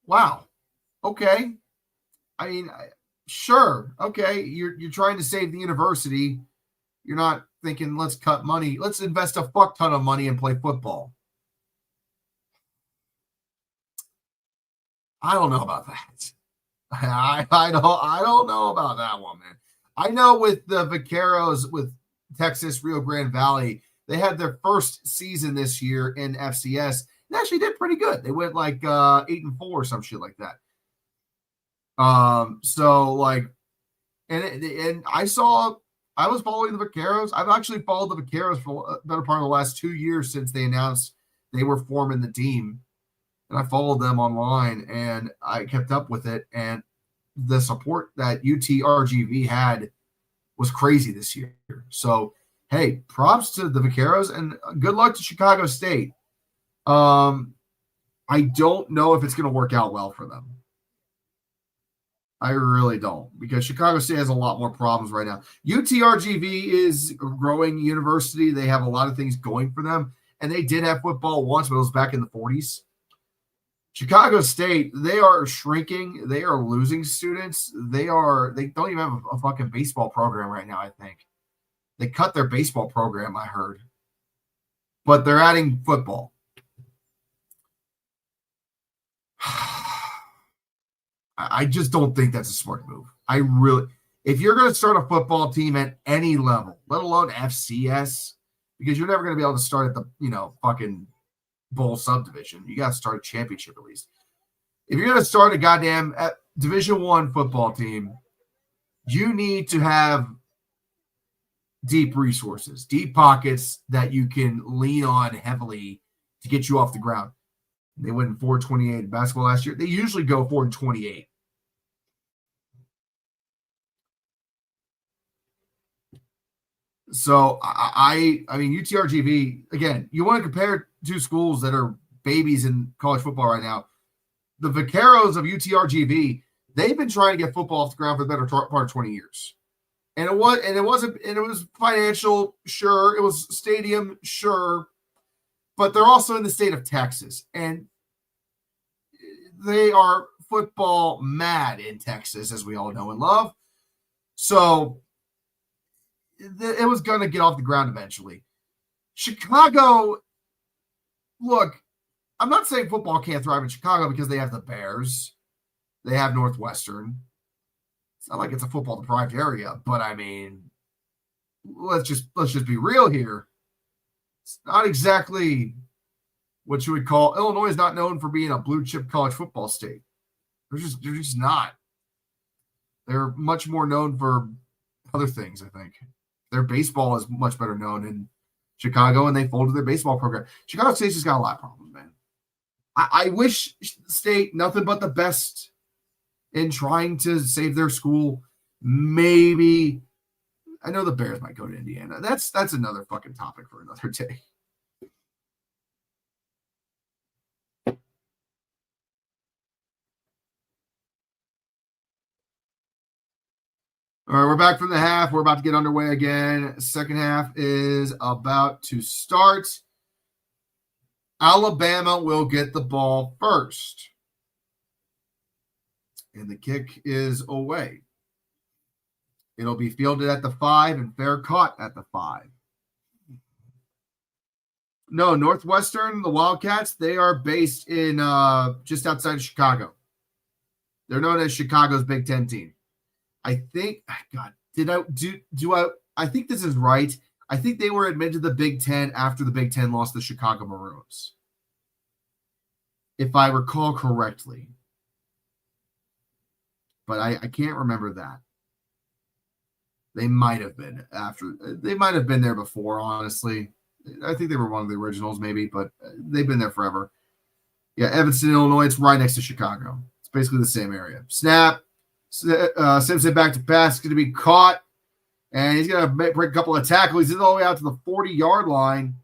Wow. Okay. I mean, sure. Okay. You're trying to save the university. You're not thinking, let's cut money. Let's invest a fuck ton of money and play football. I don't know about that. I don't know about that one, man. I know with the Vaqueros, with Texas, Rio Grande Valley, they had their first season this year in FCS. They actually did pretty good. They went like 8-4 or some shit like that. I was following the Vaqueros. I've actually followed the Vaqueros for a better part of the last 2 years since they announced they were forming the team. And I followed them online, and I kept up with it. And the support that UTRGV had was crazy this year. So, hey, props to the Vaqueros, and good luck to Chicago State. I don't know if it's going to work out well for them. I really don't, because Chicago State has a lot more problems right now. UTRGV is a growing university. They have a lot of things going for them, and they did have football once, but it was back in the 40s. Chicago State, they are shrinking. They are losing students. They don't even have a fucking baseball program right now, I think. They cut their baseball program, I heard. But they're adding football. I just don't think that's a smart move. If you're going to start a football team at any level, let alone FCS, because you're never going to be able to start at the, fucking bowl subdivision. You got to start a championship at least. If you're going to start a goddamn Division I football team, you need to have deep resources, deep pockets that you can lean on heavily to get you off the ground. They went 4-28 in basketball last year. They usually go 4-28. So I mean, UTRGV, again, you want to compare two schools that are babies in college football right now. The Vaqueros of UTRGV, they've been trying to get football off the ground for the better part of 20 years. And it was financial, sure. It was stadium, sure. But they're also in the state of Texas. And they are football mad in Texas, as we all know and love. So it was going to get off the ground eventually. Chicago, look, I'm not saying football can't thrive in Chicago because they have the Bears. They have Northwestern. It's not like it's a football deprived area, but I mean, let's just be real here. It's not exactly what you would call Illinois is not known for being a blue chip college football state. They're just not. They're much more known for other things, I think. Their baseball is much better known in Chicago, and they folded their baseball program. Chicago State's just got a lot of problems, man. I wish the state nothing but the best in trying to save their school. Maybe I know the Bears might go to Indiana. That's another fucking topic for another day. All right, we're back from the half. We're about to get underway again. Second half is about to start. Alabama will get the ball first. And the kick is away. It'll be fielded at the 5 and fair caught at the 5. No, Northwestern, the Wildcats, they are based in just outside of Chicago. They're known as Chicago's Big Ten team. I think, God, I think this is right. I think they were admitted to the Big Ten after the Big Ten lost the Chicago Maroons, if I recall correctly. But I can't remember that. They might have been after. They might have been there before, honestly. I think they were one of the originals, maybe, but they've been there forever. Yeah, Evanston, Illinois. It's right next to Chicago. It's basically the same area. Snap. Simpson back to pass. It's going to be caught. And he's going to break a couple of tackles. He's all the way out to the 40-yard line.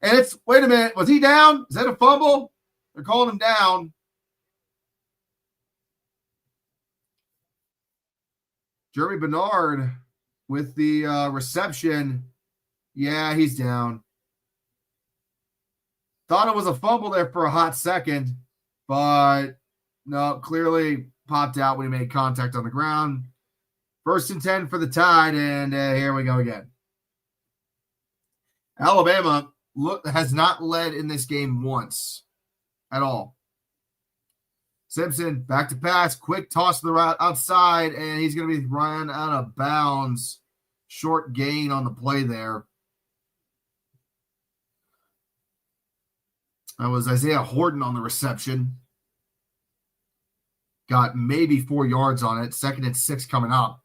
And it's, wait a minute, was he down? Is that a fumble? They're calling him down. Jeremy Bernard with the reception. Yeah, he's down. Thought it was a fumble there for a hot second, but no, clearly popped out when he made contact on the ground. 1st and 10 for the Tide, and here we go again. Alabama has not led in this game once at all. Simpson back to pass, quick toss to the route outside, and he's going to be run out of bounds. Short gain on the play there. That was Isaiah Horton on the reception. Got maybe 4 yards on it. 2nd and 6 coming up.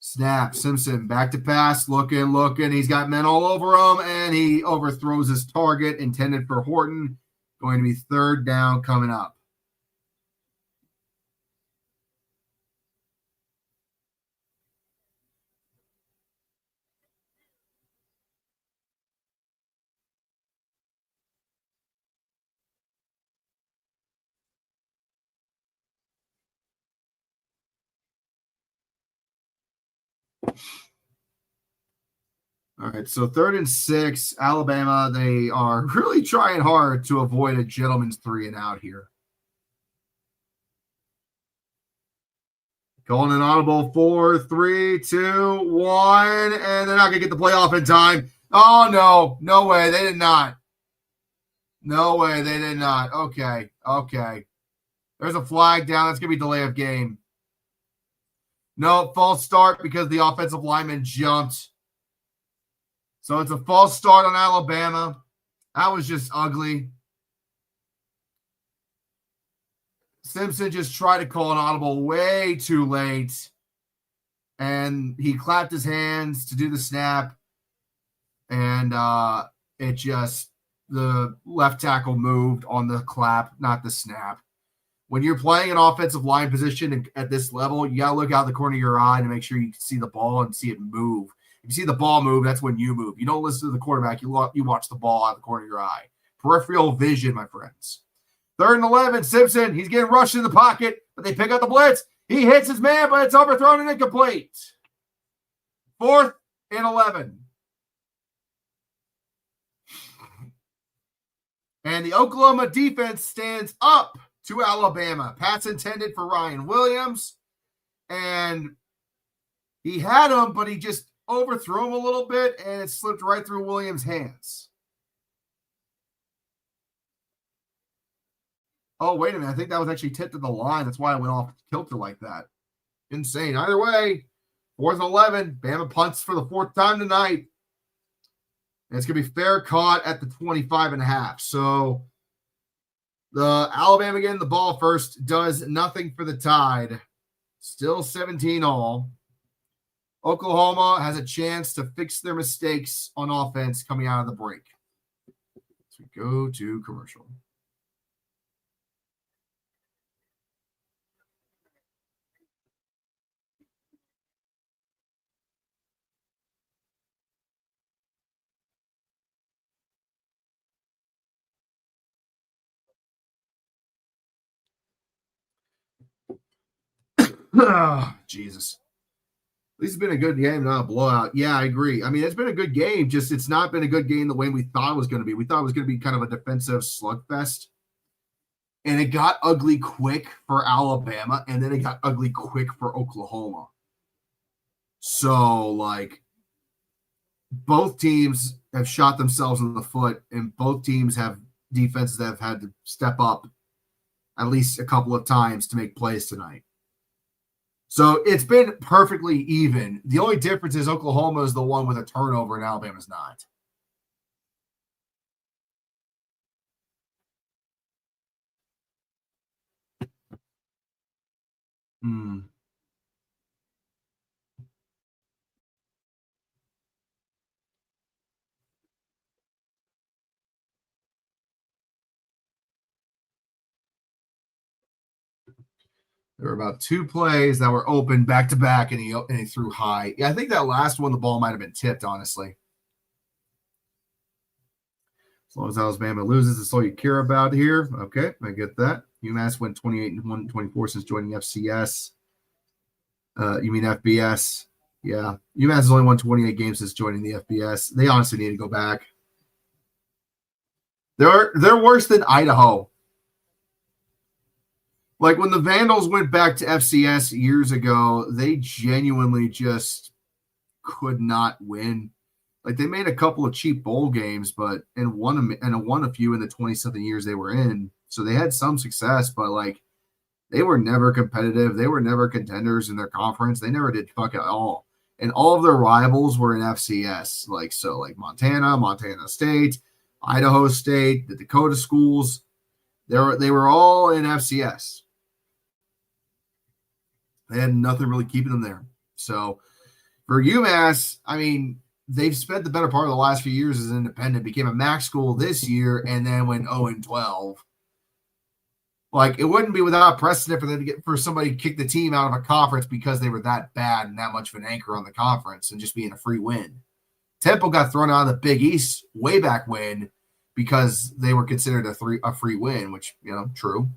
Snap. Simpson back to pass. Looking. He's got men all over him, and he overthrows his target intended for Horton. Going to be 3rd down coming up. All right, so 3rd and 6, Alabama, they are really trying hard to avoid a gentleman's 3 and out here. Calling an audible 4, 3, 2, 1, and they're not going to get the play off in time. Oh, no. No way. They did not. No way. They did not. Okay. There's a flag down. That's going to be delay of game. No, false start because the offensive lineman jumped. So it's a false start on Alabama. That was just ugly. Simpson just tried to call an audible way too late, and he clapped his hands to do the snap, and it just, the left tackle moved on the clap, not the snap. When you're playing an offensive line position at this level, you got to look out the corner of your eye to make sure you can see the ball and see it move. If you see the ball move, that's when you move. You don't listen to the quarterback. You watch the ball out the corner of your eye. Peripheral vision, my friends. 3rd and 11, Simpson. He's getting rushed in the pocket, but they pick up the blitz. He hits his man, but it's overthrown and incomplete. 4th and 11. And the Oklahoma defense stands up to Alabama. Pass intended for Ryan Williams. And he had him, but he just overthrew him a little bit, and it slipped right through Williams' hands. Oh, wait a minute. I think that was actually tipped to the line. That's why I went off kilter like that. Insane. Either way, 4th and 11. Bama punts for the 4th time tonight. And it's going to be fair caught at the 25.5. So the Alabama getting the ball first does nothing for the Tide. Still 17 all. Oklahoma has a chance to fix their mistakes on offense coming out of the break. So we go to commercial. Oh, Jesus. At least it's been a good game, not a blowout. Yeah, I agree. I mean, it's been a good game. Just it's not been a good game the way we thought it was going to be. We thought it was going to be kind of a defensive slugfest. And it got ugly quick for Alabama, and then it got ugly quick for Oklahoma. So, like, both teams have shot themselves in the foot, and both teams have defenses that have had to step up at least a couple of times to make plays tonight. So it's been perfectly even. The only difference is Oklahoma is the one with a turnover and Alabama's not. There were about 2 plays that were open back to back, and he threw high. Yeah, I think that last one, the ball might have been tipped, honestly. As long as Alabama loses, that's all you care about here. Okay, I get that. UMass went 28-1-24 since joining FCS. You mean FBS? Yeah. UMass has only won 28 games since joining the FBS. They honestly need to go back. They're worse than Idaho. Like when the Vandals went back to FCS years ago, they genuinely just could not win. Like they made a couple of cheap bowl games, but and won a few in the 20-something years they were in. So they had some success, but like they were never competitive. They were never contenders in their conference. They never did fuck at all. And all of their rivals were in FCS. Like Montana, Montana State, Idaho State, the Dakota schools. They were all in FCS. They had nothing really keeping them there. So for UMass, I mean, they've spent the better part of the last few years as an independent, became a MAC school this year, and then went 0-12. Like, it wouldn't be without precedent for them for somebody to kick the team out of a conference because they were that bad and that much of an anchor on the conference and just being a free win. Temple got thrown out of the Big East way back when because they were considered a free win, which, true.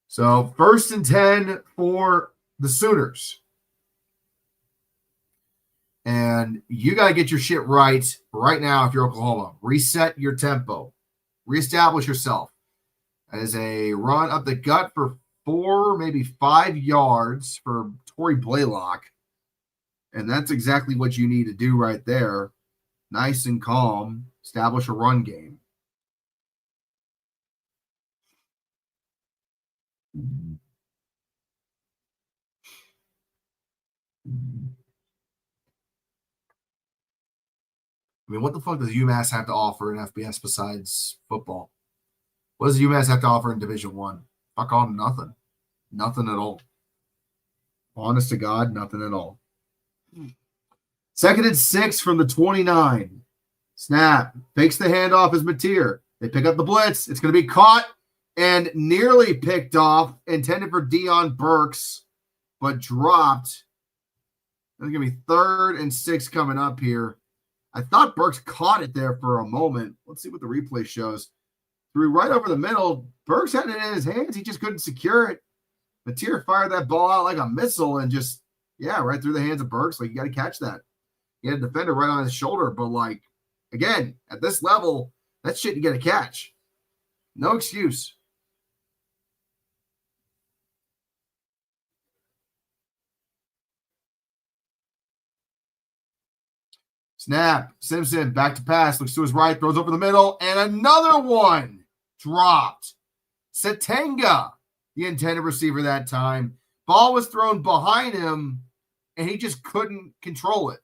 So 1st and 10 for the Sooners. And you got to get your shit right now if you're Oklahoma. Reset your tempo. Reestablish yourself. As a run up the gut for 4, maybe 5 yards for Torrey Blaylock. And that's exactly what you need to do right there. Nice and calm. Establish a run game. mean, what the fuck does UMass have to offer in FBS besides football? What does UMass have to offer in Division One? Fuck all, nothing. Nothing at all. Honest to God, nothing at all. 2nd and 6 from the 29. Snap. Fakes the handoff as Mateer. They pick up the blitz. It's going to be caught and nearly picked off. Intended for Deion Burks, but dropped. It's going to be 3rd and 6 coming up here. I thought Burks caught it there for a moment. Let's see what the replay shows. Threw right over the middle. Burks had it in his hands. He just couldn't secure it. Mateer fired that ball out like a missile and just, right through the hands of Burks. Like, you got to catch that. He had a defender right on his shoulder, but like, again, at this level, that shit you got to catch. No excuse. Snap. Simpson back to pass. Looks to his right. Throws over the middle. And another one dropped. Satenga, the intended receiver that time. Ball was thrown behind him, and he just couldn't control it.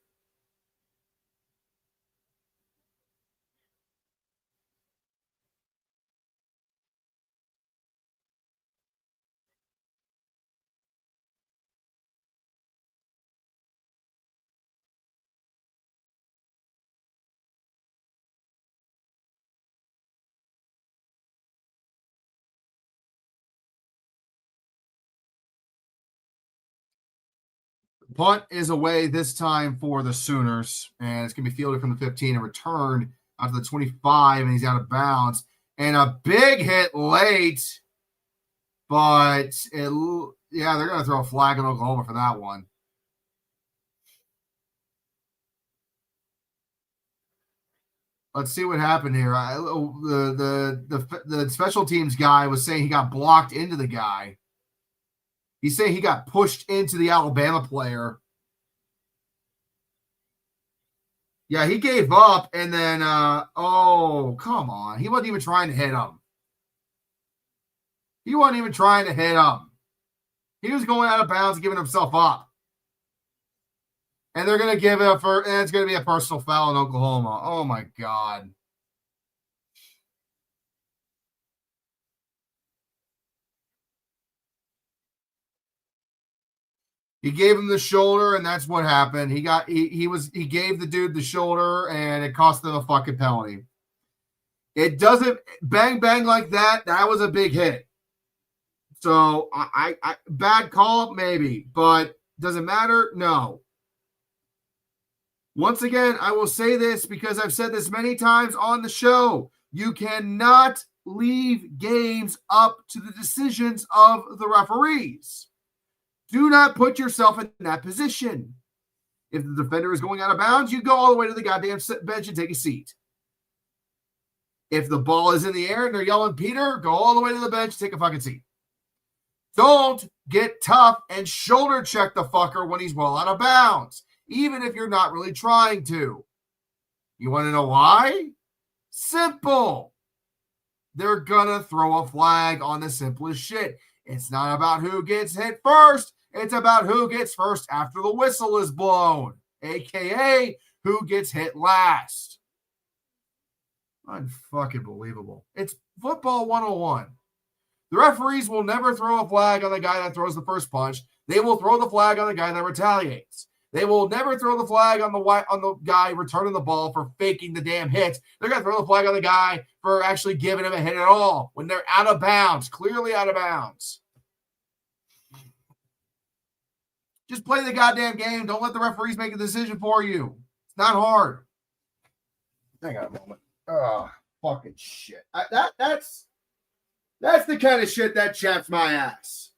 Punt is away this time for the Sooners, and it's going to be fielded from the 15 and returned out to the 25, and he's out of bounds. And a big hit late, but they're going to throw a flag in Oklahoma for that one. Let's see what happened here. The special teams guy was saying he got blocked into the guy. He's saying he got pushed into the Alabama player. Yeah, he gave up, and then, oh, come on. He wasn't even trying to hit him. He was going out of bounds, giving himself up. And they're going to give it and it's going to be a personal foul in Oklahoma. Oh, my God. He gave him the shoulder, and that's what happened. He gave the dude the shoulder, and it cost them a fucking penalty. It doesn't bang like that. That was a big hit. So I bad call maybe, but does it matter? No. Once again, I will say this because I've said this many times on the show. You cannot leave games up to the decisions of the referees. Do not put yourself in that position. If the defender is going out of bounds, you go all the way to the goddamn bench and take a seat. If the ball is in the air and they're yelling, Peter, go all the way to the bench, take a fucking seat. Don't get tough and shoulder check the fucker when he's well out of bounds, even if you're not really trying to. You want to know why? Simple. They're going to throw a flag on the simplest shit. It's not about who gets hit first. It's about who gets first after the whistle is blown, a.k.a. who gets hit last. Unfucking believable. It's football 101. The referees will never throw a flag on the guy that throws the first punch. They will throw the flag on the guy that retaliates. They will never throw the flag on the guy returning the ball for faking the damn hits. They're going to throw the flag on the guy for actually giving him a hit at all when they're out of bounds, clearly out of bounds. Just play the goddamn game. Don't let the referees make a decision for you. It's not hard. Hang on a moment. Oh, fucking shit. That's the kind of shit that chaps my ass.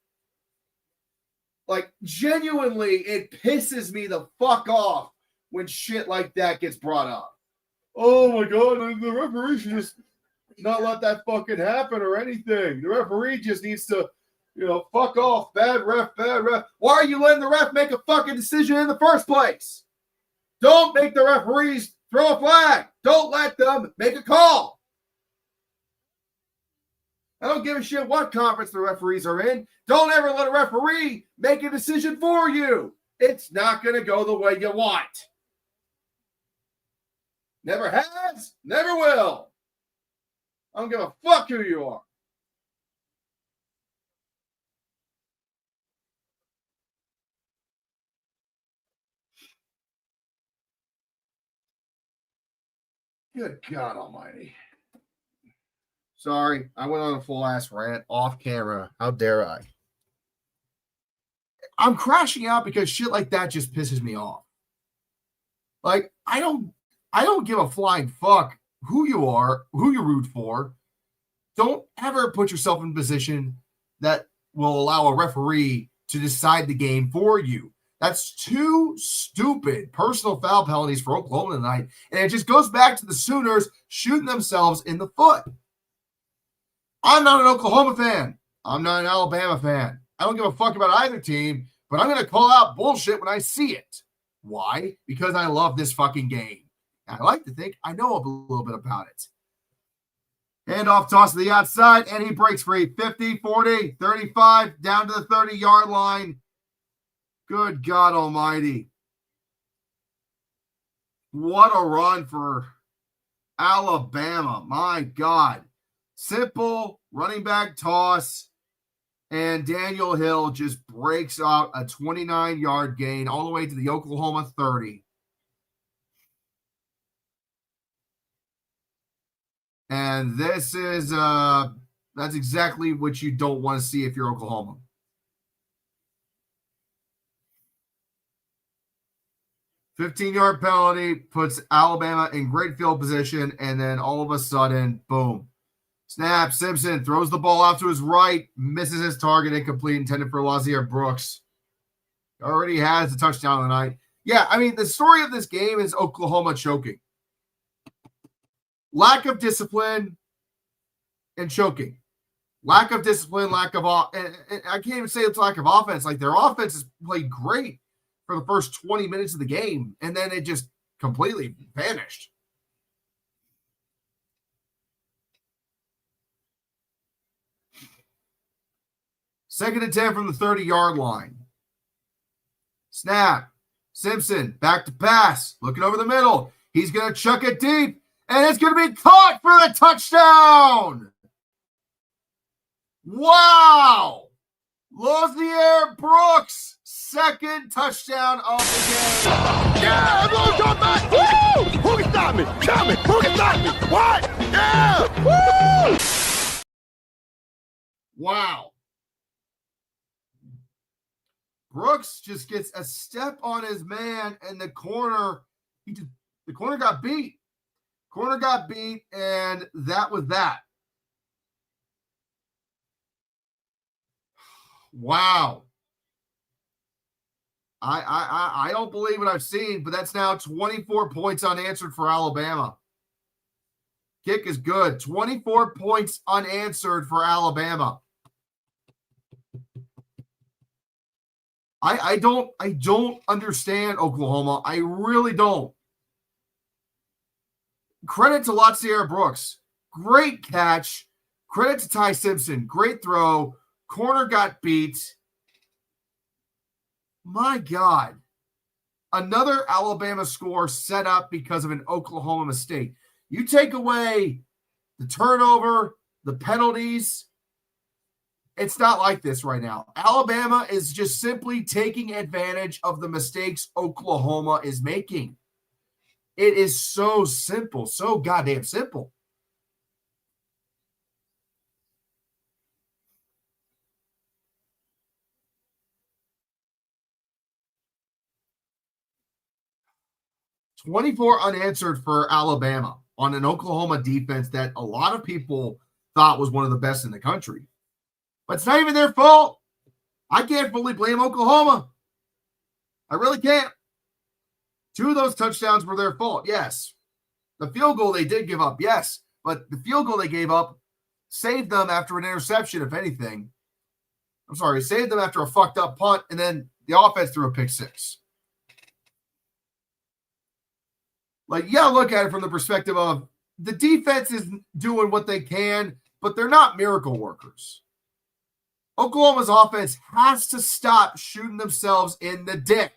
Like, genuinely, it pisses me the fuck off when shit like that gets brought up. Oh, my God, the referee should just not let that fucking happen or anything. The referee just needs to, fuck off. Bad ref. Why are you letting the ref make a fucking decision in the first place? Don't make the referees throw a flag. Don't let them make a call. I don't give a shit what conference the referees are in. Don't ever let a referee make a decision for you. It's not going to go the way you want. Never has, never will. I don't give a fuck who you are. Good God almighty. Sorry, I went on a full ass rant off camera. How dare I? I'm crashing out because shit like that just pisses me off. Like, I don't give a flying fuck who you are, who you root for. Don't ever put yourself in a position that will allow a referee to decide the game for you. That's two stupid personal foul penalties for Oklahoma tonight. And it just goes back to the Sooners shooting themselves in the foot. I'm not an Oklahoma fan. I'm not an Alabama fan. I don't give a fuck about either team, but I'm going to call out bullshit when I see it. Why? Because I love this fucking game. And I like to think I know a little bit about it. Handoff toss to the outside, and he breaks free. 50, 40, 35, down to the 30-yard line. Good God almighty. What a run for Alabama. My God. Simple running back toss, and Daniel Hill just breaks out a 29-yard gain all the way to the Oklahoma 30. And this is that's exactly what you don't want to see if you're Oklahoma. $15-yard penalty puts Alabama in great field position, and then all of a sudden, boom. Snap, Simpson throws the ball out to his right, misses his target, incomplete, intended for Lazier Brooks. Already has the touchdown of the night. Yeah, I mean, the story of this game is Oklahoma choking. Lack of discipline and choking. Lack of discipline, lack of and I can't even say it's lack of offense. Like, their offense has played great for the first 20 minutes of the game, and then it just completely vanished. Second and 10 from the 30-yard line. Snap. Simpson back to pass. Looking over the middle. He's going to chuck it deep, and it's going to be caught for the touchdown. Wow. Lazier Brooks, second touchdown of the game. Yeah, everyone's on back. Woo! Who can stop me? Tell me. Who can stop me? What? Yeah! Woo! Wow. Brooks just gets a step on his man, and the corner got beat. Corner got beat, and that was that. Wow. I don't believe what I've seen, but that's now 24 points unanswered for Alabama. Kick is good. 24 points unanswered for Alabama. I don't understand Oklahoma. I really don't. Credit to Lazier Brooks. Great catch. Credit to Ty Simpson. Great throw. Corner got beat. My God. Another Alabama score set up because of an Oklahoma mistake. You take away the turnover, the penalties, it's not like this right now. Alabama is just simply taking advantage of the mistakes Oklahoma is making. It is so simple, so goddamn simple. $24 unanswered for Alabama on an Oklahoma defense that a lot of people thought was one of the best in the country. But it's not even their fault. I can't fully blame Oklahoma. I really can't. 2 of those touchdowns were their fault, yes. The field goal they did give up, yes. But the field goal they gave up saved them after an interception, if anything. I'm sorry, saved them after a fucked up punt, and then the offense threw a pick 6. Like, yeah, look at it from the perspective of the defense is doing what they can, but they're not miracle workers. Oklahoma's offense has to stop shooting themselves in the dick.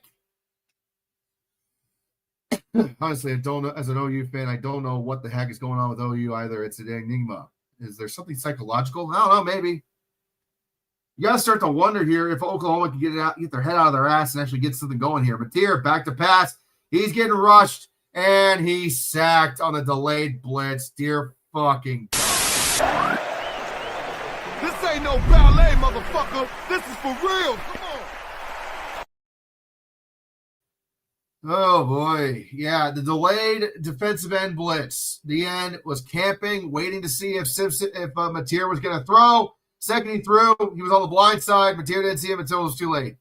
Honestly, I don't know. As an OU fan, I don't know what the heck is going on with OU either. It's an enigma. Is there something psychological? I don't know. Maybe. You got to start to wonder here if Oklahoma can get their head out of their ass and actually get something going here. But here, back to pass. He's getting rushed, and he's sacked on the delayed blitz. Dear fucking God. This ain't no ballet, motherfucker. This is for real. Come on. Oh, boy. Yeah, the delayed defensive end blitz. The end was camping, waiting to see if Mateer was going to throw. Second he threw, he was on the blind side. Mateer didn't see him until it was too late.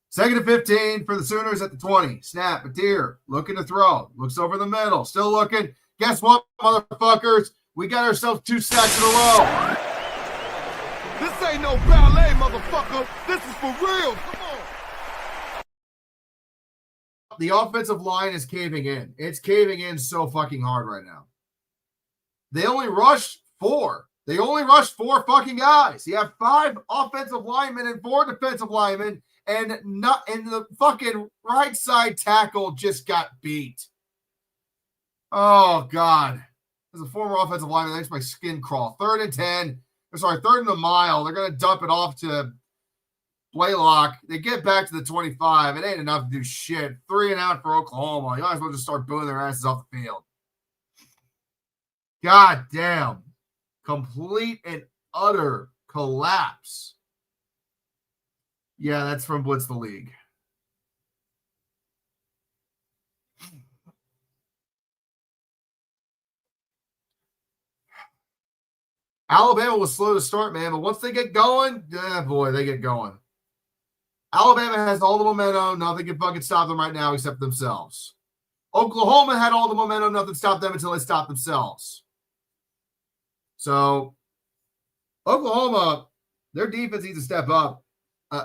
Second and 15 for the Sooners at the 20. Snap, Mateer looking to throw. Looks over the middle, still looking. Guess what, motherfuckers? We got ourselves 2 sacks in a row. This ain't no ballet, motherfucker. This is for real. Come on. The offensive line is caving in. It's caving in so fucking hard right now. They only rushed 4. They only rushed 4 fucking guys. You have 5 offensive linemen and 4 defensive linemen, and the fucking right side tackle just got beat. Oh, God. As a former offensive lineman, that makes my skin crawl. 3rd and 10. Sorry, 3rd and a mile. They're going to dump it off to Blaylock. They get back to the 25. It ain't enough to do shit. 3 and out for Oklahoma. You might as well just start booing their asses off the field. God damn. Complete and utter collapse. Yeah, that's from Blitz the League. Alabama was slow to start, man, but once they get going, boy, they get going. Alabama has all the momentum. Nothing can fucking stop them right now except themselves. Oklahoma had all the momentum. Nothing stopped them until they stopped themselves. So, Oklahoma, their defense needs to step up.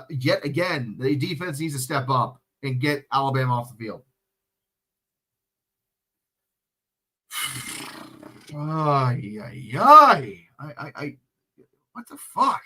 Yet again, the defense needs to step up and get Alabama off the field. What the fuck?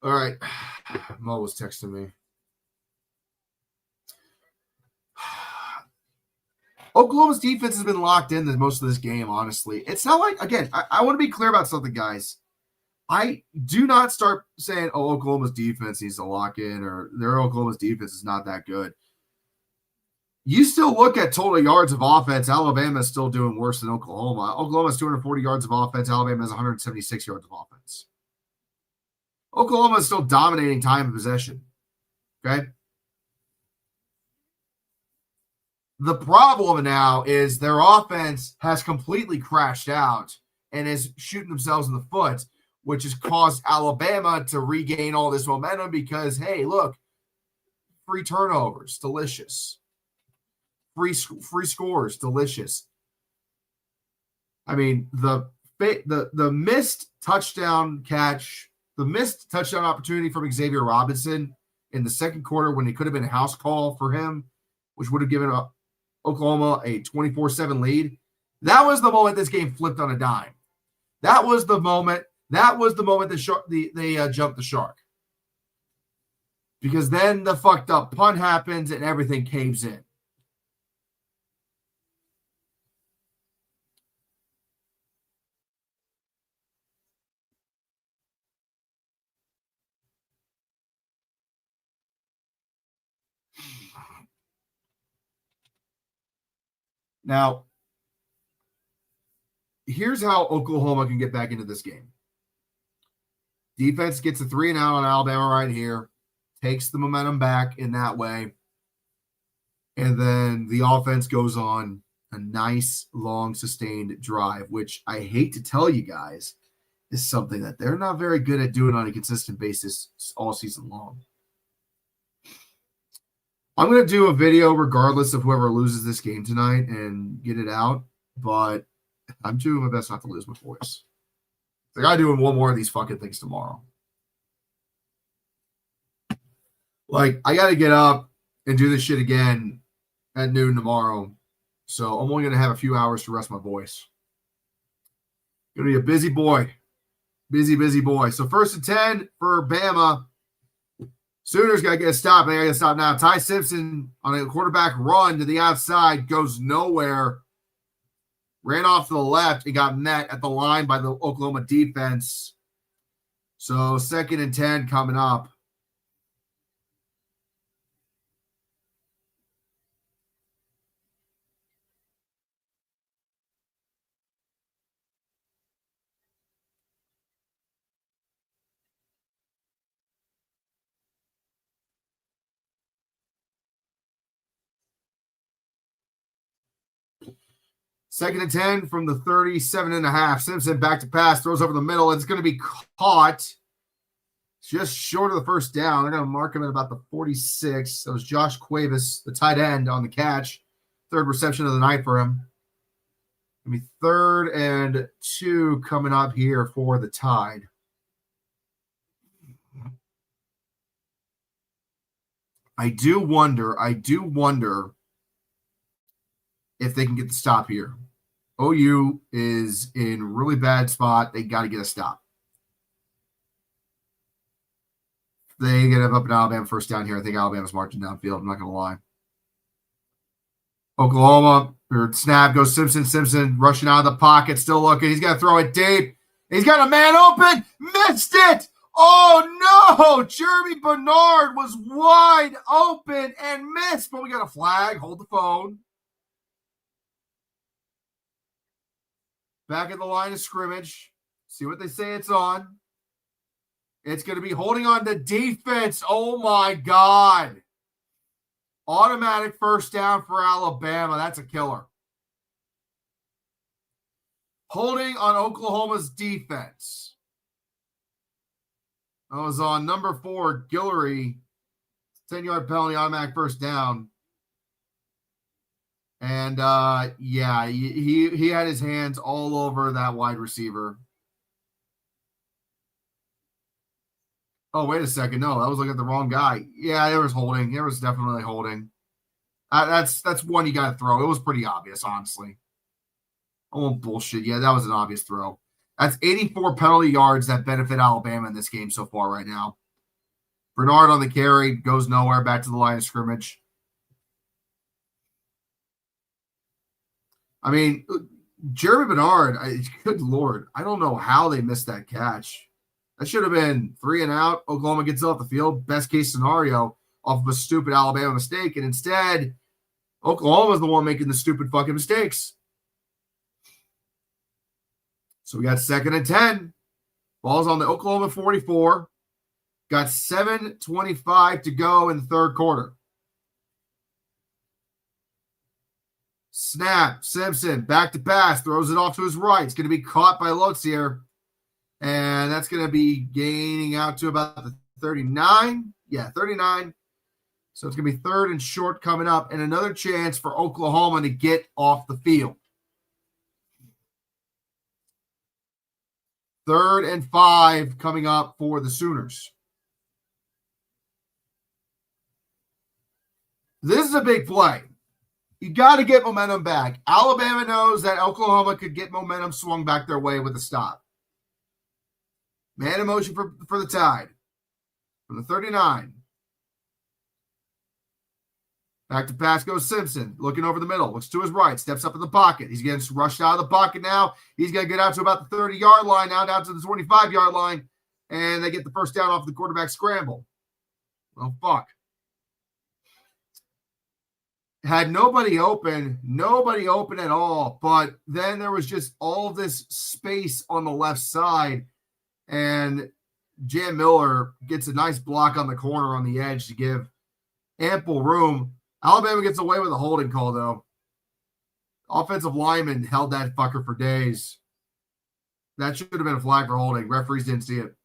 All right. Mo was texting me. Oklahoma's defense has been locked in most of this game, honestly. It's not like, again, I want to be clear about something, guys. I do not start saying, oh, Oklahoma's defense needs to lock in or their Oklahoma's defense is not that good. You still look at total yards of offense. Alabama is still doing worse than Oklahoma. Oklahoma has 240 yards of offense. Alabama has 176 yards of offense. Oklahoma is still dominating time of possession. Okay? The problem now is their offense has completely crashed out and is shooting themselves in the foot, which has caused Alabama to regain all this momentum because, hey, look, free turnovers, delicious. Free scores, delicious. I mean, the missed touchdown catch, the missed touchdown opportunity from Xavier Robinson in the second quarter when it could have been a house call for him, which would have given Oklahoma a 24-7 lead. That was the moment this game flipped on a dime. That was the moment they jumped the shark. Because then the fucked up punt happens and everything caves in. Now, here's how Oklahoma can get back into this game. Defense gets a 3 and out on Alabama right here, takes the momentum back in that way, and then the offense goes on a nice, long, sustained drive, which I hate to tell you guys is something that they're not very good at doing on a consistent basis all season long. I'm going to do a video regardless of whoever loses this game tonight and get it out, but I'm doing my best not to lose my voice. I got to do one more of these fucking things tomorrow. Like, I got to get up and do this shit again at noon tomorrow. So I'm only going to have a few hours to rest my voice. Going to be a busy boy. Busy boy. So 1st and 10 for Bama. Sooners got to get a stop. They got to get a stop now. Ty Simpson on a quarterback run to the outside goes nowhere. Ran off to the left and got met at the line by the Oklahoma defense. So 2nd and 10 coming up. Second and 10 from the 37.5. Simpson back to pass, throws over the middle. It's going to be caught just short of the first down. They're going to mark him at about the 46. That was Josh Cuevas, the tight end, on the catch. 3rd reception of the night for him. Going to be 3rd and 2 coming up here for the Tide. I do wonder if they can get the stop here. OU is in really bad spot. They got to get a stop. They get up in Alabama first down here. I think Alabama's marching downfield. I'm not going to lie. Oklahoma, or snap, goes Simpson rushing out of the pocket, still looking. He's going to throw it deep. He's got a man open. Missed it. Oh, no. Jeremy Bernard was wide open and missed, but we got a flag. Hold the phone. Back at the line of scrimmage. See what they say it's on. It's going to be holding on to defense. Oh, my God. Automatic first down for Alabama. That's a killer. Holding on Oklahoma's defense. That was on number 4, Guillory. 10-yard penalty, automatic first down. And, yeah, he had his hands all over that wide receiver. Oh, wait a second. No, that was looking at the wrong guy. Yeah, there was holding. There was definitely holding. That's one you got to throw. It was pretty obvious, honestly. Oh, bullshit. Yeah, that was an obvious throw. That's 84 penalty yards that benefit Alabama in this game so far right now. Bernard on the carry, goes nowhere, back to the line of scrimmage. I mean, Jeremy Bernard, good Lord, I don't know how they missed that catch. That should have been 3 and out. Oklahoma gets off the field. Best case scenario off of a stupid Alabama mistake. And instead, Oklahoma's the one making the stupid fucking mistakes. So we got 2nd and 10. Ball's on the Oklahoma 44. Got 7:25 to go in the 3rd quarter. Snap. Simpson back to pass. Throws it off to his right. It's going to be caught by Lozier. And that's going to be gaining out to about the 39. Yeah, 39. So it's going to be 3rd and short coming up. And another chance for Oklahoma to get off the field. 3rd and 5 coming up for the Sooners. This is a big play. You got to get momentum back. Alabama knows that Oklahoma could get momentum swung back their way with a stop. Man in motion for the Tide. From the 39. Back to pass goes Simpson. Looking over the middle. Looks to his right. Steps up in the pocket. He's getting rushed out of the pocket now. He's going to get out to about the 30-yard line. Now down to the 25-yard line. And they get the first down off the quarterback scramble. Well, fuck. Had nobody open at all. But then there was just all this space on the left side. And Jan Miller gets a nice block on the corner on the edge to give ample room. Alabama gets away with a holding call, though. Offensive lineman held that fucker for days. That should have been a flag for holding. Referees didn't see it.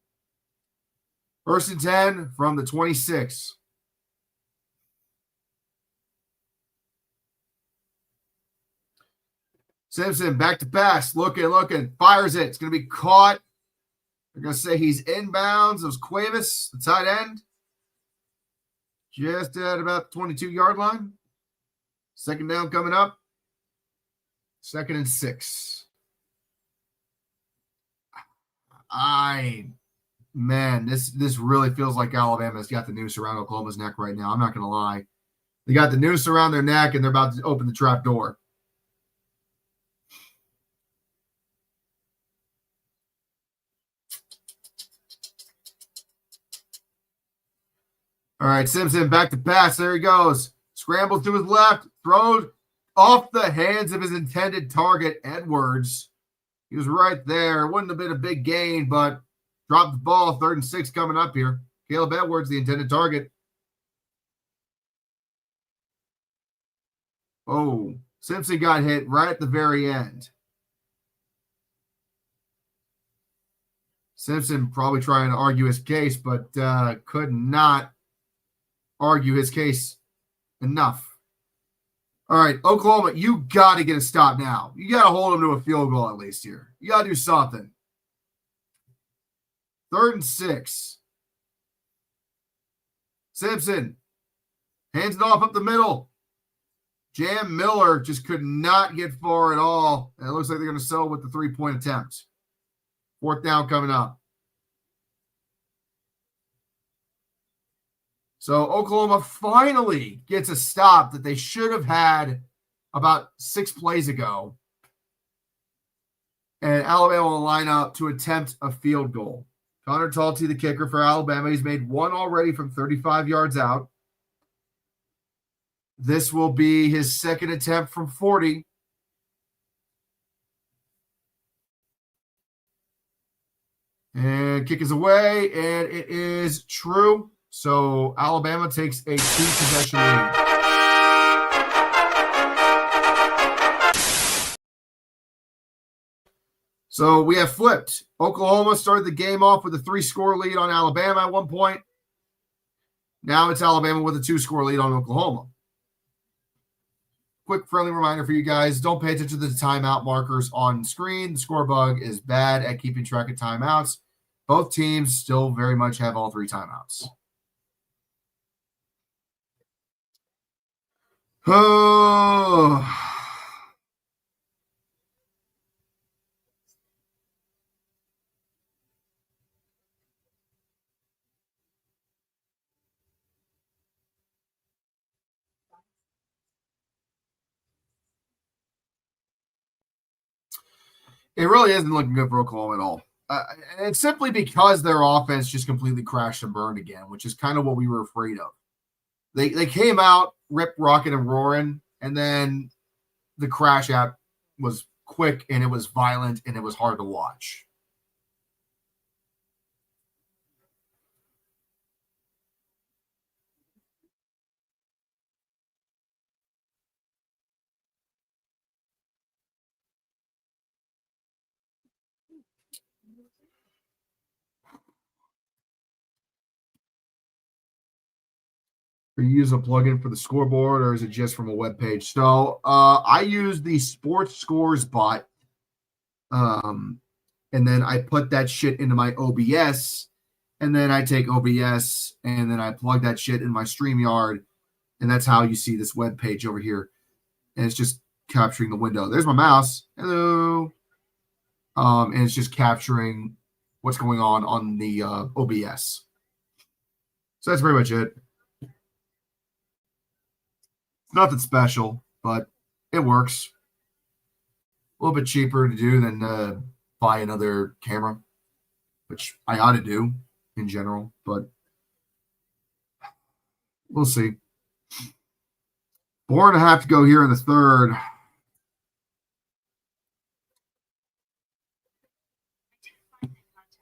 1st and 10 from the 26. Simpson back to pass. Looking. Fires it. It's going to be caught. They're going to say he's inbounds. It was Cuevas, the tight end. Just at about the 22-yard line. 2nd down coming up. 2nd and 6. This really feels like Alabama's got the noose around Oklahoma's neck right now. I'm not going to lie. They got the noose around their neck, and they're about to open the trap door. All right, Simpson back to pass. There he goes. Scrambles to his left. Throws off the hands of his intended target, Edwards. He was right there. It wouldn't have been a big gain, but dropped the ball. 3rd and 6 coming up here. Caleb Edwards, the intended target. Oh, Simpson got hit right at the very end. Simpson probably trying to argue his case, but could not argue his case enough. All right, Oklahoma, you got to get a stop now. You got to hold them to a field goal at least here. You got to do something. 3rd and 6. Simpson hands it off up the middle. Jam Miller just could not get far at all. And it looks like they're going to settle with the 3-point attempt. 4th down coming up. So Oklahoma finally gets a stop that they should have had about 6 plays ago. And Alabama will line up to attempt a field goal. Connor Talty, the kicker for Alabama. He's made one already from 35 yards out. This will be his 2nd attempt from 40. And kick is away, and it is true. So Alabama takes a 2-possession lead. So we have flipped. Oklahoma started the game off with a 3-score lead on Alabama at one point. Now it's Alabama with a 2-score lead on Oklahoma. Quick friendly reminder for you guys, don't pay attention to the timeout markers on screen. The score bug is bad at keeping track of timeouts. Both teams still very much have all 3 timeouts. Oh. It really isn't looking good for Oklahoma at all. And it's simply because their offense just completely crashed and burned again, which is kind of what we were afraid of. They came out, ripped, rocking, and roaring, and then the crash out was quick, and it was violent, and it was hard to watch. Or you use a plugin for the scoreboard, or is it just from a web page? So I use the Sports Scores bot, and then I put that shit into my OBS, and then I take OBS, and then I plug that shit in my StreamYard, and that's how you see this web page over here. And it's just capturing the window. There's my mouse. Hello. And it's just capturing what's going on the OBS. So that's pretty much it. Nothing special, but it works. A little bit cheaper to do than buy another camera, which I ought to do in general, but we'll see. 4.5 to go here in the 3rd. I didn't find that contact.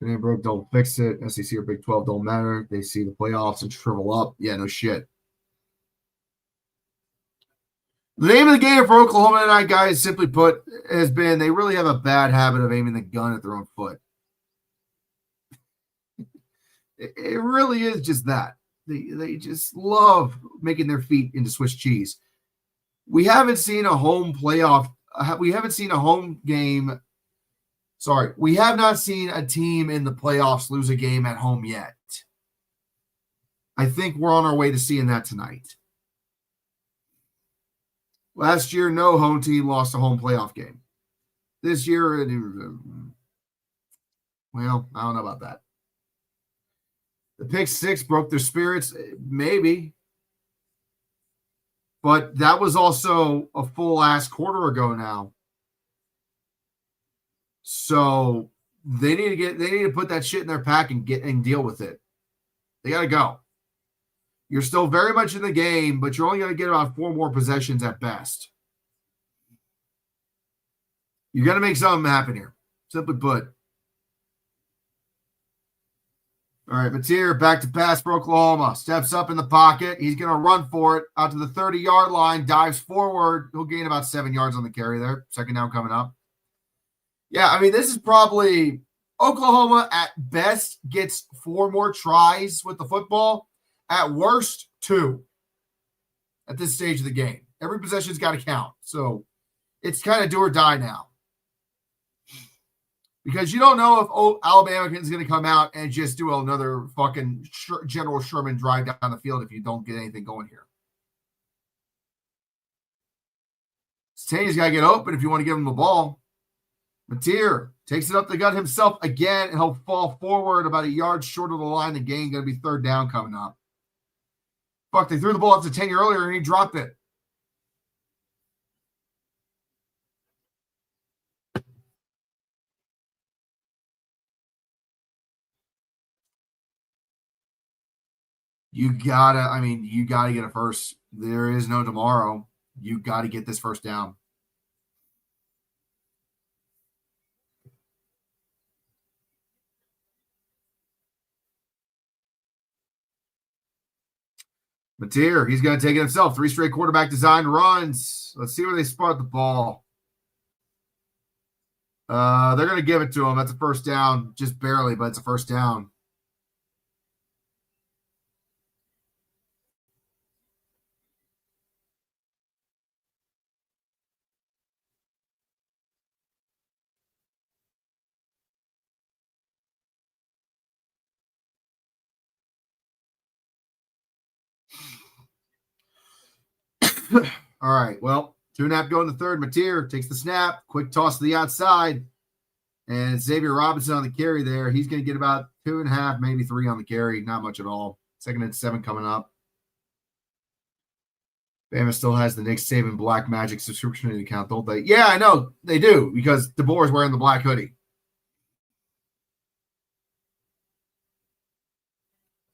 If it ain't broke, don't fix it. SEC or Big 12 don't matter. They see the playoffs and shrivel up. Yeah, no shit. The name of the game for Oklahoma tonight, guys, simply put, has been they really have a bad habit of aiming the gun at their own foot. It really is just that. They just love making their feet into Swiss cheese. We haven't seen a home playoff. We haven't seen a home game. Sorry, we have not seen a team in the playoffs lose a game at home yet. I think we're on our way to seeing that tonight. Last year, no home team lost a home playoff game. This year, well, I don't know about that. The pick six broke their spirits, maybe. But that was also a full ass quarter ago now. So they need to put that shit in their pack and deal with it. They got to go. You're still very much in the game, but you're only going to get about 4 more possessions at best. You got to make something happen here. Simply put. All right, Mateer back to pass for Oklahoma. Steps up in the pocket. He's going to run for it out to the 30-yard line. Dives forward. He'll gain about 7 yards on the carry there. Second down coming up. Yeah, I mean, this is probably Oklahoma at best gets 4 more tries with the football. At worst, 2 at this stage of the game. Every possession's got to count. So it's kind of do or die now. Because you don't know if Alabama is going to come out and just do another fucking General Sherman drive down the field if you don't get anything going here. Staney's got to get open if you want to give him the ball. Mateer takes it up the gut himself again, and he'll fall forward about a yard short of the line. The gain going to be 3rd down coming up. Fuck, they threw the ball up to 10 earlier, and he dropped it. You gotta get a first. There is no tomorrow. You got to get this first down. Mateer, he's going to take it himself. 3 straight quarterback design runs. Let's see where they spot the ball. They're going to give it to him. That's a first down. Just barely, but it's a first down. All right, well, 2.5 go in the third. Mateer takes the snap, quick toss to the outside, and Xavier Robinson on the carry there. He's going to get about 2.5, maybe 3 on the carry. Not much at all. 2nd and 7 coming up. Bama still has the Nick Saban Black Magic subscription account, don't they? Yeah, I know. They do, because DeBoer is wearing the black hoodie.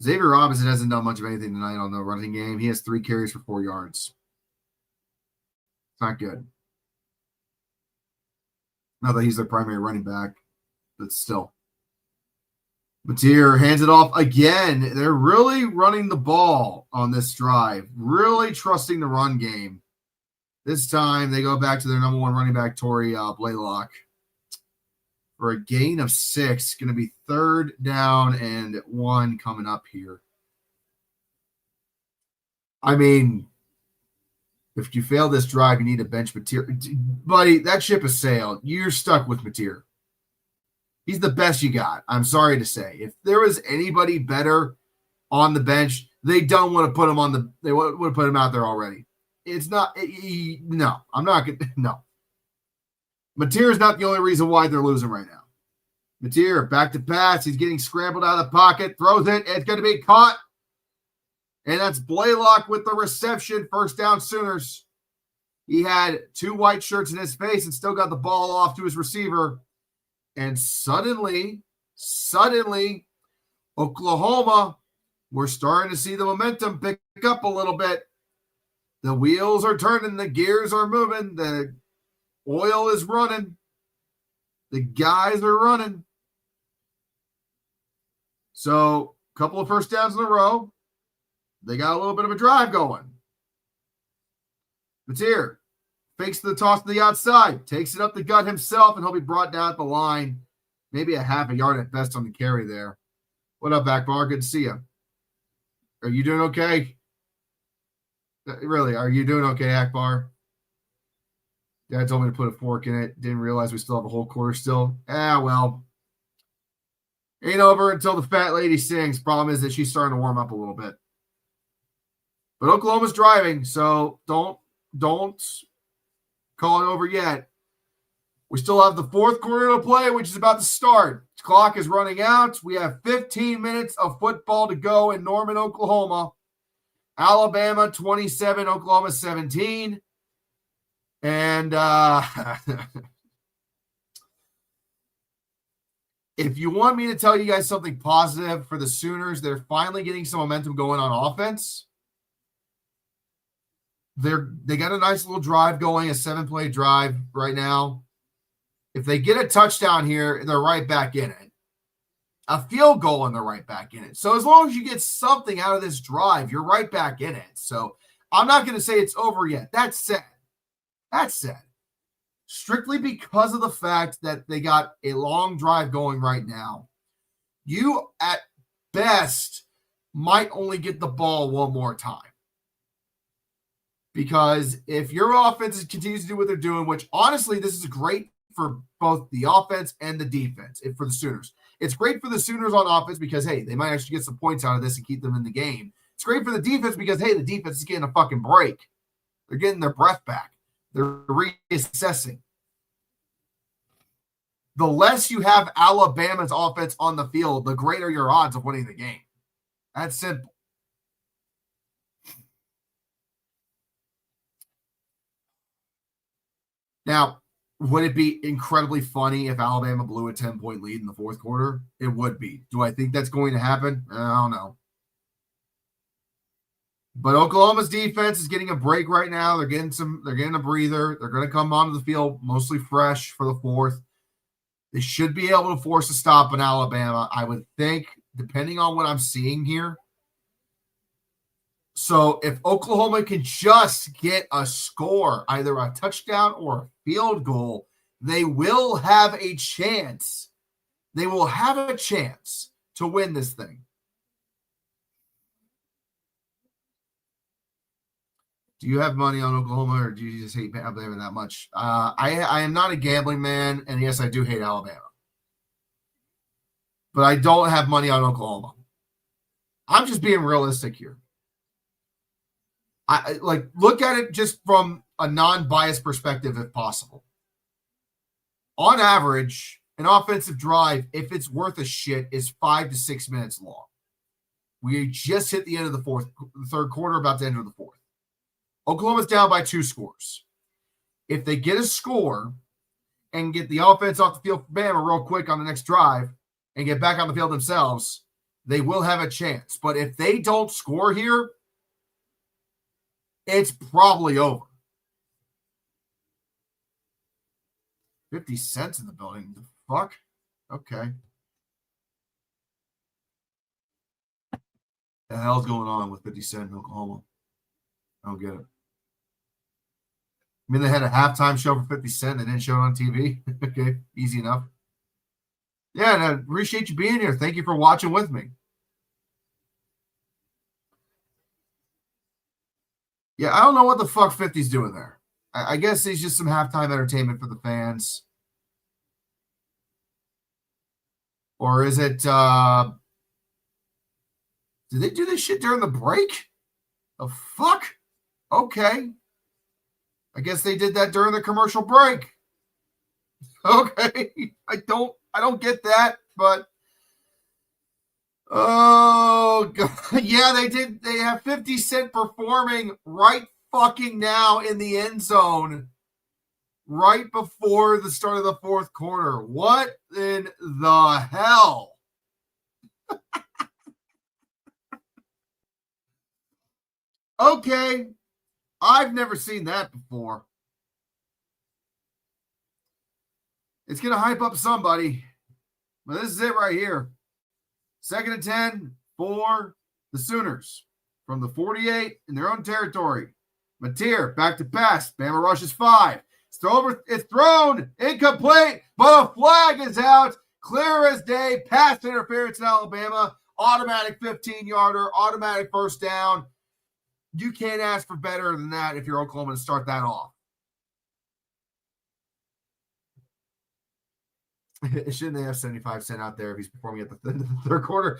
Xavier Robinson hasn't done much of anything tonight on the running game. He has 3 carries for 4 yards. Not good. Not that he's their primary running back, but still. Mateer hands it off again. They're really running the ball on this drive, really trusting the run game. This time they go back to their number 1 running back, Torrey Blaylock, for a gain of 6. Going to be 3rd down and 1 coming up here. I mean, if you fail this drive, you need to bench Mateer. Buddy, that ship has sailed. You're stuck with Mateer. He's the best you got. I'm sorry to say. If there was anybody better on the bench, they don't want to put him on the. They would have put him out there already. It's not. No, I'm not going to. No. Mateer is not the only reason why they're losing right now. Mateer back to pass. He's getting scrambled out of the pocket. Throws it. It's going to be caught. And that's Blaylock with the reception. First down, Sooners. He had 2 white shirts in his face and still got the ball off to his receiver. And suddenly, Oklahoma, we're starting to see the momentum pick up a little bit. The wheels are turning. The gears are moving. The oil is running. The guys are running. So, a couple of first downs in a row. They got a little bit of a drive going. Mateer fakes the toss to the outside, takes it up the gut himself, and he'll be brought down at the line. Maybe a half a yard at best on the carry there. What up, Akbar? Good to see you. Are you doing okay? Really, are you doing okay, Akbar? Dad told me to put a fork in it. Didn't realize we still have a whole quarter still. Well. Ain't over until the fat lady sings. Problem is that she's starting to warm up a little bit. But Oklahoma's driving, so don't call it over yet. We still have the fourth quarter to play, which is about to start. The clock is running out. We have 15 minutes of football to go in Norman, Oklahoma. Alabama 27, Oklahoma 17. And if you want me to tell you guys something positive for the Sooners, they're finally getting some momentum going on offense. They got a nice little drive going, a 7-play drive right now. If they get a touchdown here, they're right back in it. A field goal, and they're right back in it. So as long as you get something out of this drive, you're right back in it. So I'm not going to say it's over yet. That said, strictly because of the fact that they got a long drive going right now, you at best might only get the ball one more time. Because if your offense continues to do what they're doing, which honestly, this is great for both the offense and the defense, for the Sooners. It's great for the Sooners on offense because, hey, they might actually get some points out of this and keep them in the game. It's great for the defense because, hey, the defense is getting a fucking break. They're getting their breath back. They're reassessing. The less you have Alabama's offense on the field, the greater your odds of winning the game. That's simple. Now, would it be incredibly funny if Alabama blew a 10-point lead in the fourth quarter? It would be. Do I think that's going to happen? I don't know. But Oklahoma's defense is getting a break right now. They're getting a breather. They're going to come onto the field mostly fresh for the fourth. They should be able to force a stop in Alabama, I would think, depending on what I'm seeing here. So if Oklahoma can just get a score, either a touchdown or a field goal, they will have a chance. They will have a chance to win this thing. Do you have money on Oklahoma, or do you just hate Alabama that much? I am not a gambling man, and yes, I do hate Alabama. But I don't have money on Oklahoma. I'm just being realistic here. I look at it just from a non-biased perspective, if possible. On average, an offensive drive, if it's worth a shit, is 5 to 6 minutes long. We just hit the end of the third quarter, about to enter the fourth. Oklahoma's down by 2 scores. If they get a score and get the offense off the field for Bama real quick on the next drive and get back on the field themselves, they will have a chance. But if they don't score here, it's probably over. 50 cents in the building. The fuck? Okay. The hell's going on with 50 Cent in Oklahoma? I don't get it. I mean, they had a halftime show for 50 Cent. They didn't show it on TV. Okay, easy enough. Yeah, and I appreciate you being here. Thank you for watching with me. Yeah, I don't know what the fuck 50's doing there. I guess he's just some halftime entertainment for the fans. Or is it, did they do this shit during the break? The fuck? Okay. I guess they did that during the commercial break. Okay. I don't get that, but oh god. Yeah, they did. They have 50 Cent performing right fucking now in the end zone right before the start of the fourth quarter. What in the hell? Okay. I've never seen that before. It's going to hype up somebody. But this is it right here. 2nd and 10 for the Sooners from the 48 in their own territory. Mateer back to pass. Bama rushes 5. It's thrown, incomplete, but a flag is out. Clear as day. Pass interference in Alabama. Automatic 15-yarder, automatic first down. You can't ask for better than that if you're Oklahoma to start that off. Shouldn't they have 75 Cent out there if he's performing at the third quarter?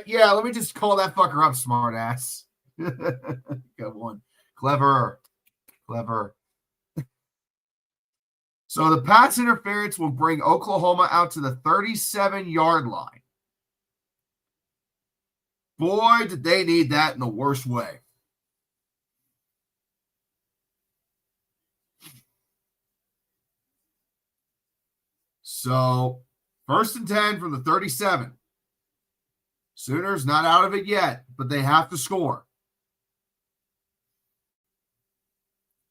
Yeah, let me just call that fucker up, smart ass. Good one. Clever. So the pass interference will bring Oklahoma out to the 37-yard line. Boy, did they need that in the worst way. So, 1st and 10 from the 37. Sooners not out of it yet, but they have to score.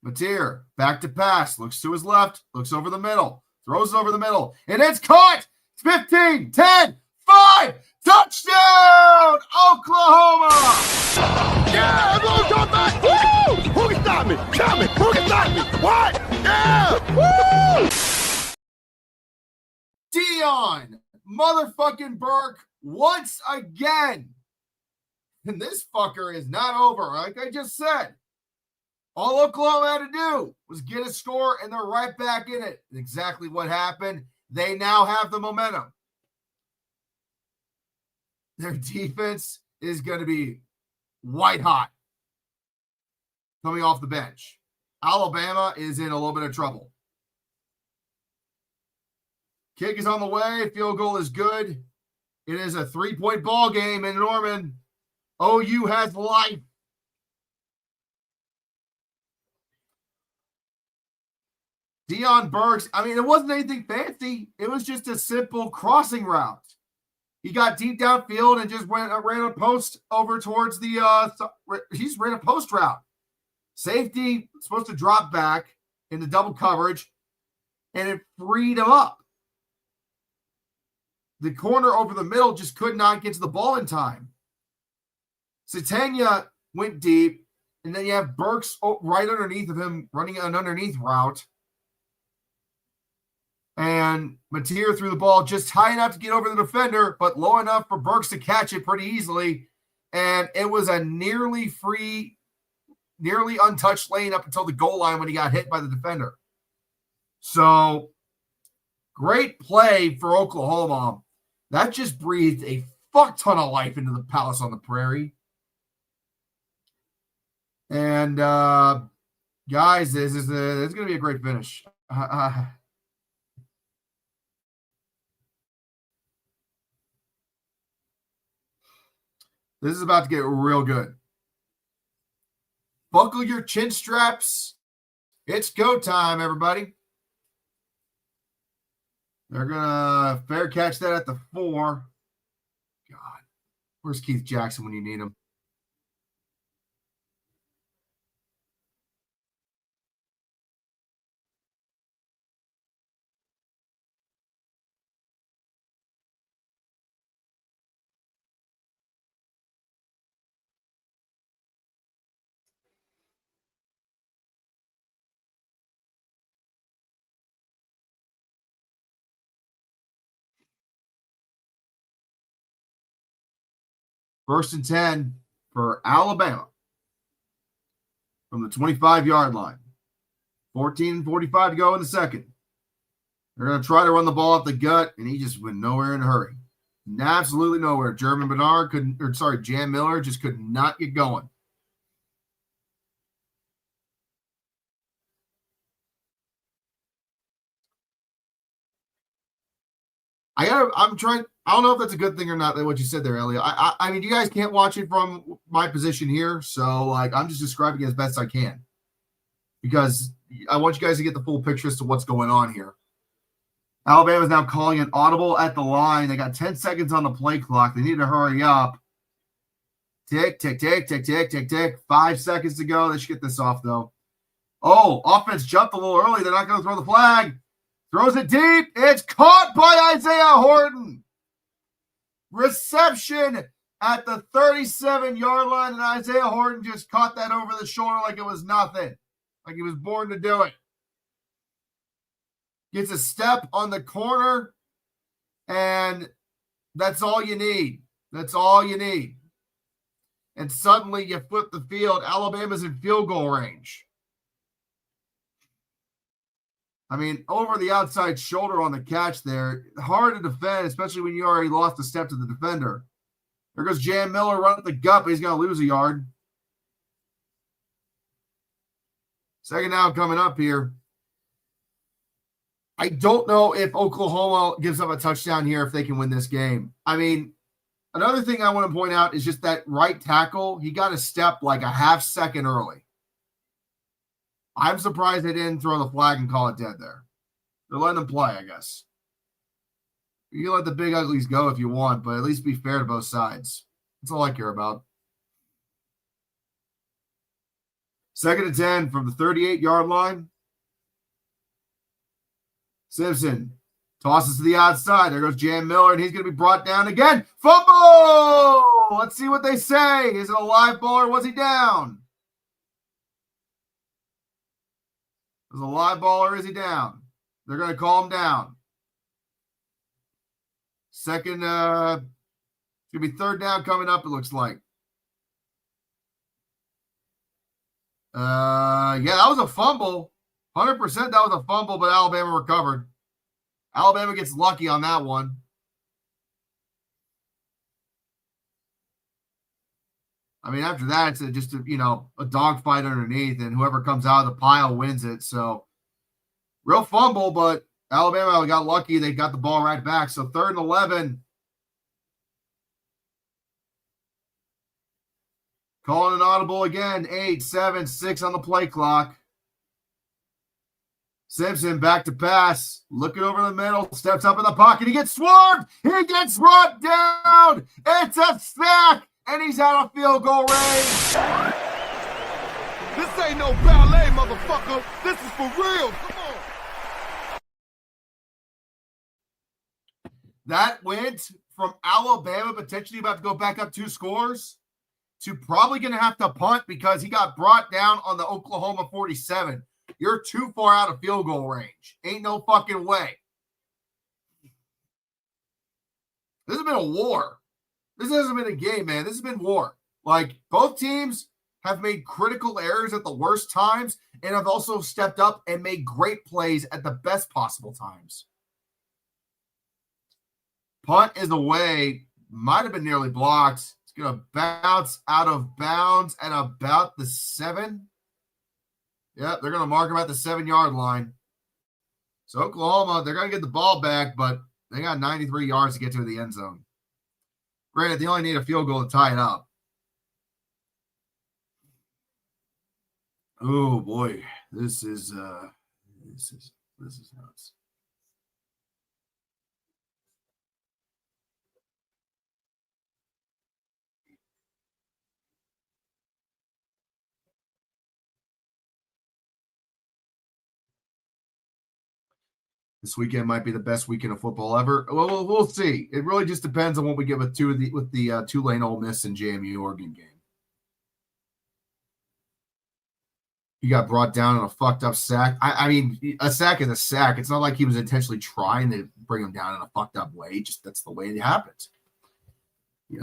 Mateer, back to pass, looks to his left, looks over the middle, throws it over the middle, and it's caught! 15, 10, 5, touchdown, Oklahoma! Yeah, everyone come back! Woo! Who can stop me? Tell me, who can stop me? What? Yeah! Woo! Dion motherfucking Burke once again. And this fucker is not over, like I just said. All Oklahoma had to do was get a score, and they're right back in it. Exactly what happened. They now have the momentum. Their defense is going to be white hot coming off the bench. Alabama is in a little bit of trouble. Kick is on the way. Field goal is good. It is a 3-point ball game in Norman. OU has life. Dion Burks, I mean, it wasn't anything fancy. It was just a simple crossing route. He got deep downfield and just ran a post over towards the he just ran a post route. Safety supposed to drop back in the double coverage, and it freed him up. The corner over the middle just could not get to the ball in time. Satania went deep, and then you have Burks right underneath of him running an underneath route. And Mateer threw the ball just high enough to get over the defender, but low enough for Burks to catch it pretty easily. And it was a nearly free, nearly untouched lane up until the goal line when he got hit by the defender. So, great play for Oklahoma. That just breathed a fuck ton of life into the Palace on the Prairie. And, guys, this is it's going to be a great finish. This is about to get real good. Buckle your chin straps. It's go time, everybody. They're going to fair catch that at the 4. God, where's Keith Jackson when you need him? First and 10 for Alabama from the 25-yard line. 14:45 to go in the second. They're going to try to run the ball up the gut, and he just went nowhere in a hurry. Absolutely nowhere. Jan Miller just could not get going. I don't know if that's a good thing or not, what you said there, Elliot. I mean, you guys can't watch it from my position here, so like I'm just describing it as best I can because I want you guys to get the full picture as to what's going on here. Alabama's now calling an audible at the line. They got 10 seconds on the play clock. They need to hurry up. Tick, tick, tick, tick, tick, tick, tick. 5 seconds to go. They should get this off, though. Oh, offense jumped a little early. They're not going to throw the flag. Throws it deep. It's caught by Isaiah Horton. Reception at the 37-yard line, and Isaiah Horton just caught that over the shoulder like it was nothing, like he was born to do it. Gets a step on the corner, and that's all you need. That's all you need. And suddenly you flip the field. Alabama's in field goal range. I mean, over the outside shoulder on the catch there. Hard to defend, especially when you already lost a step to the defender. There goes Jan Miller running the gut, but he's going to lose a yard. Second down coming up here. I don't know if Oklahoma gives up a touchdown here if they can win this game. I mean, another thing I want to point out is just that right tackle. He got a step like a half second early. I'm surprised they didn't throw the flag and call it dead there. They're letting them play, I guess. You can let the big uglies go if you want, but at least be fair to both sides. That's all I care about. 2nd and 10 from the 38-yard line. Simpson tosses to the outside. There goes Jan Miller, and he's going to be brought down again. Fumble! Let's see what they say. Is it a live ball or was he down? Is it a live ball or is he down? They're going to call him down. Second, it's going to be 3rd down coming up, it looks like. Yeah, that was a fumble. 100% that was a fumble, but Alabama recovered. Alabama gets lucky on that one. I mean, after that, it's just a dogfight underneath, and whoever comes out of the pile wins it. So, real fumble, but Alabama got lucky. They got the ball right back. So, 3rd and 11. Calling an audible again. 8, 7, 6 on the play clock. Simpson back to pass. Looking over the middle. Steps up in the pocket. He gets swarmed. He gets brought down. It's a sack. And he's out of field goal range. This ain't no ballet, motherfucker. This is for real. Come on. That went from Alabama potentially about to go back up 2 scores to probably going to have to punt because he got brought down on the Oklahoma 47. You're too far out of field goal range. Ain't no fucking way. This has been a war. This hasn't been a game, man. This has been war. Like, both teams have made critical errors at the worst times and have also stepped up and made great plays at the best possible times. Punt is away. Might have been nearly blocked. It's going to bounce out of bounds at about the 7. Yep, they're going to mark him at the 7-yard line. So Oklahoma, they're going to get the ball back, but they got 93 yards to get to the end zone. Granted, they only need a field goal to tie it up. Oh boy, this is nuts. This weekend might be the best weekend of football ever. Well, we'll see. It really just depends on what we get with the Tulane, Ole Miss, and JMU Oregon game. He got brought down in a fucked up sack. I mean, a sack is a sack. It's not like he was intentionally trying to bring him down in a fucked up way. Just that's the way it happens.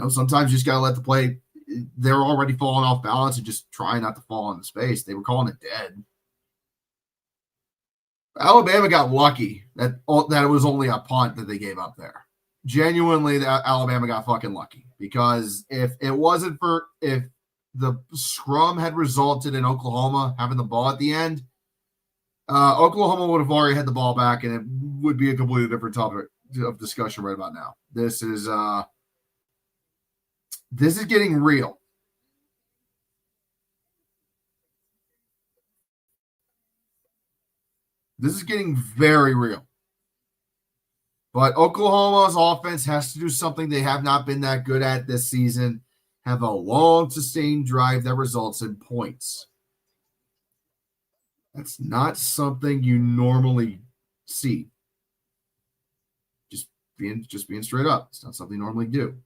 Sometimes you just gotta let the play. They're already falling off balance and just try not to fall into space. They were calling it dead. Alabama got lucky that it was only a punt that they gave up there. Genuinely, Alabama got fucking lucky because if the scrum had resulted in Oklahoma having the ball at the end, Oklahoma would have already had the ball back, and it would be a completely different topic of discussion right about now. This is getting real. This is getting very real. But Oklahoma's offense has to do something they have not been that good at this season. Have a long, sustained drive that results in points. That's not something you normally see. Just Just being straight up. It's not something you normally do.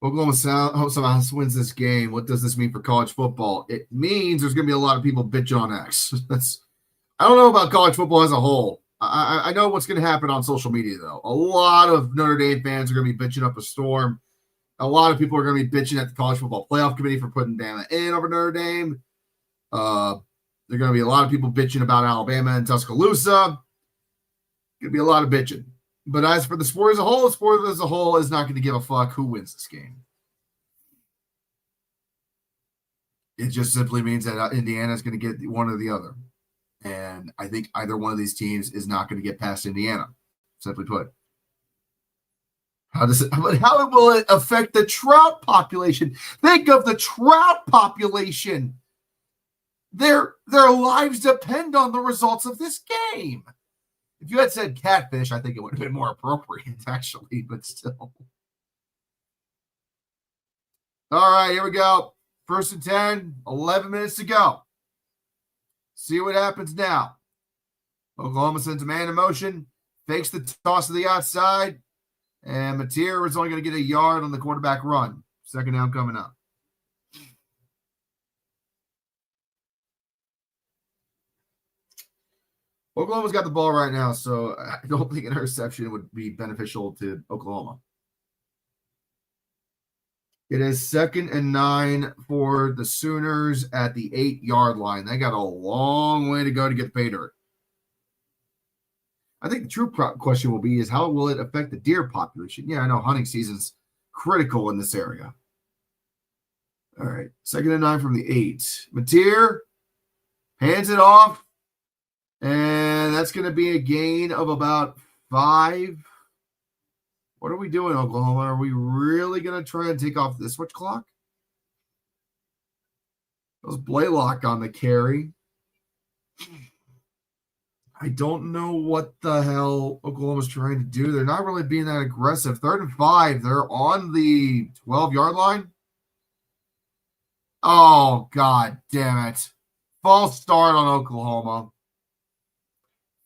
Oklahoma somehow wins this game. What does this mean for college football? It means there's going to be a lot of people bitching on X. I don't know about college football as a whole. I know what's going to happen on social media, though. A lot of Notre Dame fans are going to be bitching up a storm. A lot of people are going to be bitching at the College Football Playoff Committee for putting Bama in over Notre Dame. There are going to be a lot of people bitching about Alabama and Tuscaloosa. Going to be a lot of bitching. But as for the sport as a whole, is not going to give a fuck who wins this game. It just simply means that Indiana is going to get one or the other. And I think either one of these teams is not going to get past Indiana, simply put. How will it affect the trout population? Think of the trout population. Their lives depend on the results of this game. If you had said catfish, I think it would have been more appropriate, actually, but still. All right, here we go. 1st and 10, 11 minutes to go. See what happens now. Oklahoma sends a man in motion, fakes the toss to the outside, and Mateer is only going to get a yard on the quarterback run. 2nd down coming up. Oklahoma's got the ball right now, so I don't think an interception would be beneficial to Oklahoma. It is 2nd and 9 for the Sooners at the 8-yard line. They got a long way to go to get pay dirt. I think the true question will be is how will it affect the deer population? Yeah, I know hunting season's critical in this area. All right, 2nd and 9 from the 8. Mateer hands it off, and that's going to be a gain of about 5. What are we doing, Oklahoma? Are we really going to try and take off the switch clock? It was Blaylock on the carry. I don't know what the hell Oklahoma's trying to do. They're not really being that aggressive. 3rd and 5. They're on the 12-yard line. Oh, God damn it. False start on Oklahoma.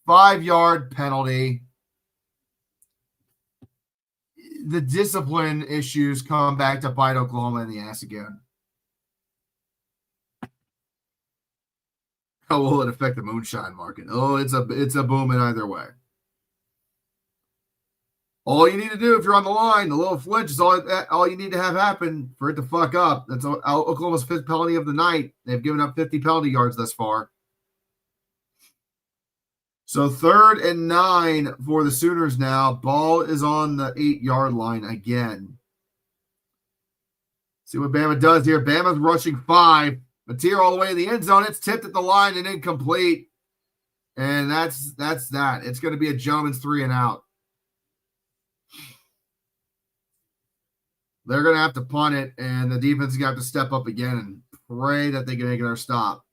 5-yard penalty. The discipline issues come back to bite Oklahoma in the ass again. How will it affect the moonshine market? Oh, it's a boom in either way. All you need to do if you're on the line, the little flinch is all you need to have happen for it to fuck up. That's Oklahoma's 5th penalty of the night. They've given up 50 penalty yards thus far. So 3rd and 9 for the Sooners now. Ball is on the 8-yard line again. See what Bama does here. Bama's rushing 5. Mateer all the way in the end zone. It's tipped at the line and incomplete. And that's that. It's going to be a gentleman's 3 and out. They're going to have to punt it, and the defense is going to have to step up again and pray that they can make another stop.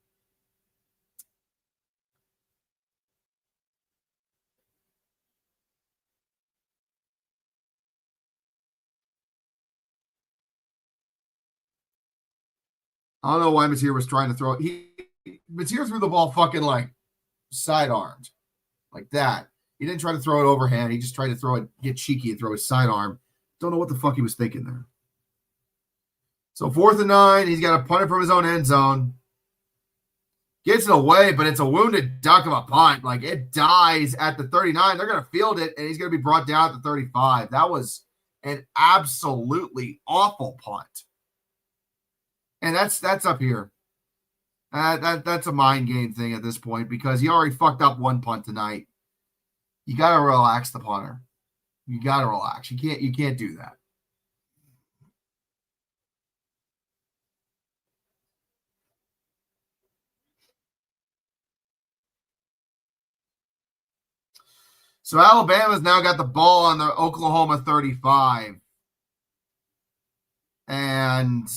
I don't know why Mateer was trying to throw it. Mateer threw the ball fucking like sidearmed, like that. He didn't try to throw it overhand. He just tried to throw it, get cheeky and throw his sidearm. Don't know what the fuck he was thinking there. So 4th and 9, he's got to punt it from his own end zone. Gets it away, but it's a wounded duck of a punt. Like, it dies at the 39. They're going to field it, and he's going to be brought down at the 35. That was an absolutely awful punt. And that's up here. That's a mind game thing at this point because he already fucked up one punt tonight. You got to relax the punter. You got to relax. You can't do that. So Alabama's now got the ball on the Oklahoma 35. And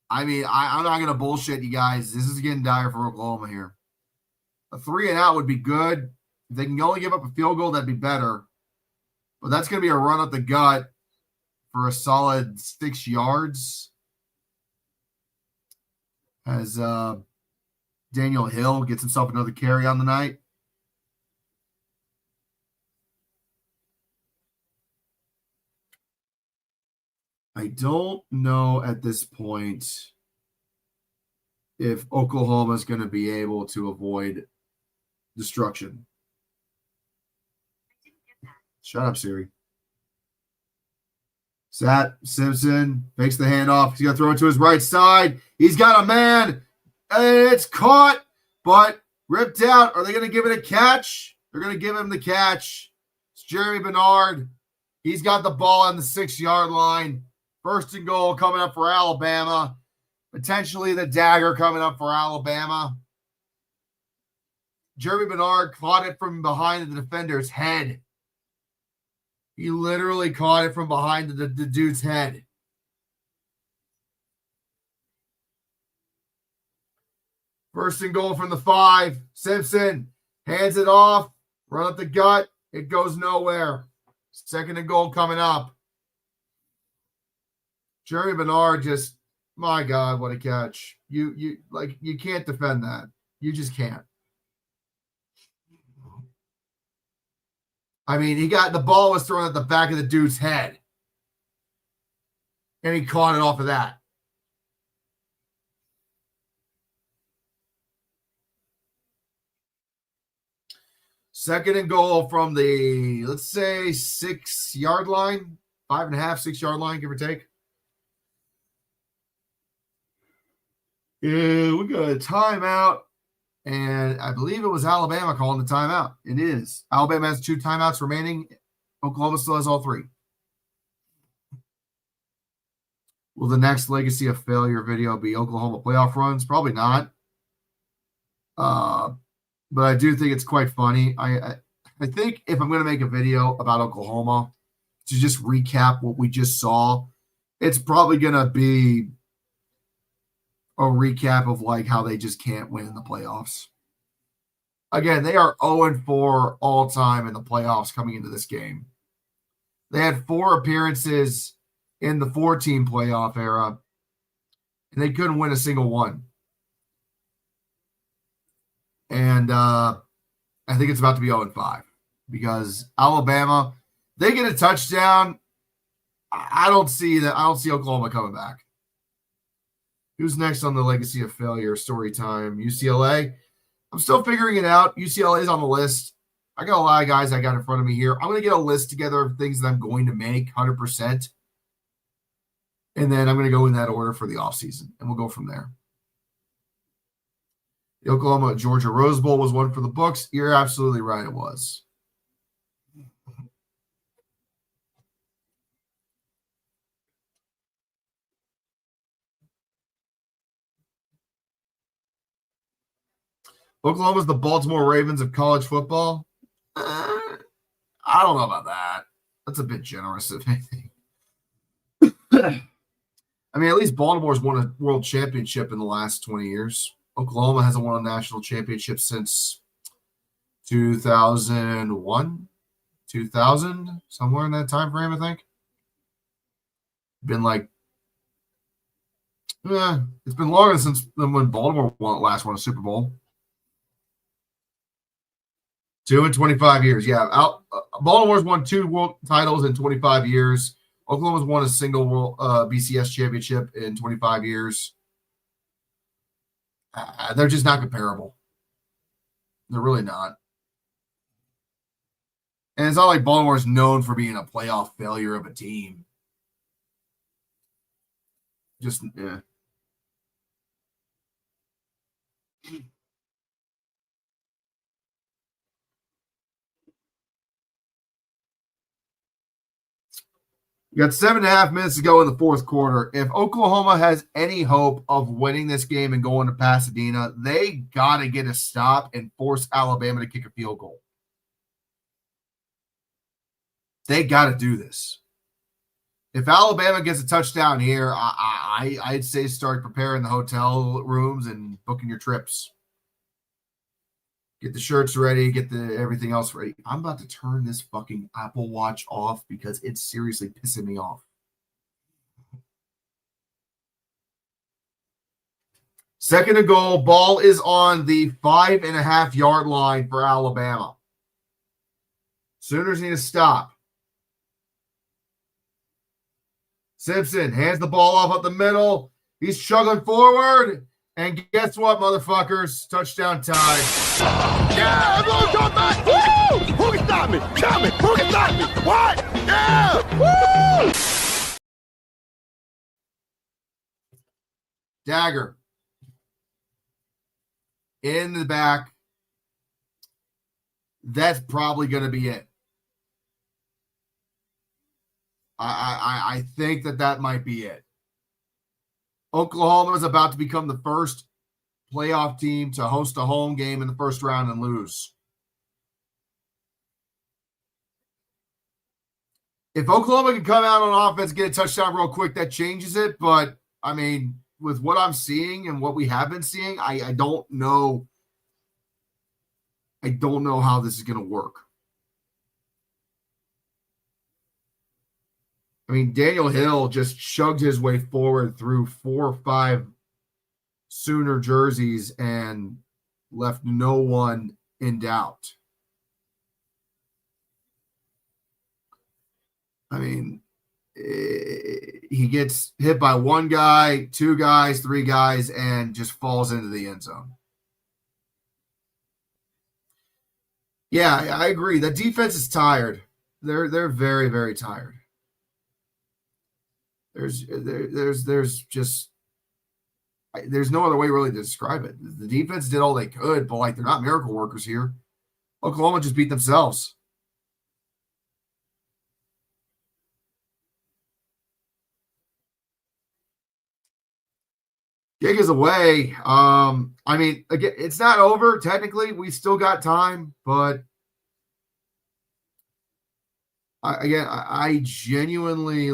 I mean, I'm not going to bullshit you guys. This is getting dire for Oklahoma here. A 3 and out would be good. If they can only give up a field goal, that'd be better. But that's going to be a run up the gut for a solid 6 yards. As Daniel Hill gets himself another carry on the night. I don't know at this point if Oklahoma is going to be able to avoid destruction. Shut up, Siri. Sat Simpson makes the handoff. He's going to throw it to his right side. He's got a man. It's caught, but ripped out. Are they going to give it a catch? They're going to give him the catch. It's Jeremy Bernard. He's got the ball on the 6-yard line. First and goal coming up for Alabama. Potentially the dagger coming up for Alabama. Jeremy Bernard caught it from behind the defender's head. He literally caught it from behind the dude's head. First and goal from the 5. Simpson hands it off. Run up the gut. It goes nowhere. Second and goal coming up. Jeremy Bernard just, my God, what a catch. You can't defend that. You just can't. I mean, the ball was thrown at the back of the dude's head. And he caught it off of that. Second and goal from the, let's say, 6-yard line. 5.5, 6-yard line, give or take. Yeah, we got a timeout. And I believe it was Alabama calling the timeout. It is. Alabama has 2 timeouts remaining. Oklahoma still has all 3. Will the next legacy of failure video be Oklahoma playoff runs? Probably not. But I do think it's quite funny. I think if I'm going to make a video about Oklahoma to just recap what we just saw, it's probably going to be a recap of like how they just can't win in the playoffs. Again, they are 0-4 all time in the playoffs coming into this game. They had 4 appearances in the 4-team playoff era, and they couldn't win a single one. And I think it's about to be 0-5 because Alabama, they get a touchdown. I don't see that. I don't see Oklahoma coming back. Who's next on the legacy of failure story time? UCLA. I'm still figuring it out. UCLA is on the list. I got a lot of guys I got in front of me here. I'm going to get a list together of things that I'm going to make 100%. And then I'm going to go in that order for the offseason, and we'll go from there. The Oklahoma-Georgia Rose Bowl was one for the books. You're absolutely right, it was. Oklahoma's the Baltimore Ravens of college football. I don't know about that. That's a bit generous, I think. I mean, at least Baltimore's won a world championship in the last 20 years. Oklahoma hasn't won a national championship since 2001, 2000, somewhere in that time frame, I think. Been like, it's been longer than when Baltimore last won a Super Bowl. 2 in 25 years. Yeah, Baltimore's won 2 world titles in 25 years. Oklahoma's won a single world BCS championship in 25 years. They're just not comparable. They're really not. And it's not like Baltimore's known for being a playoff failure of a team. Just, yeah. You got 7.5 minutes to go in the fourth quarter. If Oklahoma has any hope of winning this game and going to Pasadena, they got to get a stop and force Alabama to kick a field goal. They got to do this. If Alabama gets a touchdown here, I'd say start preparing the hotel rooms and booking your trips. Get the shirts ready. Get the everything else ready. I'm about to turn this fucking Apple Watch off because it's seriously pissing me off. Second and goal. Ball is on the 5.5-yard line for Alabama. Sooners need to stop. Simpson hands the ball off up the middle. He's chugging forward. And guess what, motherfuckers? Touchdown tie. Yeah, everyone come back. Woo! Who can stop me? Tell me. Who can stop me? What? Yeah! Woo! Dagger. In the back. That's probably going to be it. I think that might be it. Oklahoma is about to become the first playoff team to host a home game in the first round and lose. If Oklahoma can come out on offense, get a touchdown real quick, that changes it. But, I mean, with what I'm seeing and what we have been seeing, I don't know. I don't know how this is going to work. I mean, Daniel Hill just chugged his way forward through 4 or 5 Sooner jerseys and left no one in doubt. I mean, he gets hit by 1 guy, 2 guys, 3 guys, and just falls into the end zone. Yeah, I agree. The defense is tired. They're very, very tired. There's no other way really to describe it. The defense did all they could, but they're not miracle workers here. Oklahoma just beat themselves. Gig is away. I mean, again, it's not over. Technically, we still got time, but I genuinely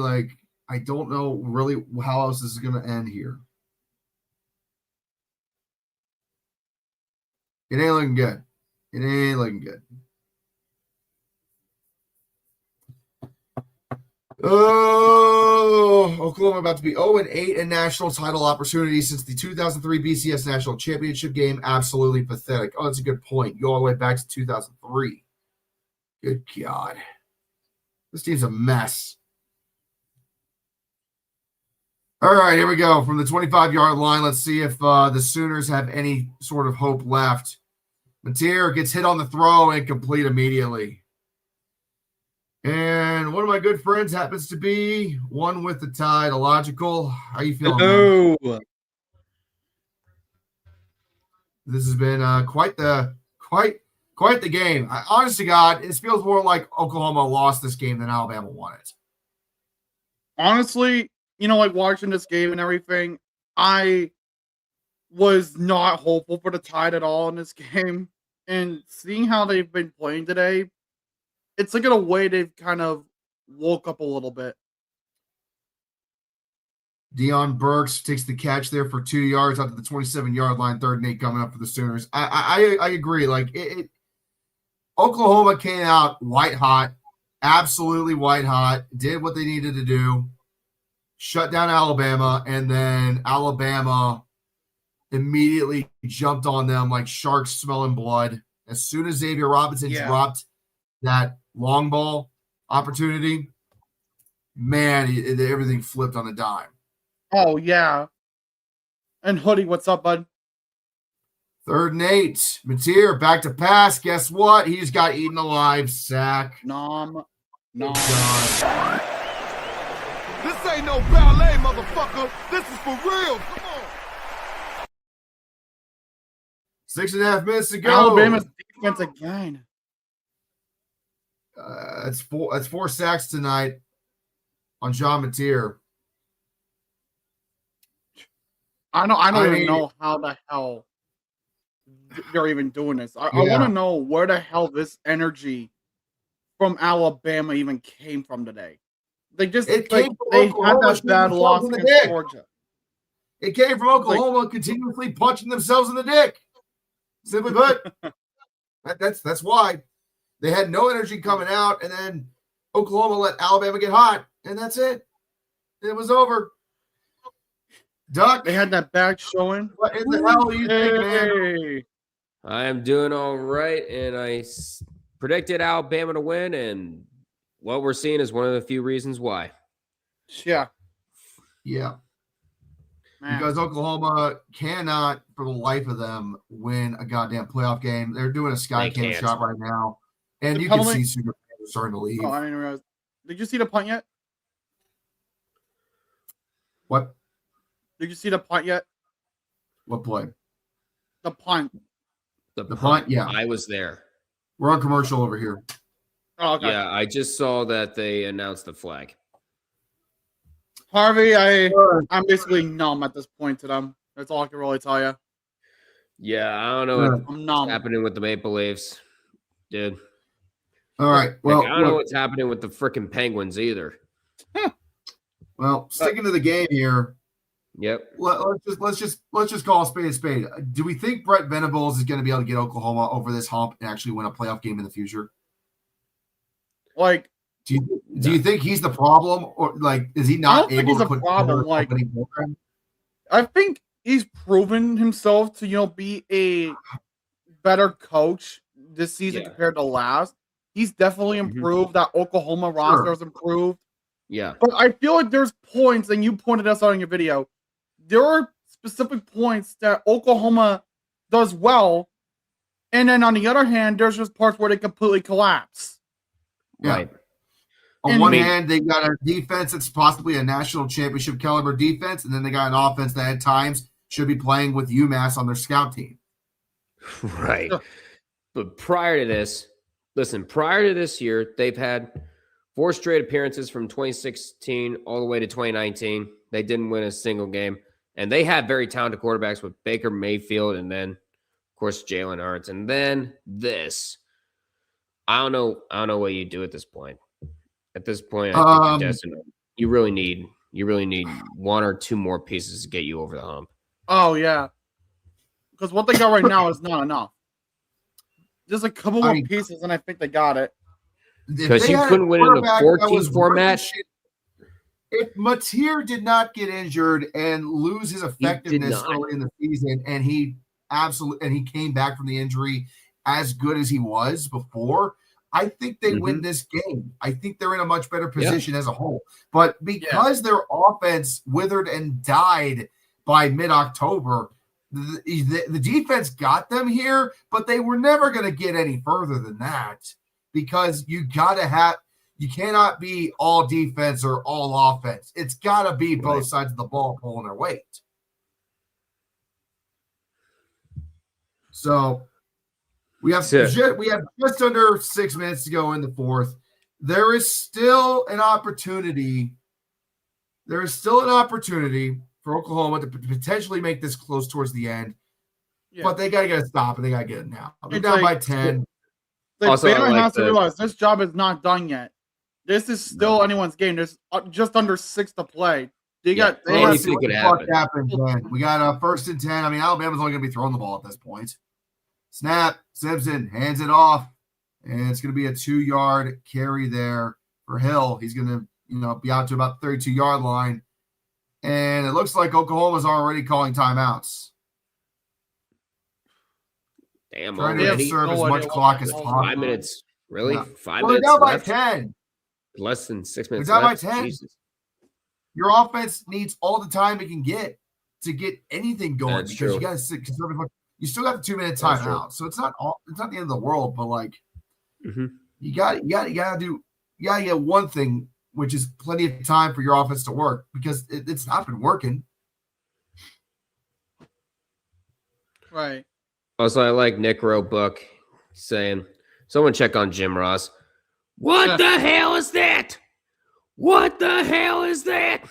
I don't know really how else this is going to end here. It ain't looking good. It ain't looking good. Oh, Oklahoma about to be 0-8 in national title opportunities since the 2003 BCS National Championship game. Absolutely pathetic. Oh, that's a good point. Go all the way back to 2003. Good God. This team's a mess. All right, here we go. From the 25-yard line, let's see if the Sooners have any sort of hope left. Mateer gets hit on the throw and complete immediately. And one of my good friends happens to be one with the Tide, Illogical. How you feeling, Hello. man? This has been quite the game. Honest to God, it feels more like Oklahoma lost this game than Alabama won it. Honestly, watching this game and everything, I was not hopeful for the Tide at all in this game. And seeing how they've been playing today, it's in a way they've kind of woke up a little bit. Deion Burks takes the catch there for 2 yards out to the 27-yard line, 3rd and 8 coming up for the Sooners. I agree. Oklahoma came out white hot, absolutely white hot, did what they needed to do, shut down Alabama, and then Alabama immediately jumped on them like sharks smelling blood. As soon as Xavier Robinson dropped that long ball opportunity, man, everything flipped on a dime. Oh, yeah. And Hoodie, what's up, bud? 3rd and 8. Mateer back to pass. Guess what? He just got eaten alive. Sack. Nom. This ain't no ballet, motherfucker. This is for real. Come on. 6.5 minutes to go. Alabama's defense again. That's 4 sacks tonight on John Mateer. I don't even know how the hell they're even doing this. I want to know where the hell this energy from Alabama even came from today. They just they had that bad loss against Georgia. It came from Oklahoma continuously punching themselves in the dick. Simply put, That's why they had no energy coming out, and then Oklahoma let Alabama get hot, and that's it. It was over. Duck, They had that back showing. what in the hell are you thinking, man? Hey. I am doing all right, and I predicted Alabama to win, and what we're seeing is one of the few reasons why. Yeah. Yeah. Man. Because Oklahoma cannot, for the life of them, win a goddamn playoff game. They're doing a sky They cannon can't. shot right now, and The you can penalty- see Super Fans are starting to leave. Oh, I didn't realize. Did you see the punt yet? What? Did you see the punt yet? What play? The punt. The punt, yeah. I was there. We're on commercial over here. Oh, okay. Yeah, I just saw that they announced the flag. Harvey, I'm basically numb at this point to them. That's all I can really tell you. Yeah, I don't know what's I'm numb. happening with the Maple Leafs, dude. All right. Well, I don't know what's happening with the freaking Penguins either. well, sticking to the game here. Yep. Let's just call a spade a spade. Do we think Brett Venables is going to be able to get Oklahoma over this hump and actually win a playoff game in the future? Like, do you think he's the problem, or like is he not think able he's to a put problem, together a like- company program? I think he's proven himself to, be a better coach this season Yeah. compared to last. He's definitely improved. That Oklahoma roster has improved. Yeah. But I feel like there's points, and you pointed us out in your video, there are specific points that Oklahoma does well, and then on the other hand, there's just parts where they completely collapse. Yeah. Right. On And one me- hand, they got a defense that's possibly a national championship caliber defense, and then they got an offense that at times should be playing with UMass on their scout team. Right. Sure. But prior to this year, they've had 4 straight appearances from 2016 all the way to 2019. They didn't win a single game. And they had very talented quarterbacks with Baker Mayfield and then, of course, Jalen Hurts. And then this. I don't know what you do at this point. At this point, I think you're destined. You really need 1 or 2 more pieces to get you over the hump. Oh, yeah. Because what they got right now is not enough. Just a couple more pieces, and I think they got it. Because you couldn't win in a 14 format. If Mateer did not get injured and lose his effectiveness early in the season, and he came back from the injury as good as he was before, I think they win this game. I think they're in a much better position as a whole. But because their offense withered and died by mid-October, the defense got them here, but they were never going to get any further than that, because you cannot be all defense or all offense. It's got to be both sides of the ball pulling their weight. So we have just under 6 minutes to go in the fourth. There is still an opportunity. There is still an opportunity for Oklahoma to potentially make this close towards the end, but they got to get a stop, and they got to get it now. They're down by 10. Bama has to realize this job is not done yet. This is still anyone's game. There's just under 6 to play. Let's see what the fuck happens, man. We got 1st and 10. I mean, Alabama's only going to be throwing the ball at this point. Snap. Simpson hands it off, and it's going to be a 2-yard carry there for Hill. He's going to, be out to about the 32-yard line. And it looks like Oklahoma's already calling timeouts. Damn, trying already? to serve as much clock as possible. 5 minutes. Really? Yeah. 5 well, minutes they're down left? by 10. Less than 6 minutes They're down left? by 10. Jesus. Your offense needs all the time it can get to get anything going. That's because true. you got to conserve. You still got the 2-minute timeout, so it's not the end of the world. But like, you got to get one thing, which is plenty of time for your offense to work, because it's not been working. Right. Also, I like Nick Roebuck saying, someone check on Jim Ross. What the hell is that? What the hell is that?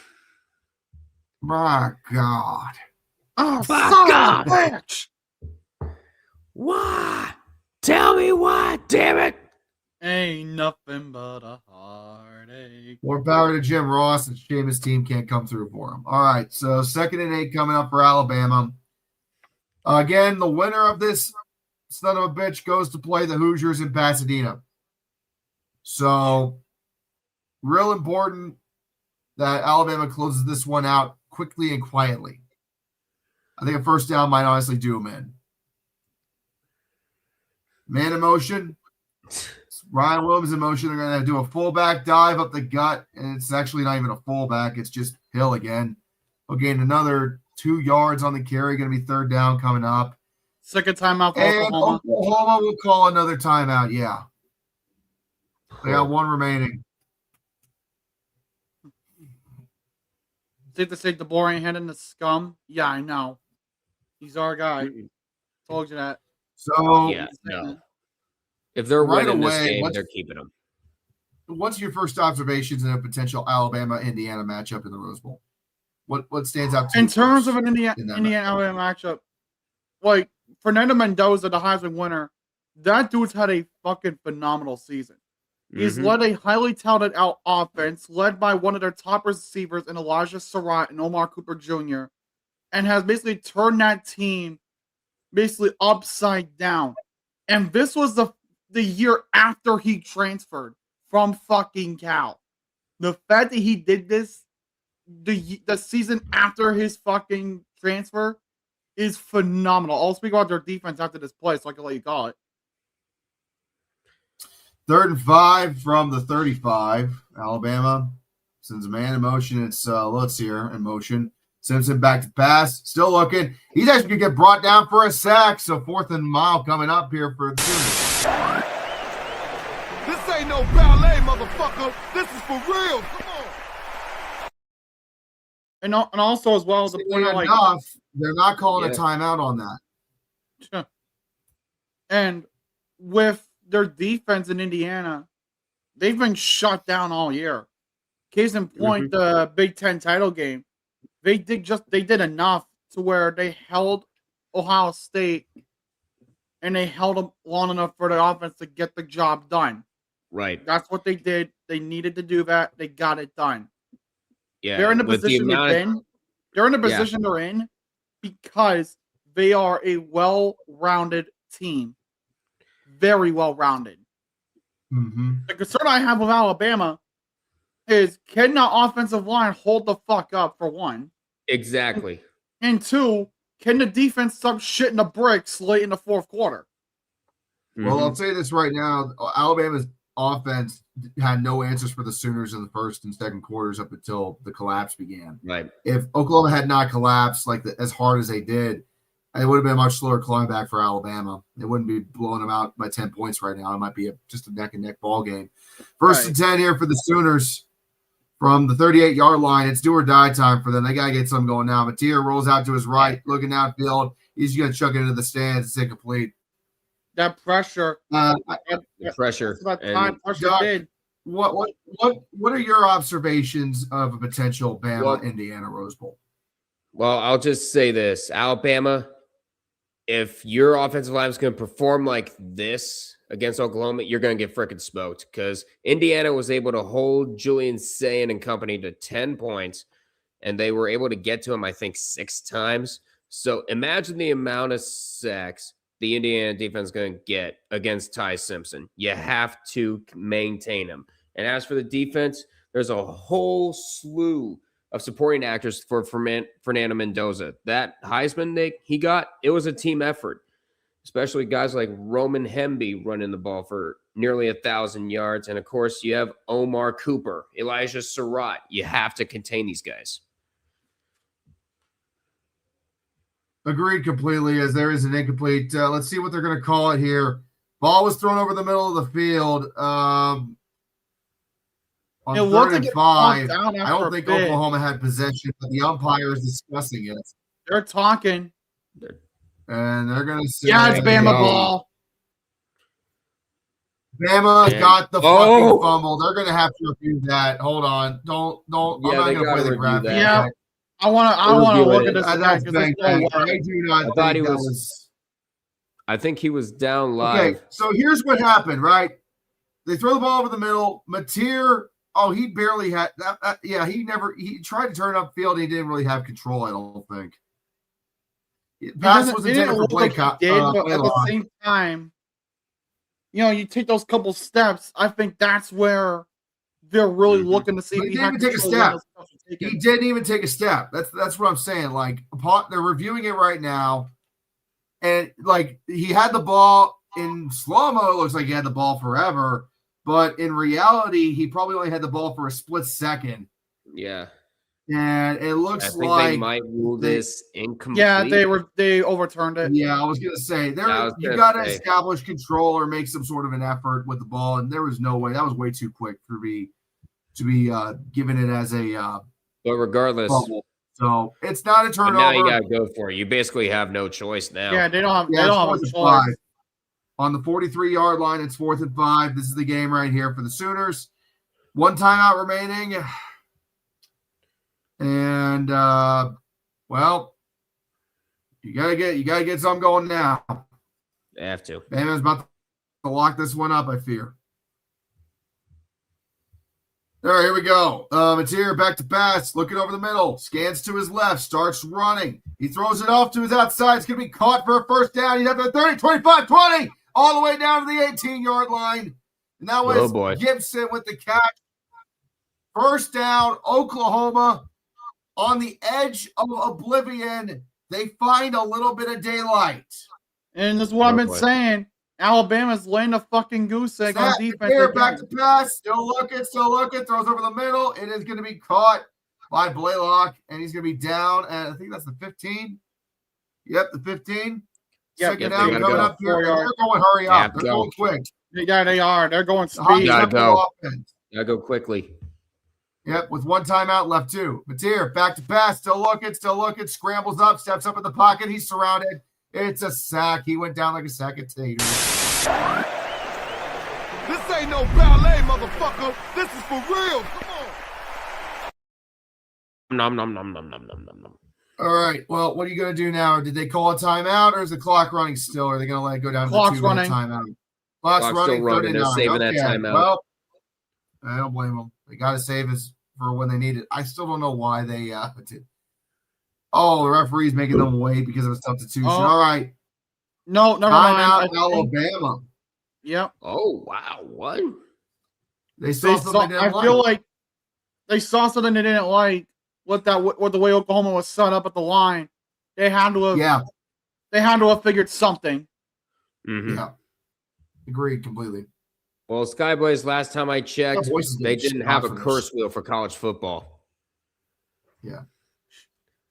My God. Oh, My God. bitch. Why? Tell me why, damn it. Ain't nothing but a heartache. More power to Jim Ross, and Seamus' team can't come through for him. All right, so 2nd and 8 coming up for Alabama. Again, the winner of this son of a bitch goes to play the Hoosiers in Pasadena. So, real important that Alabama closes this one out quickly and quietly. I think a first down might honestly do them in. Man in motion. Ryan Williams in motion. They're going to do a fullback dive up the gut, and it's actually not even a fullback. It's just Hill again. He'll gain another 2 yards on the carry. Going to be third down coming up. Second timeout for And Oklahoma. Oklahoma will call another timeout. Yeah. They got one remaining. Safe to say DeBoer ain't heading the scum. Yeah, I know. He's our guy. Told you that. So, Yeah, no. If they're right winning away, this game, they're keeping them. what's your first observations in a potential Alabama-Indiana matchup in the Rose Bowl? What stands out to you In terms first of an in that Indiana matchup, like Fernando Mendoza, the Heisman winner, that dude's had a fucking phenomenal season. He's led a highly touted out offense, led by one of their top receivers in Elijah Surratt and Omar Cooper Jr., and has basically turned that team basically upside down. And this was the year after he transferred from fucking Cal. The fact that he did this the season after his fucking transfer is phenomenal. I'll speak about their defense after this play, so I can let you call it. 3rd and 5 from the 35. Alabama sends a man in motion. It's Lutz here in motion. Simpson back to pass. Still looking. He's actually going to get brought down for a sack. So 4th and mile coming up here for the Sooners. This ain't no ballet, motherfucker. This is for real. Come on. And also as well as the point of enough, they're not calling a timeout on that. And with their defense in Indiana, they've been shut down all year. Case in point, the Big Ten title game, they did enough to where they held Ohio State and they held them long enough for the offense to get the job done. Right. That's what they did. They needed to do that. They got it done. Yeah. They're in the position they're in the position they're in because they are a well-rounded team. Very well-rounded. The concern I have with Alabama is, can the offensive line hold the fuck up, for one? Exactly. And two, can the defense stop shitting the bricks late in the fourth quarter? Well, I'll say this right now. Alabama's offense had no answers for the Sooners in the first and second quarters up until the collapse began. Right. If Oklahoma had not collapsed as hard as they did, it would have been a much slower climb back for Alabama. They wouldn't be blowing them out by 10 points right now. It might be just a neck-and-neck ball game. First and 10 here for the Sooners from the 38-yard line. It's do or die time for them. They got to get something going now. Matier rolls out to his right, looking downfield. He's going to chuck it into the stands. It's incomplete. That pressure. The pressure. Did. What are your observations of a potential Bama-Indiana Rose Bowl? Well, I'll just say this. Alabama, if your offensive line is going to perform like this against Oklahoma, you're going to get freaking smoked, because Indiana was able to hold Julian Sayin and company to 10 points, and they were able to get to him, I think, 6 times. So imagine the amount of sacks the Indiana defense is going to get against Ty Simpson. You have to maintain him. And as for the defense, there's a whole slew of supporting actors for Fernando Mendoza. That Heisman he got, it was a team effort, especially guys like Roman Hemby running the ball for nearly 1,000 yards. And, of course, you have Omar Cooper, Elijah Surratt. You have to contain these guys. Agreed completely, as there is an incomplete. Let's see what they're going to call it here. Ball was thrown over the middle of the field. On 3rd and 5, I don't think Oklahoma had possession, but the umpire is discussing it. They're talking. And they're going to say, yeah, it's Bama ball. Bama got the fucking fumble. They're going to have to review that. Hold on. Don't. I'm not going to play the graphic. Yeah. I want to look at this. I do not think he was. I think he was down live. Okay, so here's what happened, right? They throw the ball over the middle. Matier, he barely had that. He tried to turn upfield. He didn't really have control, I don't think. Pass was It didn't intended for look like he did, but at the Blaylock. same time, you know, you take those couple steps. I think that's where they're really looking to see But if he he didn't had even take a control when step. those steps were taken. He didn't even take a step. That's what I'm saying. Like, they're reviewing it right now, and like he had the ball in slow mo. It looks like he had the ball forever, but in reality, he probably only had the ball for a split second. Yeah. And it looks I think like they might rule this incomplete. Yeah, they overturned it. Yeah, I was gonna say you got to establish control or make some sort of an effort with the ball, and there was no way. That was way too quick to be given it as a. But regardless, bubble. So it's not a turnover. But now you got to go for it. You basically have no choice now. Yeah, they don't have a choice. 5. On the 43-yard line, it's 4th and 5. This is the game right here for the Sooners. 1 timeout remaining. And well, you gotta get something going now. They have to. Bama's about to lock this one up, I fear. All right, here we go. It's here, back to pass, looking over the middle, scans to his left, starts running. He throws it off to his outside. It's going to be caught for a first down. He's at the 30, 25, 20, all the way down to the 18-yard line. And that was Gibson with the catch. First down, Oklahoma on the edge of oblivion. They find a little bit of daylight. And this is what I've been saying. Alabama's laying a fucking goose egg on defense. Here, back to pass. Still looking. Throws over the middle. It is going to be caught by Blaylock, and he's going to be down at, I think that's the 15. Yep, the 15. Second down coming up here. They're going hurry up. They're going quick. Yeah, they are. They're going speed. Gotta go quickly. Yep, with 1 timeout left too. Mateer, back to pass. Still looking. Scrambles up, steps up in the pocket. He's surrounded. It's a sack. He went down like a sack of taters. This ain't no ballet, motherfucker. This is for real. Come on. All right. Well, what are you going to do now? Did they call a timeout, or is the clock running still? Or are they going to let it go down to the 2-minute timeout? Clock's running. Still running. They're saving that timeout. Well, I don't blame them. They got to save us for when they need it. I still don't know why they did. Oh, the referee's making them wait because of a substitution. All right. No, never mind. Alabama. Yep. Oh, wow. What? They saw something they didn't I feel like they saw something they didn't like with the way Oklahoma was set up at the line. They had to have They had to have figured something. Mm-hmm. Yeah. Agreed completely. Well, Skyblaze, last time I checked, they didn't have a curse wheel for college football. Yeah.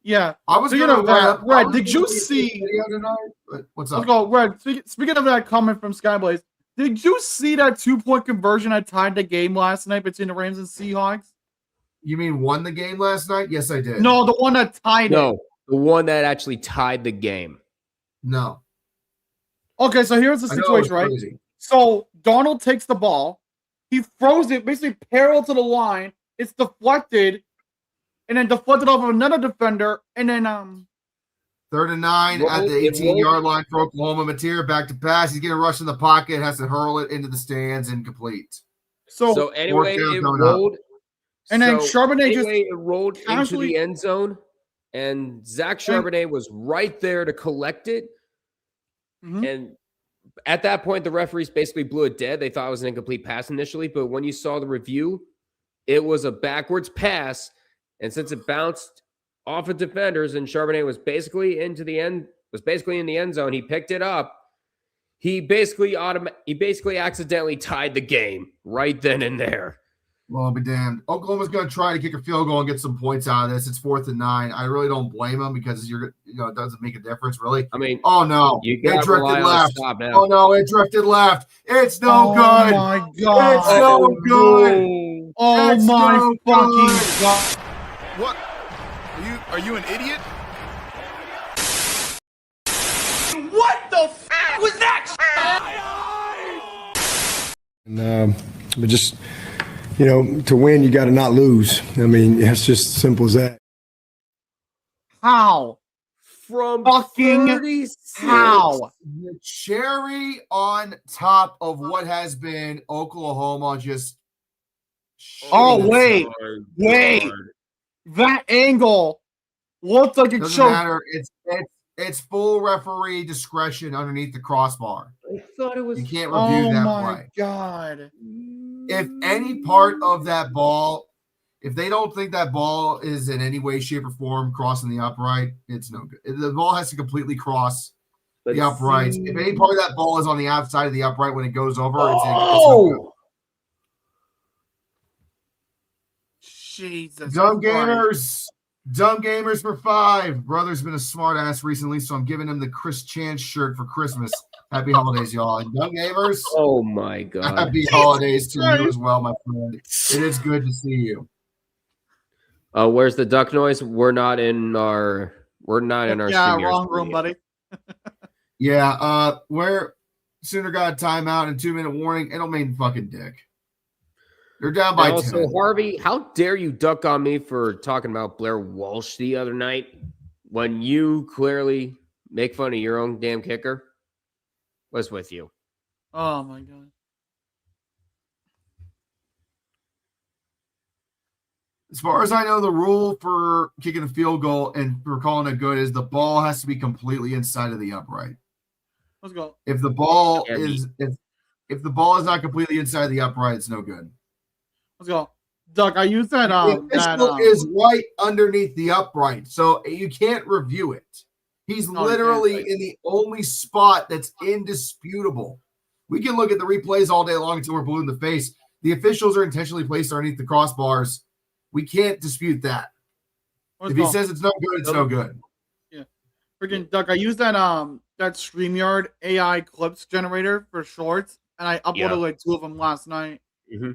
Yeah. I was speaking of that, Red, did you see? What's up? Let's go, Red. Speaking of that comment from Skyblaze, did you see that 2-point conversion that tied the game last night between the Rams and Seahawks? You mean won the game last night? Yes, I did. No, the one that tied it. No, the one that actually tied the game. No. Okay, so here's the situation, right? So Darnold takes the ball, he throws it basically parallel to the line. It's deflected. And then deflected off of another defender, and then 3rd and 9 at the 18-yard line for Oklahoma. Mateer back to pass. He's going to rush in the pocket, has to hurl it into the stands, incomplete. So anyway, it rolled. And then Charbonnet it rolled into the end zone, and Zach Charbonnet was right there to collect it. Mm-hmm. And at that point, the referees basically blew it dead. They thought it was an incomplete pass initially, but when you saw the review, it was a backwards pass. And since it bounced off of defenders and Charbonnet was basically in the end zone, he picked it up. He basically accidentally tied the game right then and there. Well, I'll be damned. Oklahoma's going to try to kick a field goal and get some points out of this. It's 4th and 9. I really don't blame them because it doesn't make a difference really. I mean, oh no, it drifted left. Oh no, it drifted left. It's no good. Oh my god, it's no good. Oh my fucking god. What? Are you an idiot? What the f*** was that? And but just to win, you got to not lose. I mean, it's just simple as that. How? From fucking 36. How? The cherry on top of what has been Oklahoma just. Oh wait. That angle looks like it Doesn't showed. matter. It's full referee discretion underneath the crossbar. I thought it was. You can't review that play. God. If any part of that ball, if they don't think that ball is in any way, shape, or form crossing the upright, it's no good. The ball has to completely cross the uprights. If any part of that ball is on the outside of the upright when it goes over, it's no good. Jesus. Dumb gamers for 5. Brother's been a smart ass recently, so I'm giving him the Chris Chance shirt for Christmas. Happy holidays, y'all. And dumb gamers, Oh my God. happy holidays to you as well, my friend. It is good to see you. Where's the duck noise? We're not in our StreamYard wrong studio. room, buddy. Yeah, where Sooner got a timeout and 2-minute warning. It'll mean fucking dick. They're down by 10. Also, Harvey, how dare you duck on me for talking about Blair Walsh the other night when you clearly make fun of your own damn kicker? What's with you? Oh my God. As far as I know, the rule for kicking a field goal and for calling it good is the ball has to be completely inside of the upright. Let's go. If the ball if the ball is not completely inside the upright, it's no good. Let's go. Doug, I use that. The official is right underneath the upright, so you can't review it. He's literally in the only spot that's indisputable. We can look at the replays all day long until we're blue in the face. The officials are intentionally placed underneath the crossbars. We can't dispute that. If he says it's no good, it's no good. Yeah. Freaking Doug, I use that that StreamYard AI clips generator for shorts, and I uploaded like 2 of them last night. Mm-hmm.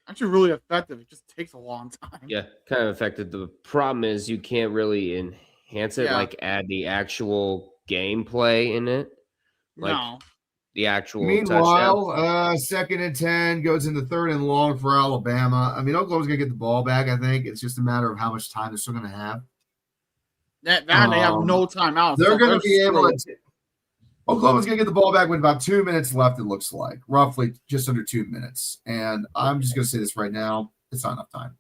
Actually really effective. It just takes a long time. Yeah, kind of effective. The problem is you can't really enhance it, like add the actual gameplay in it. Like no. The actual Meanwhile, touchdown. 2nd and 10 goes into 3rd and long for Alabama. I mean, Oklahoma's going to get the ball back, I think. It's just a matter of how much time they're still going to have. That they have no timeout. They're going to be able to Oklahoma's going to get the ball back with about 2 minutes left, it looks like. Roughly just under 2 minutes. And I'm just going to say this right now. It's not enough time.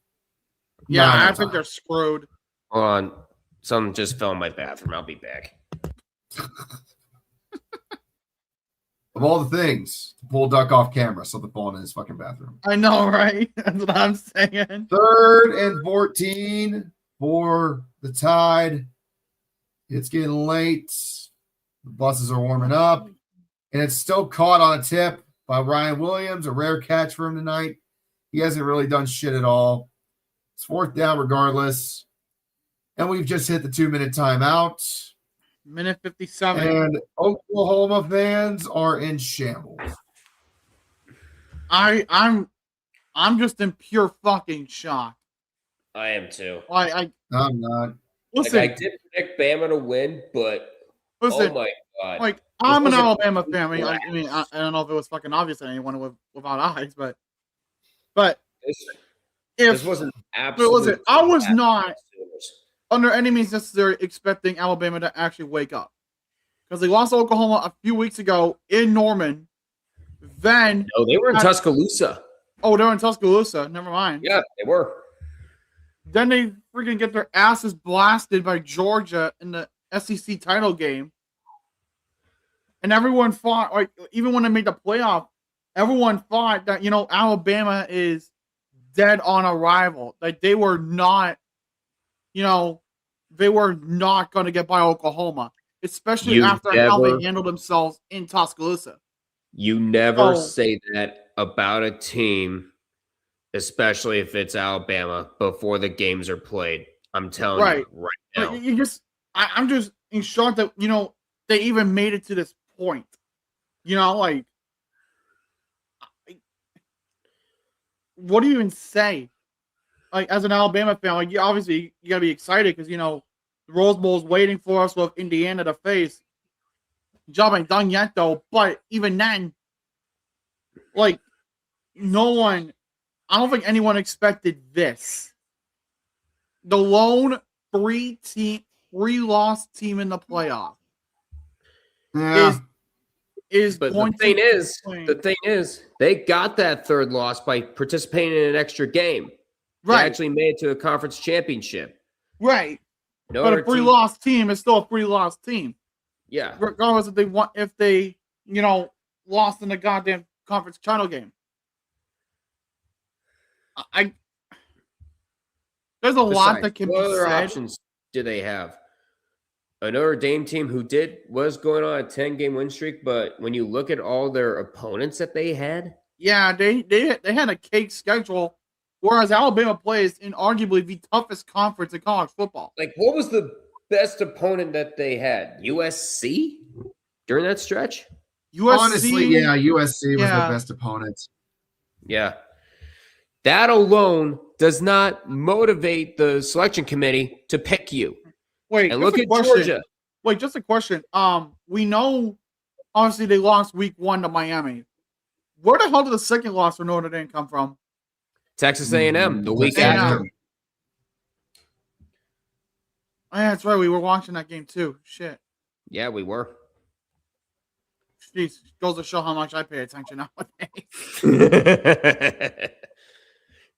Yeah, I think they're screwed. Hold on. Something just fell in my bathroom. I'll be back. Of all the things to pull Duck off camera, something falling in his fucking bathroom. I know, right? That's what I'm saying. 3rd and 14 for the Tide. It's getting late. The buses are warming up. And it's still caught on a tip by Ryan Williams, a rare catch for him tonight. He hasn't really done shit at all. It's 4th down regardless. And we've just hit the 2-minute timeout. Minute 57. And Oklahoma fans are in shambles. I'm just in pure fucking shock. I am too. I'm not. Listen, I did predict Bama to win, but oh my God. Like, I'm an Alabama fan. I mean, I don't know if it was fucking obvious to anyone without eyes, but this wasn't absolutely. Listen, I was not under any means necessary expecting Alabama to actually wake up, because they lost to Oklahoma a few weeks ago in Norman. Then they were in Tuscaloosa. Oh, they were in Tuscaloosa. Never mind. Yeah, they were. Then they freaking get their asses blasted by Georgia in the SEC title game. And everyone thought, like, even when they made the playoff, everyone thought that, Alabama is dead on arrival. Like, they were not, they were not going to get by Oklahoma, especially after how they handled themselves in Tuscaloosa. You never say that about a team, especially if it's Alabama, before the games are played. I'm telling you right now. I'm just in shock that, they even made it to this point. What do you even say? Like, as an Alabama fan, like, obviously you gotta be excited because, the Rose Bowl is waiting for us with Indiana to face. Job ain't done yet, though. But even then, like, I don't think anyone expected this. The lone three-loss team in the playoff. Yeah. But the thing is, they got that third loss by participating in an extra game. Right. They actually made it to a conference championship. Right. But a free-loss team is still a free-loss team. Yeah. Regardless if they lost in the goddamn conference title game. There's a lot that can what be other said. options do they have? A Notre Dame team who was going on a 10-game win streak, but when you look at all their opponents that they had, yeah, they had a cake schedule, whereas Alabama plays in arguably the toughest conference in college football. like what was the best opponent that they had? USC during that stretch? USC, honestly, yeah, USC was their best opponent. Yeah. That alone does not motivate the selection committee to pick you. Wait, and look at Georgia. Wait, just a question. We know obviously they lost week 1 to Miami. Where the hell did the second loss for Notre Dame come from? Texas A&M the week A&M. after. Oh, yeah, that's right. We were watching that game too. Shit. Yeah, we were. Jeez, goes to show how much I pay attention nowadays.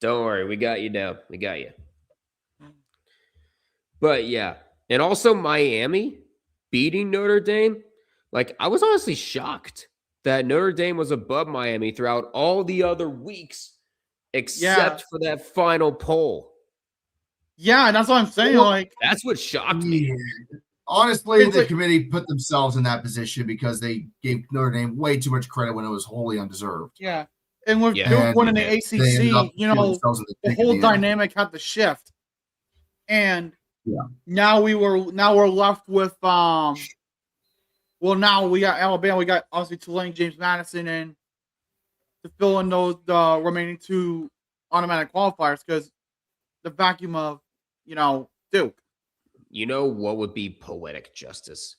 Don't worry, we got you down. We got you. But yeah, and also Miami beating Notre Dame. Like, I was honestly shocked that Notre Dame was above Miami throughout all the other weeks, except for that final poll. Yeah, that's what I'm saying. Like, that's what shocked me. Yeah. Honestly, the committee put themselves in that position because they gave Notre Dame way too much credit when it was wholly undeserved. Yeah. And with Duke winning the ACC, the whole dynamic had to shift. And now we're left with now we got Alabama, we got obviously Tulane, James Madison, and to fill in those remaining 2 automatic qualifiers because the vacuum of Duke. You know what would be poetic justice?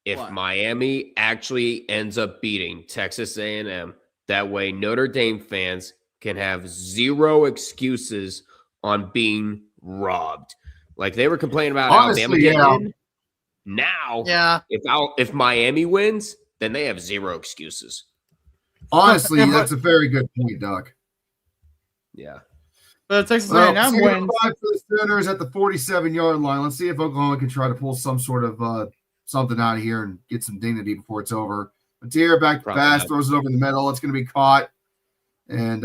If What? Miami actually ends up beating Texas A&M, that way Notre Dame fans can have zero excuses on being robbed. Like they were complaining about Alabama getting in. Now, if Miami wins, then they have zero excuses. Honestly, that's a very good point, Doc. Yeah. But Texas A&M wins. For the Sooners at the 47-yard line. Let's see if Oklahoma can try to pull some sort of something out of here and get some dignity before it's over. Mateer back to pass, throws it over the middle. It's going to be caught. And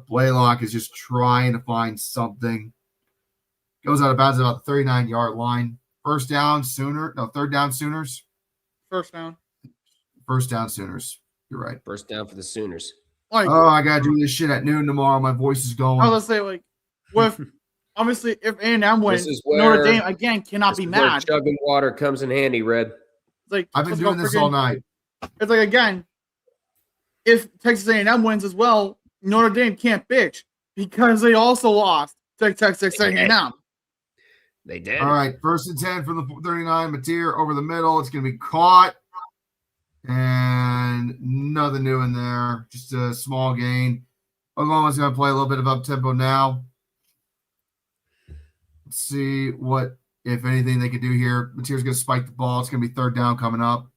Blaylock is just trying to find something. Goes out of bounds at about the 39-yard line. Third down, Sooners. First down, Sooners. You're right. First down for the Sooners. Like, I got to do this shit at noon tomorrow. My voice is going. I was going to say, with obviously, if A&M wins, Notre Dame, again, cannot be mad. Chugging water comes in handy, Red. It's like, I've been doing this all night. It's like, again, if Texas A&M wins as well, Notre Dame can't bitch because they also lost to Texas A&M. They did. All right, 1st and 10 from the 39. Mateer over the middle. It's going to be caught. And nothing new in there. Just a small gain. Oklahoma's going to play a little bit of up-tempo now. Let's see what, if anything, they can do here. Mateer's going to spike the ball. It's going to be 3rd down coming up.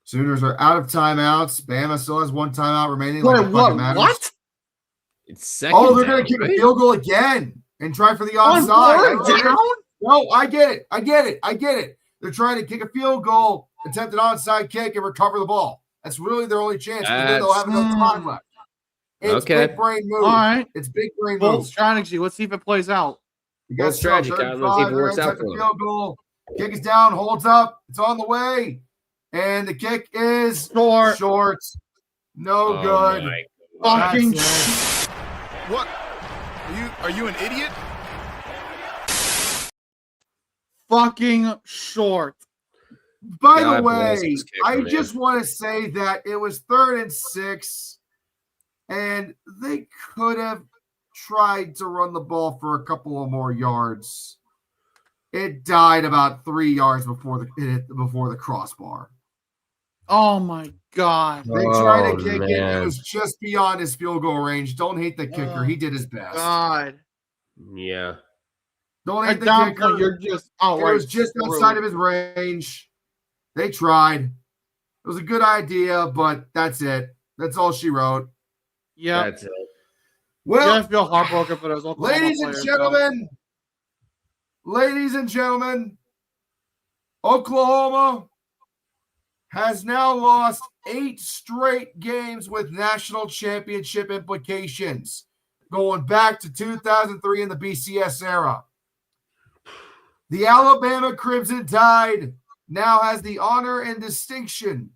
Sooners are out of timeouts. Bama still has 1 timeout remaining. What? It's second they're going to kick a field goal again and try for the onside. Down? No, I get it. They're trying to kick a field goal, attempt an onside kick, and recover the ball. That's really their only chance. They'll have enough time left. It's big brain move. All right. It's big brain move. Bold strategy. Let's see if it plays out. You got strategy. Let's see if it works out for them. Field goal. Kick is down, holds up. It's on the way. And the kick is short. No good. Fucking what? Are you an idiot? Fucking short. By the way, I just want to say that it was 3rd and 6, and they could have tried to run the ball for a couple of more yards. It died about 3 yards before the crossbar. Oh my God! They tried to kick it. It was just beyond his field goal range. Don't hate the kicker. He did his best. God. Yeah. Don't hate the kicker. You're just it was just outside of his range. They tried. It was a good idea, but that's it. That's all she wrote. Yeah. That's it. Well, I feel heartbroken for those. Ladies and gentlemen, Oklahoma has now lost 8 straight games with national championship implications, going back to 2003 in the BCS era. The Alabama Crimson Tide now has the honor and distinction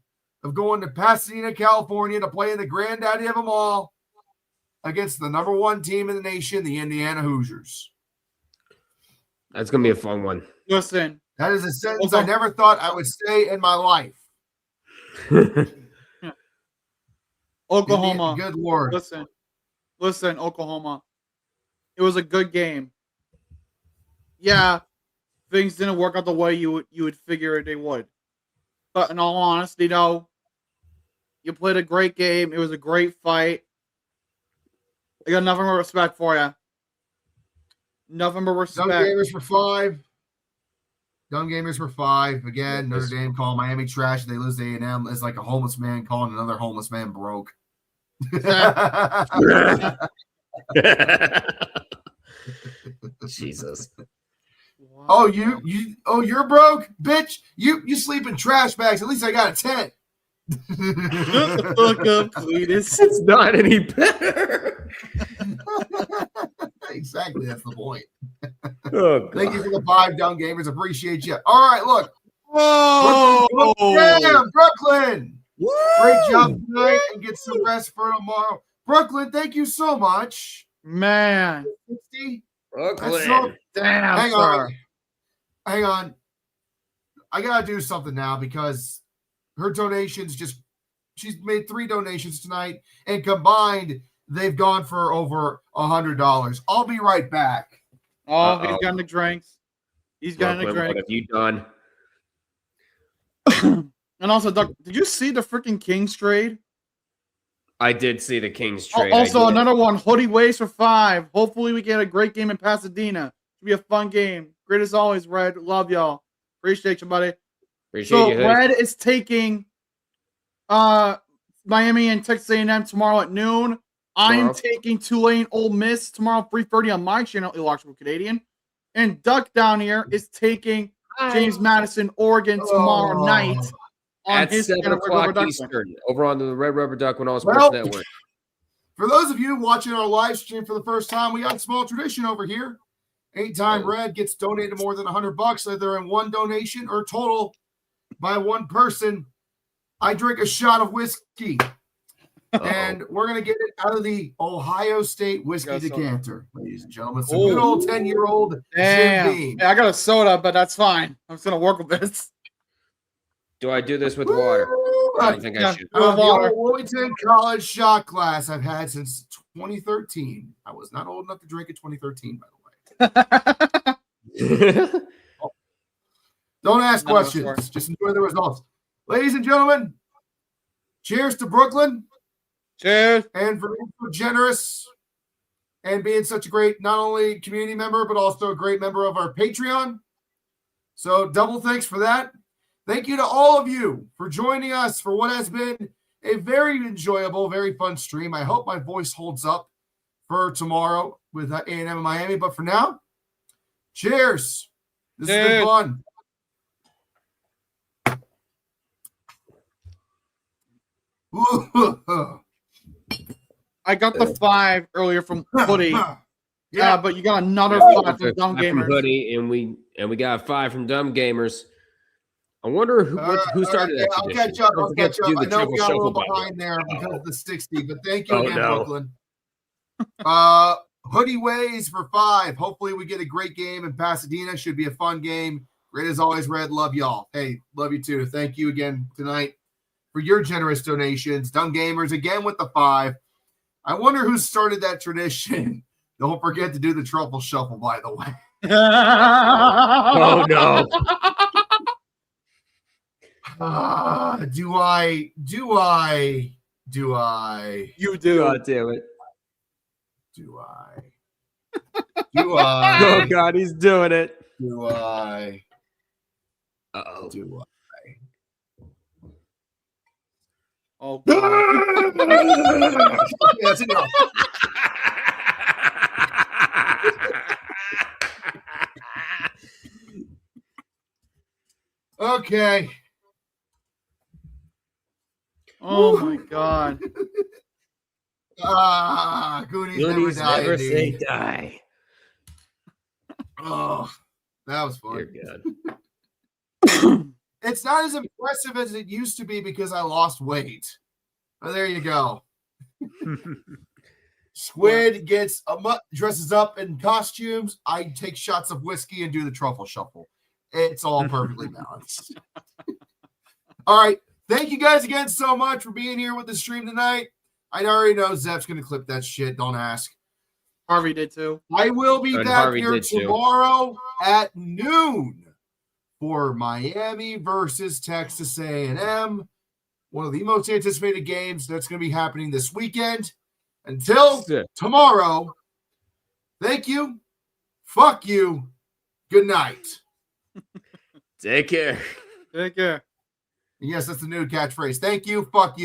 of going to Pasadena, California to play in the granddaddy of them all against the number 1 team in the nation, the Indiana Hoosiers. That's going to be a fun one. Listen. That is a sentence I never thought I would say in my life. Oklahoma. Good Lord. Listen, Oklahoma. It was a good game. Yeah, things didn't work out the way you would figure they would. But in all honesty, though, you played a great game. It was a great fight. I got nothing but respect for you. Nothing but respect. Dumb Gamers for 5. Dumb Gamers for 5. Again, Notre Dame call Miami trash. They lose to A&M. It's like a homeless man calling another homeless man broke. Jesus. Wow. Oh, you're broke, bitch. You sleep in trash bags. At least I got a tent. Shut the fuck up, Cletus. It's not any better. Exactly, that's the point. Oh, thank you for the 5 Dumb Gamers. Appreciate you. All right, look. Whoa! Brooklyn. Woo! Great job tonight and get some rest for tomorrow. Brooklyn, thank you so much. Man. 60? Brooklyn. Damn, Hang on. I got to do something now because her donations she's made 3 donations tonight, and combined, they've gone for over $100. I'll be right back. Oh, he's got the drinks. He's got the drink. What have you done? And also, Doug, did you see the freaking Kings trade? I did see the Kings trade. Also, another one. Hoodie Ways for 5. Hopefully, we get a great game in Pasadena. Should be a fun game. Great as always, Red. Love y'all. Appreciate you, buddy. Appreciate you. Red is taking Miami and Texas A&M tomorrow at noon. I am taking Tulane Ole Miss tomorrow 3:30 on my channel, Illogical Canadian. And Duck down here is taking James Madison, Oregon tomorrow night at 7 o'clock Eastern over on the Red Rubber Duck when all Sports Network. For those of you watching our live stream for the first time, we got a small tradition over here. Anytime Red gets donated more than $100, either in one donation or total by one person, I drink a shot of whiskey. And we're going to get it out of the Ohio State whiskey decanter, ladies and gentlemen. Some good old 10-year-old Jim Beam. Yeah, I got a soda, but that's fine. I'm just going to work with this. Do I do this with water? I don't think I should. The old Wilmington College shot glass I've had since 2013. I was not old enough to drink in 2013, by the way. Don't ask questions. Just enjoy the results. Ladies and gentlemen, cheers to Brooklyn. Cheers. And for being so generous and being such a great, not only community member, but also a great member of our Patreon. So double thanks for that. Thank you to all of you for joining us for what has been a very enjoyable, very fun stream. I hope my voice holds up for tomorrow with A&M in Miami. But for now, cheers. This has been fun. I got the 5 earlier from Hoodie. Yeah, but you got another 5 from Dumb Gamers. Hoodie, and we got a 5 from Dumb Gamers. I wonder who started that. I'll catch up. I know we got a little behind there because of the 60, but thank you again, Brooklyn. Hoodie Ways for 5. Hopefully we get a great game in Pasadena. Should be a fun game. Great as always, Red. Love y'all. Hey, love you too. Thank you again tonight for your generous donations. Dumb Gamers again with the 5. I wonder who started that tradition. Don't forget to do the truffle shuffle, by the way. Oh no. Do I? You do. God damn it. Do I? Oh God, he's doing it. Do I? Uh-oh. Do I? Oh God. That's enough. Okay. Oh my God. Goonies Goonies never die. never say die. Oh, that was Dear fun. God. It's not as impressive as it used to be because I lost weight. Oh, there you go. Squid dresses up in costumes. I take shots of whiskey and do the truffle shuffle. It's all perfectly balanced. All right. Thank you guys again so much for being here with the stream tonight. I already know Zep's going to clip that shit. Don't ask. Harvey did too. I will be And back Harvey here did too. tomorrow at noon for Miami versus Texas A&M. One of the most anticipated games that's going to be happening this weekend. Until tomorrow, thank you, fuck you, good night. Take care. Take care. Yes, that's the new catchphrase. Thank you, fuck you.